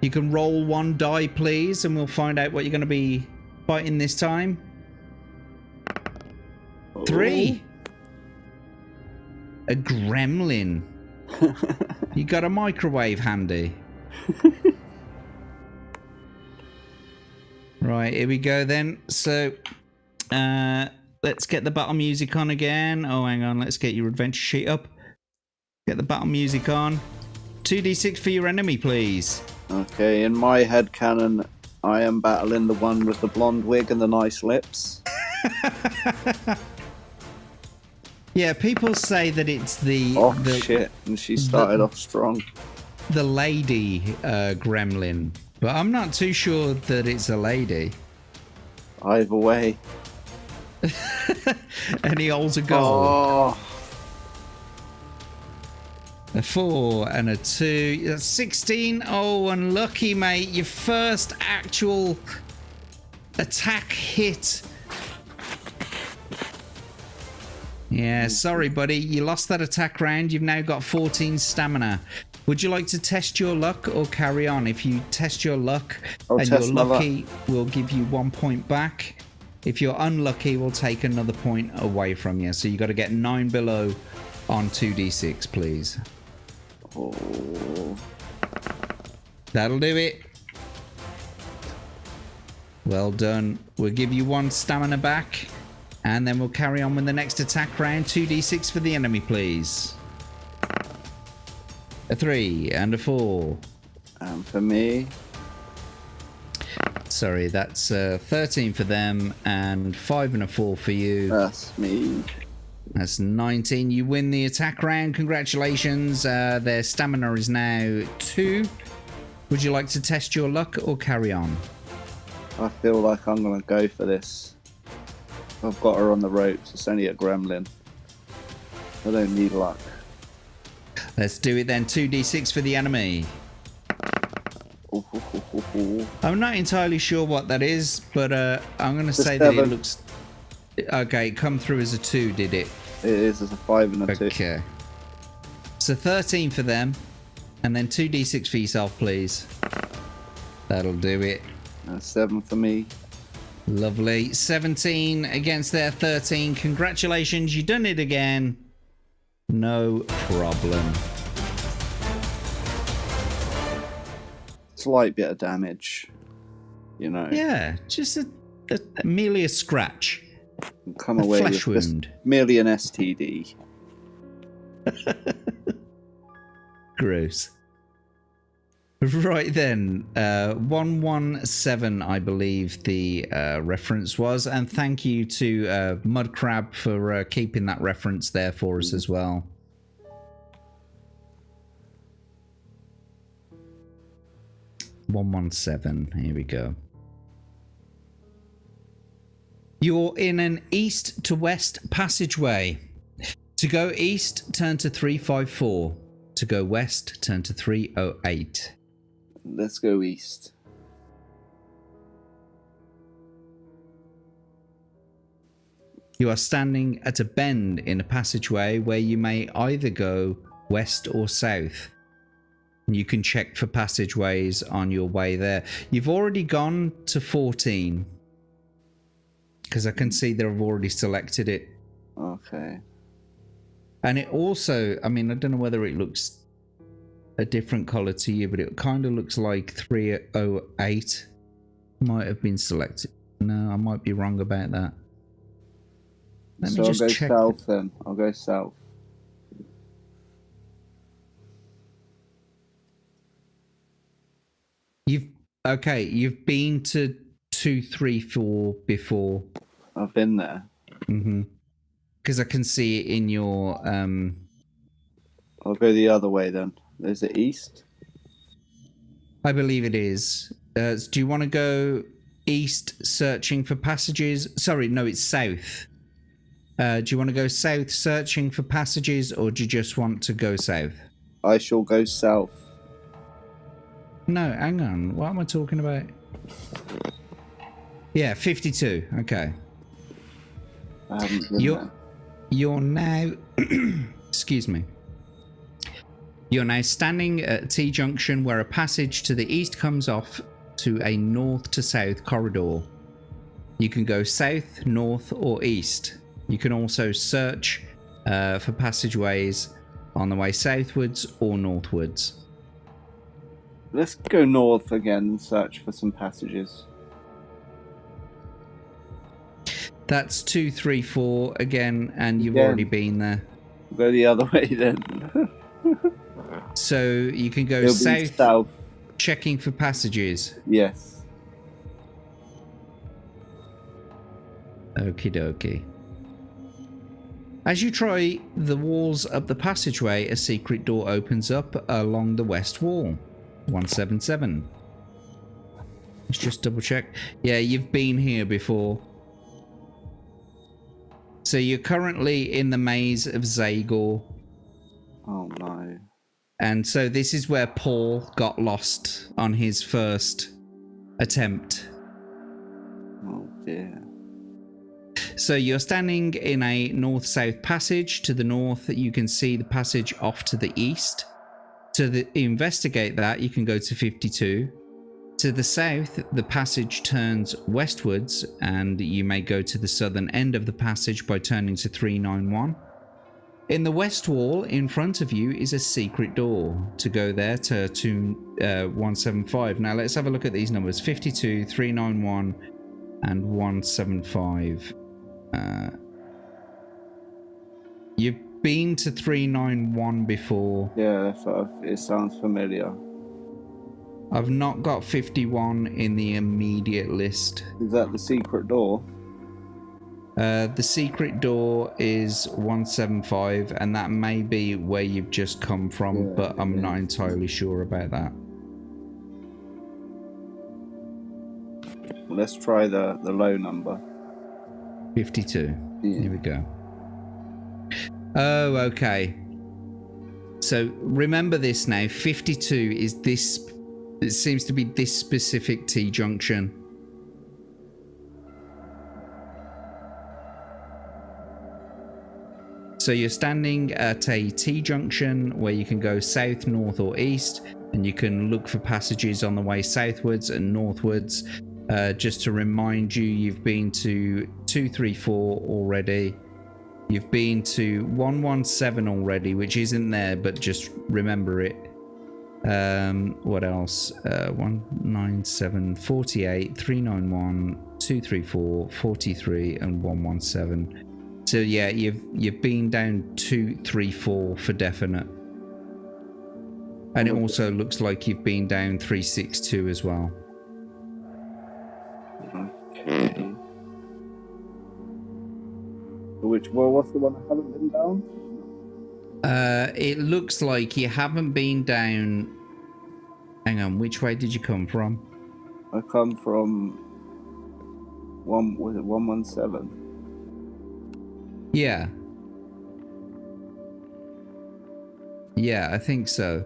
You can roll one die, please, and we'll find out what you're going to be fighting this time. 3. A gremlin. You got a microwave handy. Right, here we go then. So, let's get the battle music on again. Oh, hang on. Let's get your adventure sheet up. Get the battle music on. 2d6 for your enemy, please. Okay, in my head canon, I am battling the one with the blonde wig and the nice lips. Yeah, people say that it's the... Oh, shit. And she started off strong. The lady gremlin. But I'm not too sure that it's a lady. Either way. And he holds a goal. Oh. A 4 and a 2. That's 16. Oh, unlucky, mate. Your first actual attack hit. Yeah, sorry, buddy. You lost that attack round. You've now got 14 stamina. Would you like to test your luck or carry on? If you test your luck and you're lucky, we'll give you 1 point back. If you're unlucky, we'll take another point away from you. So you got to get 9 below on 2d6, please. Oh. That'll do it. Well done. We'll give you 1 stamina back. And then we'll carry on with the next attack round. 2d6 for the enemy, please. A 3 and a 4. And for me... Sorry, that's 13 for them and 5 and a 4 for you. That's me. That's 19. You win the attack round. Congratulations. Their stamina is now 2. Would you like to test your luck or carry on? I feel like I'm going to go for this. I've got her on the ropes. It's only a gremlin. I don't need luck. Let's do it then. 2d6 for the enemy. I'm not entirely sure what that is, but I'm going to say that it looks... Okay, come through as a 2, did it? It is as a 5 and a 2. Okay. So 13 for them, and then 2d6 for yourself, please. That'll do it. 7 for me. Lovely. 17 against their 13. Congratulations, you done it again. No problem. Slight bit of damage, you know. Yeah, just merely a scratch. Come A away flesh with just wound. merely an STD. Gross. Right then, 117, I believe the reference was, and thank you to Mudcrab for keeping that reference there for us as well. Here we go. You're in an east to west passageway. To go east, turn to 354. To go west, turn to 308. Let's go east. You are standing at a bend in a passageway where you may either go west or south. You can check for passageways on your way there. You've already gone to 14. Because I can see that I've already selected it. Okay. And it also, I mean, I don't know whether it looks a different color to you, but it kind of looks like 308 might have been selected. No, I might be wrong about that. Let me So just I'll go check. south then. I'll go south. You've been to 234 before. I've been there. Because I can see it in your I'll go the other way then. Is it east? I believe it is. Do you want to go east searching for passages? Sorry, no, it's south. Do you want to go south searching for passages, or do you just want to go south? I shall go south. No, hang on. What am I talking about? Yeah, 52. Okay. I haven't been there. You're now... Excuse me. You're now standing at a T-junction where a passage to the east comes off to a north to south corridor. You can go south, north, or east. You can also search for passageways on the way southwards or northwards. Let's go north again and search for some passages. That's 234 again, and you've Again. already been there. We'll go the other way then. So you can go It'll be south, south. checking for passages. Yes. Okie dokie. As you try the walls of the passageway, a secret door opens up along the west wall. 177. Let's just double check. Yeah, you've been here before. So you're currently in the maze of Zagor. Oh no. And so this is where Paul got lost on his first attempt. Oh dear. So you're standing in a north-south passage. To the north, you can see the passage off to the east. To investigate that, you can go to 52. To the south, the passage turns westwards, and you may go to the southern end of the passage by turning to 391. In the west wall, in front of you, is a secret door. To go there, to 175. Now let's have a look at these numbers. 52, 391, and 175. You've been to 391 before. Yeah, it sounds familiar. I've not got 51 in the immediate list. Is that the secret door? The secret door is 175, and that may be where you've just come from, Yeah, but I'm not entirely sure about that. Let's try the low number. 52. Yeah. Here we go. Oh, okay. So remember this now. 52 is this. It seems to be this specific T-junction. So you're standing at a T-junction where you can go south, north or east, and you can look for passages on the way southwards and northwards. Just to remind you, you've been to 234 already. You've been to 117 already, which isn't there, but just remember it. What else? 197, 48, 391, 234, 43, and 117. So yeah, you've been down 234 for definite. And it also looks like you've been down 362 as well. Okay. What's the one I haven't been down? It looks like you haven't been down. Hang on, which way did you come from? I come from 117? Yeah. Yeah, I think so.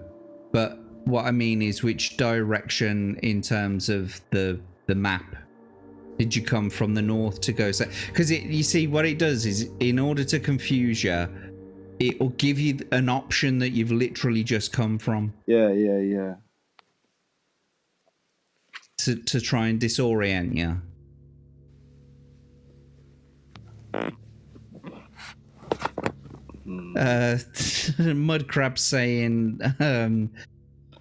But what I mean is which direction in terms of the map did you come from the north to go south? Because you see what it does is in order to confuse you, it will give you an option that you've literally just come from. Yeah. To try and disorient you. Mudcrab saying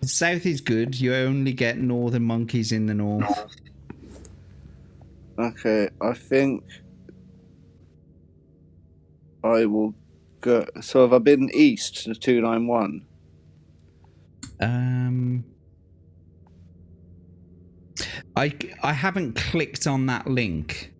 south is good, you only get northern monkeys in the north. Okay, I think I will go. So have I been east to 291? I haven't clicked on that link.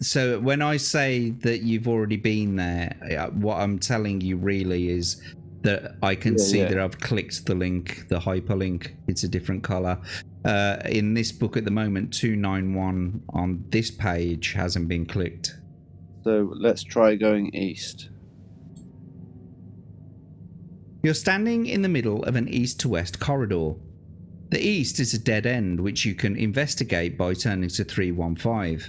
So when I say that you've already been there, what I'm telling you really is that I can see that I've clicked the link, the hyperlink. It's a different color. In this book at the moment, 291 on this page hasn't been clicked. So let's try going east. You're standing in the middle of an east to west corridor. The east is a dead end which you can investigate by turning to 315.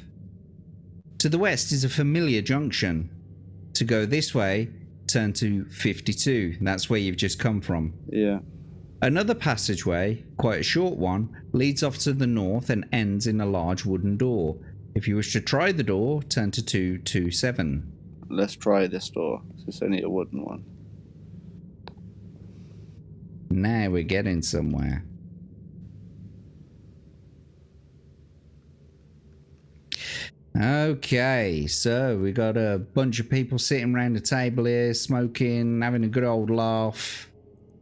To the west is a familiar junction. To go this way, turn to 52. That's where you've just come from. Yeah. Another passageway, quite a short one, leads off to the north and ends in a large wooden door. If you wish to try the door, turn to 227. Let's try this door. It's only a wooden one. Now we're getting somewhere. Okay, so we got a bunch of people sitting around the table here, smoking, having a good old laugh.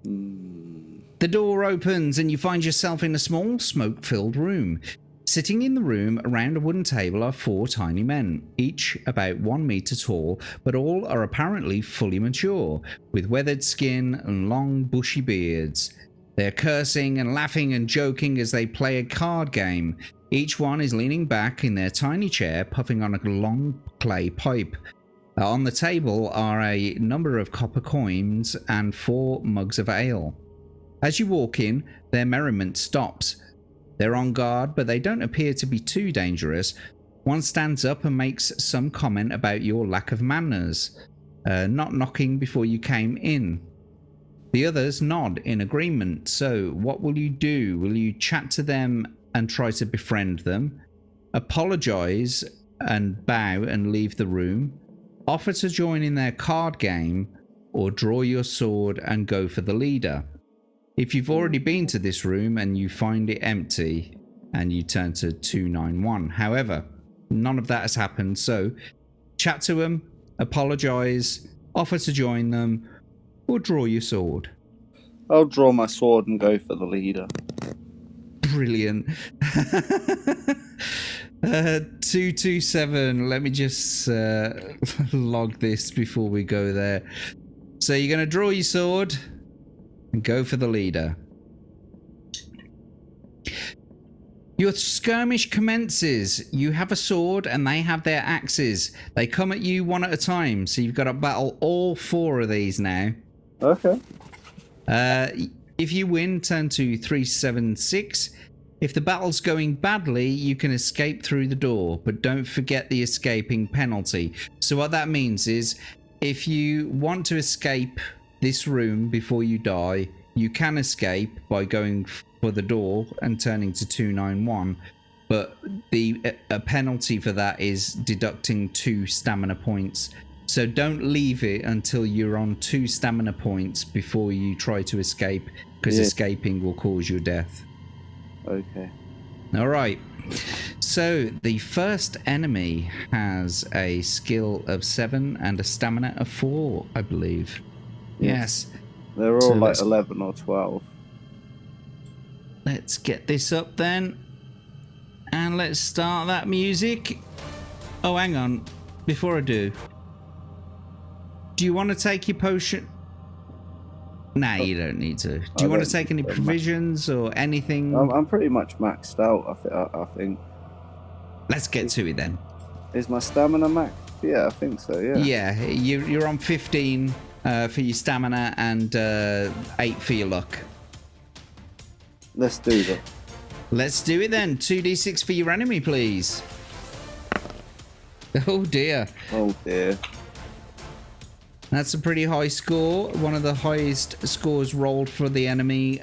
The door opens and you find yourself in a small smoke-filled room. Sitting in the room around a wooden table are 4 tiny men, each about 1 meter tall, but all are apparently fully mature, with weathered skin and long bushy beards. They're cursing and laughing and joking as they play a card game. Each one is leaning back in their tiny chair, puffing on a long clay pipe. On the table are a number of copper coins and 4 mugs of ale. As you walk in, their merriment stops. They're on guard, but they don't appear to be too dangerous. One stands up and makes some comment about your lack of manners, not knocking before you came in. The others nod in agreement. So what will you do? Will you chat to them and try to befriend them, apologize and bow and leave the room, offer to join in their card game, or draw your sword and go for the leader? If you've already been to this room and you find it empty, and you turn to 291. However, none of that has happened, so chat to them, apologize, offer to join them, or draw your sword. I'll draw my sword and go for the leader. Brilliant. 227. Let me just log this before we go there. So you're going to draw your sword and go for the leader. Your skirmish commences. You have a sword and they have their axes. They come at you one at a time, so you've got to battle all 4 of these now. Okay. If you win, turn to 376. If the battle's going badly, you can escape through the door, but don't forget the escaping penalty. So what that means is, if you want to escape this room before you die, you can escape by going for the door and turning to 291. But a penalty for that is deducting 2 stamina points. So don't leave it until you're on 2 stamina points before you try to escape, because escaping will cause your death. Okay. All right. So the first enemy has a skill of 7 and a stamina of 4, I believe. Yes. They're all like 11 or 12. Let's get this up then. And let's start that music. Oh, hang on. Before I do you want to take your potion? Nah, you don't need to. Do you want to take any provisions or anything? I'm pretty much maxed out, I think. Let's get to it then. Is my stamina maxed? Yeah, I think so, yeah. Yeah, you're on 15 for your stamina and 8 for your luck. Let's do that. Let's do it then. 2d6 for your enemy, please. Oh dear. Oh dear. That's a pretty high score. One of the highest scores rolled for the enemy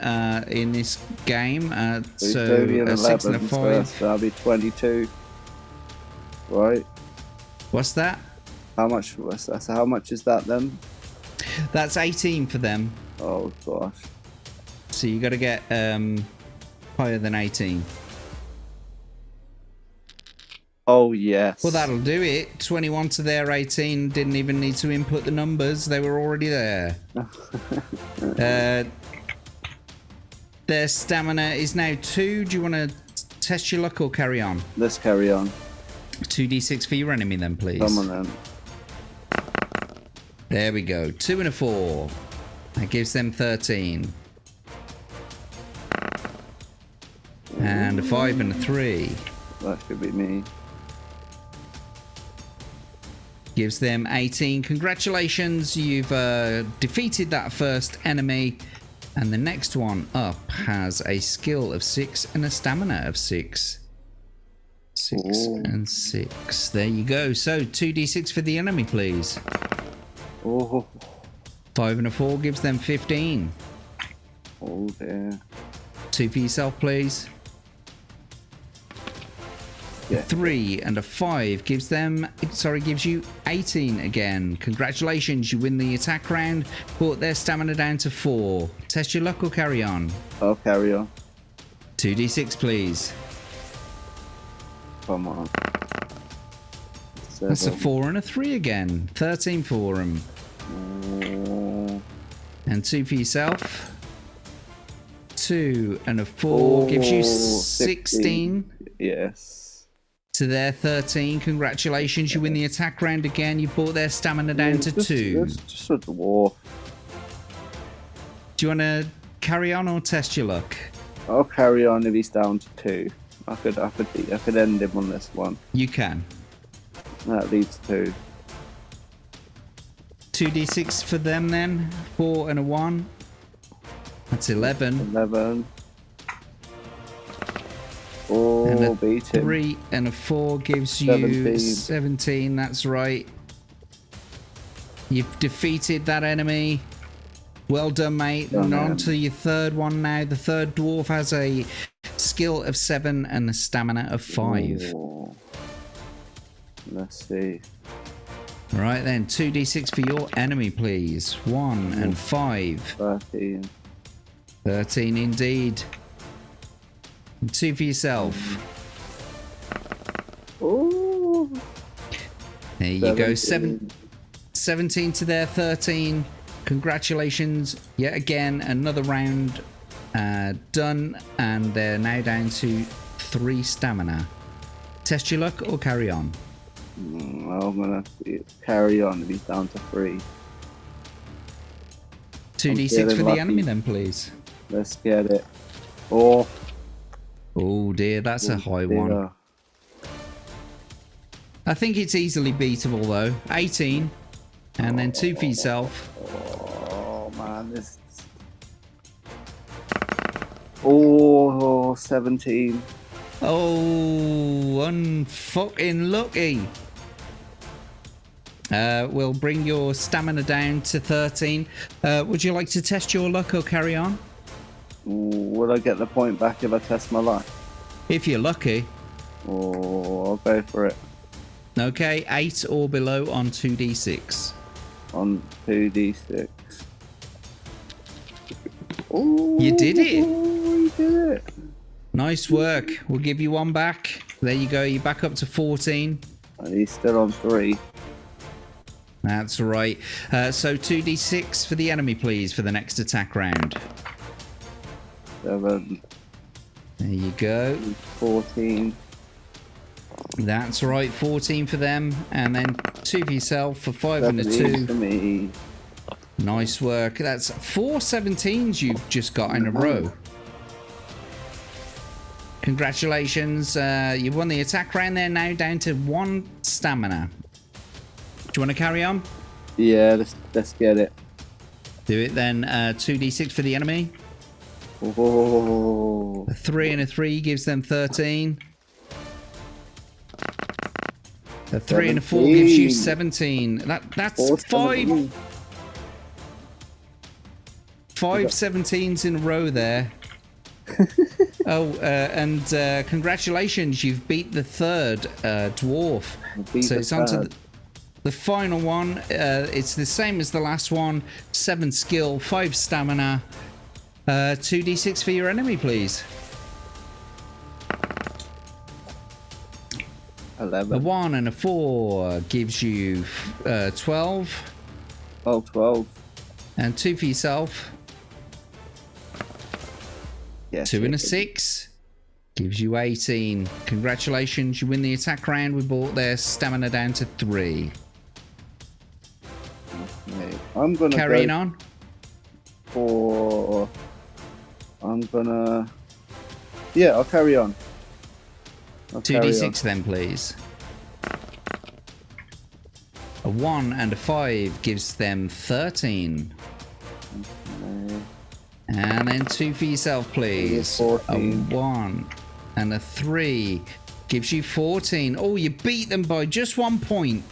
in this game. So a 6 and a 5. So that'll be 22. Right. What's that? How much was that? So how much is that then? That's 18 for them. Oh gosh. So you got to get higher than 18. Oh yes. Well, that'll do it. 21 to their 18. Didn't even need to input the numbers. They were already there. Their stamina is now 2. Do you want to test your luck or carry on? Let's carry on. 2d6 for your enemy then, please. Come on then. There we go. 2 and a 4. That gives them 13. And a 5 and a 3. That should be me. Gives them 18. Congratulations, you've defeated that first enemy. And the next one up has a skill of 6 and a stamina of 6. 6 and 6. There you go. So 2d6 for the enemy, please. Oh. 5 and a 4 gives them 15. Oh dear. 2 for yourself, please. Yeah. 3 and a 5 gives you 18 again. Congratulations, you win the attack round. Brought their stamina down to 4. Test your luck or carry on? I'll carry on. 2d6, please. Come on. 7. That's a 4 and a 3 again. 13 for them. Oh. And 2 for yourself. 2 and a 4 gives you 16. Yes. To their 13. Congratulations, you win the attack round again. You brought their stamina down to 2. Just a dwarf. Do you want to carry on or test your luck? I'll carry on if he's down to 2. I could end him on this one. You can. That leads to 2d6 for them then. 4 and a 1. That's 11. 11. Oh, And a beat him. 3 and a 4 gives you 17. That's right. You've defeated that enemy. Well done, mate. And on to your third one now. The third dwarf has a skill of 7 and a stamina of 5. Oh. Let's see. Right then, 2d6 for your enemy, please. 1 and 5. 13. 13 indeed. And 2 for yourself. Oh. There you go. 17 to their 13. Congratulations. Yet again, another round done. And they're now down to 3 stamina. Test your luck or carry on? I'm going to carry on if he's down to 3. 2d6 for the enemy then, please. Let's get it. Oh. Oh dear, that's a high one. I think it's easily beatable though. 18. And then 2 for yourself. Oh man, this. Oh, 17. Oh, unfucking lucky. We'll bring your stamina down to 13. Would you like to test your luck or carry on? Will I get the point back if I test my luck? If you're lucky. Oh, I'll go for it. Okay, 8 or below on 2d6. On 2d6. Oh, You did it. You did it. Nice work. We'll give you one back. There you go. You're back up to 14. And he's still on 3. That's right. So 2d6 for the enemy, please, for the next attack round. 7. There you go. 14. That's right. 14 for them. And then 2 for yourself for 5 and a 2. For me. Nice work. That's 4 17s you've just got in a row. Congratulations. You've won the attack round there, now down to 1 stamina. Do you want to carry on? Yeah, let's get it. Do it then. 2d6 for the enemy. Oh. A 3 and a 3 gives them 13. A 3 and a 4 gives you 17. That's 5 17s in a row there. And congratulations, you've beat the 3rd dwarf. So it's on to the final one. It's the same as the last one. 7 skill, 5 stamina. 2d6 for your enemy, please. 11. A 1 and a 4 gives you 12. Oh, 12. And 2 for yourself. Yes, 2 and a 6 gives you 18. Congratulations, you win the attack round. We brought their stamina down to 3. Okay. I'm gonna carrying go on. For I'm gonna. Yeah, I'll carry on. 2d6 then, please. A 1 and a 5 gives them 13. Okay. And then 2 for yourself, please. A 1 and a 3 gives you 14. Oh, you beat them by just 1 point.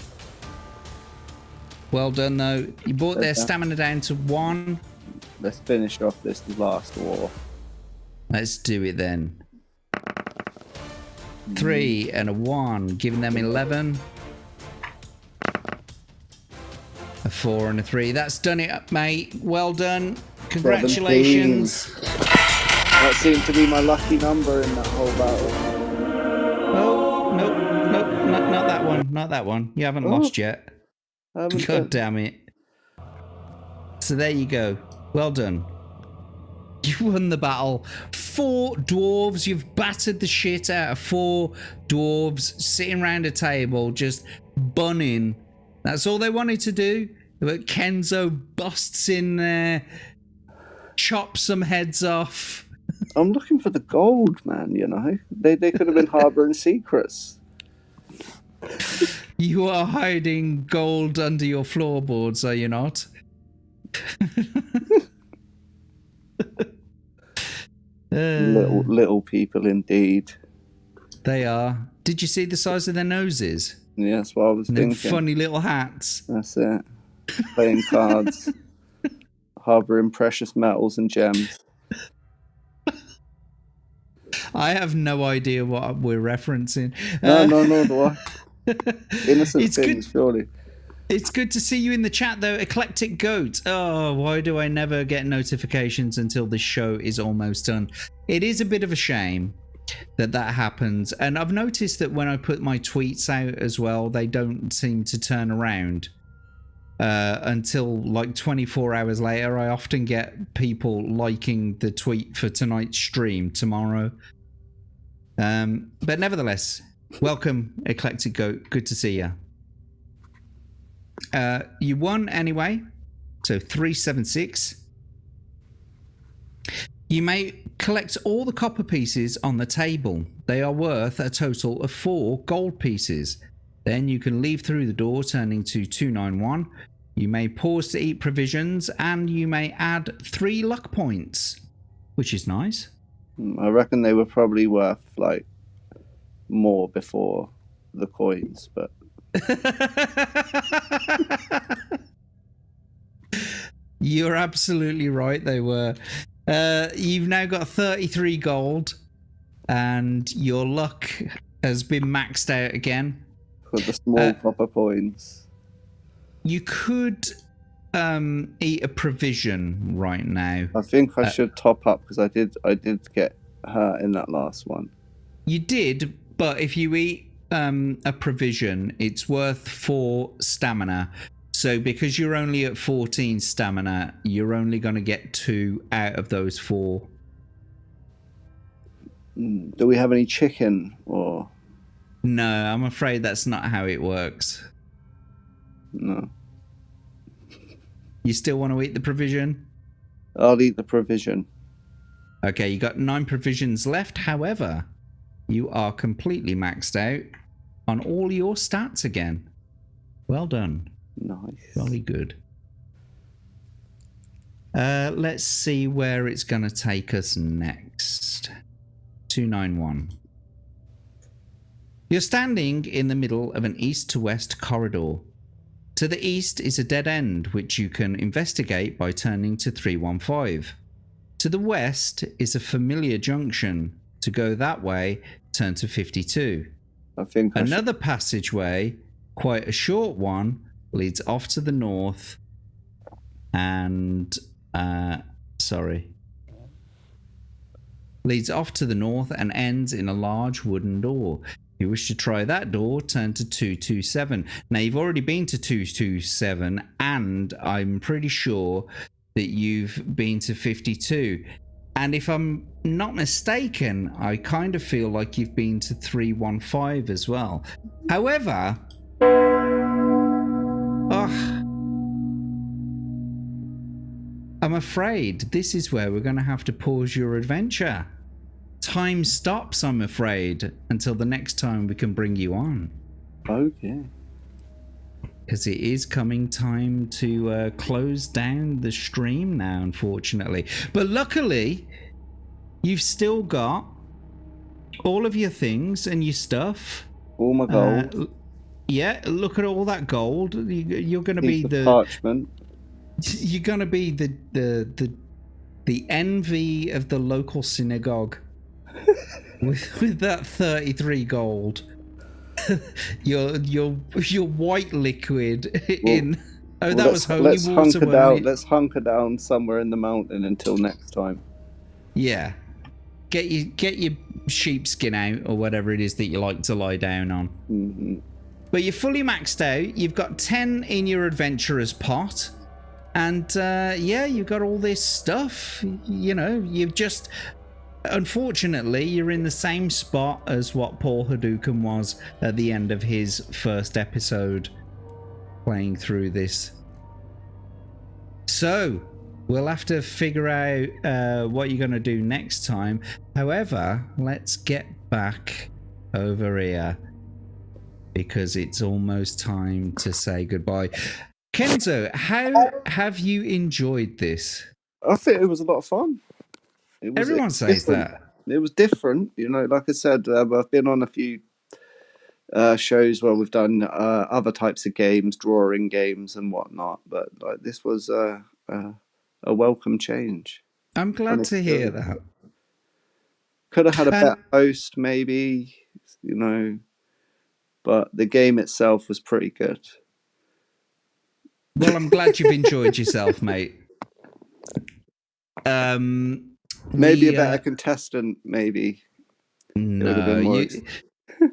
Well done, though. You brought their stamina down to 1. Let's finish off this last war. Let's do it then. 3 and a 1, giving them 11. A 4 and a 3. That's done it, mate. Well done. Congratulations. 17. That seemed to be my lucky number in that whole battle. Oh, nope, not that one. Not that one. You haven't lost yet. God damn it. So there you go. Well done. You won the battle. 4 dwarves. You've battered the shit out of 4 dwarves sitting around a table just bunning. That's all they wanted to do. But Kenzo busts in there, chops some heads off. I'm looking for the gold, man, you know. They could have been harboring secrets. You are hiding gold under your floorboards, are you not? Little people indeed. They are. Did you see the size of their noses? Yeah, that's what I was Them thinking. funny little hats. That's it. Playing cards. Harboring precious metals and gems. I have no idea what we're referencing. No, do I. Innocent It's things, good. surely. It's good to see you in the chat, though. Eclectic Goat. Oh, why do I never get notifications until this show is almost done? It is a bit of a shame that happens. And I've noticed that when I put my tweets out as well, they don't seem to turn around until like 24 hours later. I often get people liking the tweet for tonight's stream tomorrow. But nevertheless, welcome, Eclectic Goat. Good to see you. You won anyway, so 376. You may collect all the copper pieces on the table. They are worth a total of 4 gold pieces. Then you can leave through the door, turning to 291. You may pause to eat provisions, and you may add 3 luck points, which is nice. I reckon they were probably worth like more before the coins, but You're absolutely right. They were. You've now got 33 gold, and your luck has been maxed out again. For the small copper points. You could eat a provision right now. I think I should top up because I did get hurt in that last one. You did, but if you eat a provision, it's worth 4 stamina. So because you're only at 14 stamina, you're only going to get 2 out of those 4. Do we have any chicken or? No, I'm afraid that's not how it works. No. You still want to eat the provision? I'll eat the provision. Okay, you got 9 provisions left. However, you are completely maxed out on all your stats again. Well done. Nice. Very good. Let's see where it's going to take us next. 291. You're standing in the middle of an east to west corridor. To the east is a dead end, which you can investigate by turning to 315. To the west is a familiar junction. To go that way, turn to 52. I think another passageway, quite a short one, leads off to the north and leads off to the north and ends in a large wooden door. If you wish to try that door, turn to 227. Now, you've already been to 227, and I'm pretty sure that you've been to 52. And if I'm not mistaken, I kind of feel like you've been to 315 as well. However, I'm afraid this is where we're going to have to pause your adventure. Time stops, I'm afraid, until the next time we can bring you on. Okay. Because it is coming time to close down the stream now, unfortunately. But luckily, you've still got all of your things and your stuff. All my gold. Yeah, look at all that gold. You're going to be the parchment. You're going to be the envy of the local synagogue with that 33 gold. your white liquid in. Oh, that was holy water. Let's hunker down somewhere in the mountain until next time. Yeah, get your sheepskin out or whatever it is that you like to lie down on. Mm-hmm. But you're fully maxed out. You've got 10 in your adventurer's pot. And yeah, you've got all this stuff. You know, you've just... Unfortunately, you're in the same spot as what Paul Hadouken was at the end of his first episode playing through this. So, we'll have to figure out what you're going to do next time. However, let's get back over here because it's almost time to say goodbye. Kenzo, how have you enjoyed this? I think it was a lot of fun. Everyone says that. It was different, you know. Like I said, I've been on a few shows where we've done other types of games, drawing games and whatnot. But like this was a welcome change. I'm glad to hear that. Could have had a better host, maybe, you know. But the game itself was pretty good. Well, I'm glad you've enjoyed yourself, mate. Maybe a better contestant, maybe. No,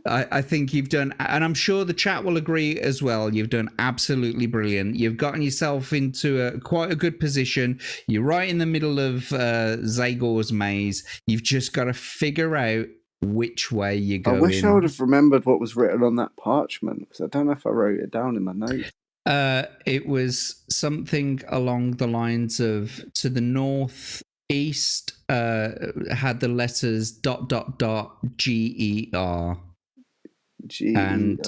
I think you've done, and I'm sure the chat will agree as well. You've done absolutely brilliant. You've gotten yourself into quite a good position. You're right in the middle of Zagor's maze. You've just got to figure out which way you go. I wish I would have remembered what was written on that parchment because I don't know if I wrote it down in my notes. It was something along the lines of to the northeast had the letters ... GER. GER. And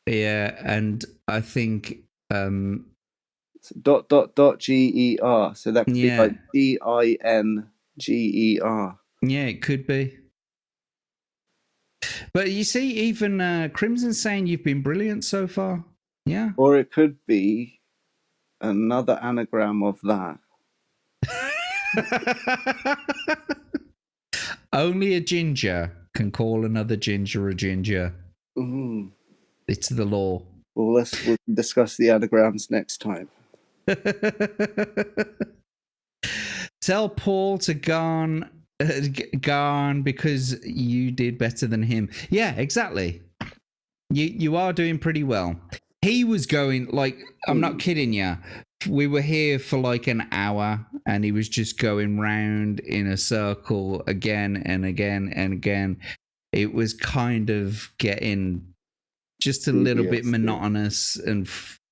yeah, and I think GER. So that could be like DINGER. Yeah, it could be. But you see, even Crimson saying you've been brilliant so far. Yeah. Or it could be another anagram of that. Only a ginger can call another ginger a ginger. Mm. It's the law. Well, we'll discuss the anagrams next time. Tell Paul to gone because you did better than him. Yeah, exactly. You are doing pretty well. He was going like, I'm not kidding you. We were here for like an hour and he was just going round in a circle again and again and again. It was kind of getting just a little bit monotonous and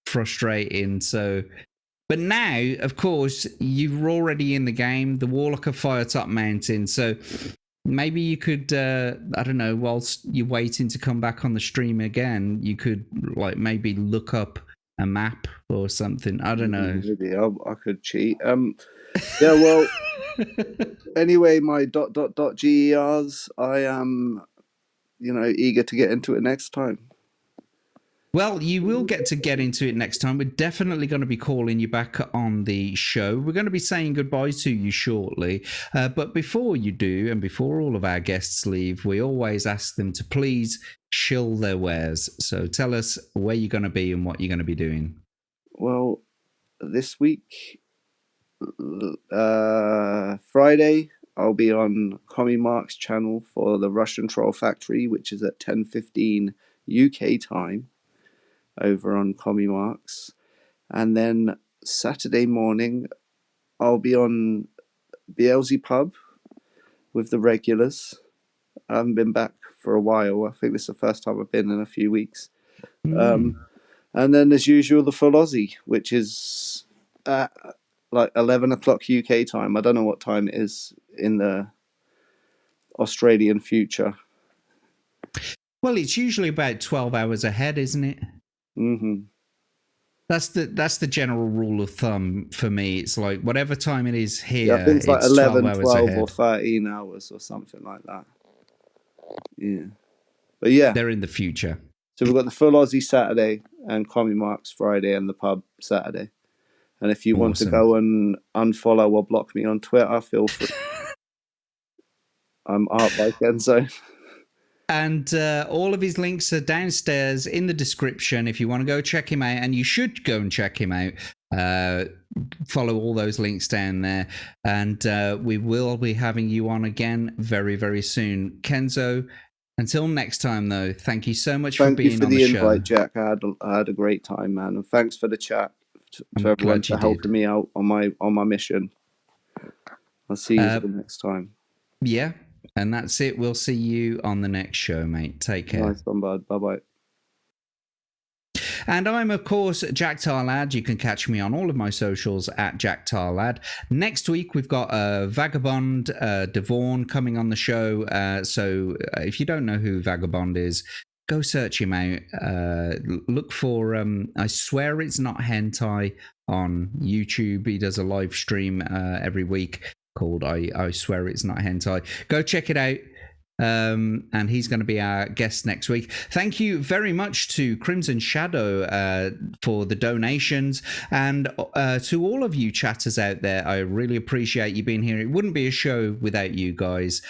frustrating. So, but now, of course, you're already in the game. The Warlock of Firetop Mountain. So maybe you could, I don't know, whilst you're waiting to come back on the stream again, you could like maybe look up a map or something. I don't know. Maybe I could cheat. Yeah, well, anyway, my ... gers, I am, eager to get into it next time. Well, you will get into it next time. We're definitely going to be calling you back on the show. We're going to be saying goodbye to you shortly. But before you do, and before all of our guests leave, we always ask them to please shill their wares. So tell us where you're going to be and what you're going to be doing. Well, this week, Friday, I'll be on Commie Mark's channel for the Russian Troll Factory, which is at 10:15 UK time over on Commie Marks. And then Saturday morning, I'll be on Beelzebub with the regulars. I haven't been back for a while. I think this is the first time I've been in a few weeks. And then, as usual, the Full Aussie, which is at like 11 o'clock UK time. I don't know what time it is in the Australian future. Well, it's usually about 12 hours ahead, isn't it? Mm-hmm. That's the general rule of thumb for me. It's like whatever time it is here, Yeah, I think it's like 11, 12 ahead. or 13 hours or something like that. Yeah. But yeah. They're in the future. So we've got the Full Aussie Saturday and Commie Marks Friday and the pub Saturday. And if you want to go and unfollow or block me on Twitter, feel free. I'm Art by Kenzo. And all of his links are downstairs in the description if you want to go check him out. And you should go and check him out. Follow all those links down there. And we will be having you on again very, very soon. Kenzo, until next time, though, thank you so much for being on the show. Thank you for the invite, Jack. I had a great time, man. And thanks for the chat to everyone for helping me out on my mission. I'll see you next time. Yeah. And that's it. We'll see you on the next show, mate. Take care. Nice one, bud. Bye-bye. And I'm, of course, Jack Tarlad. You can catch me on all of my socials at Jack Tarlad. Next week, we've got Vagabond Devon coming on the show. So if you don't know who Vagabond is, go search him out. Look for, I swear it's not hentai on YouTube. He does a live stream every week called I Swear It's Not Hentai. Go check it out. And he's going to be our guest next week. Thank you very much to Crimson Shadow for the donations, and to all of you chatters out there. I really appreciate you being here. It wouldn't be a show without you guys.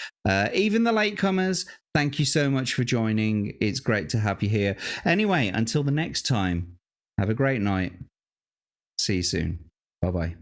Even the latecomers, thank you so much for joining. It's great to have you here. Anyway, until the next time, have a great night. See you soon. Bye-bye.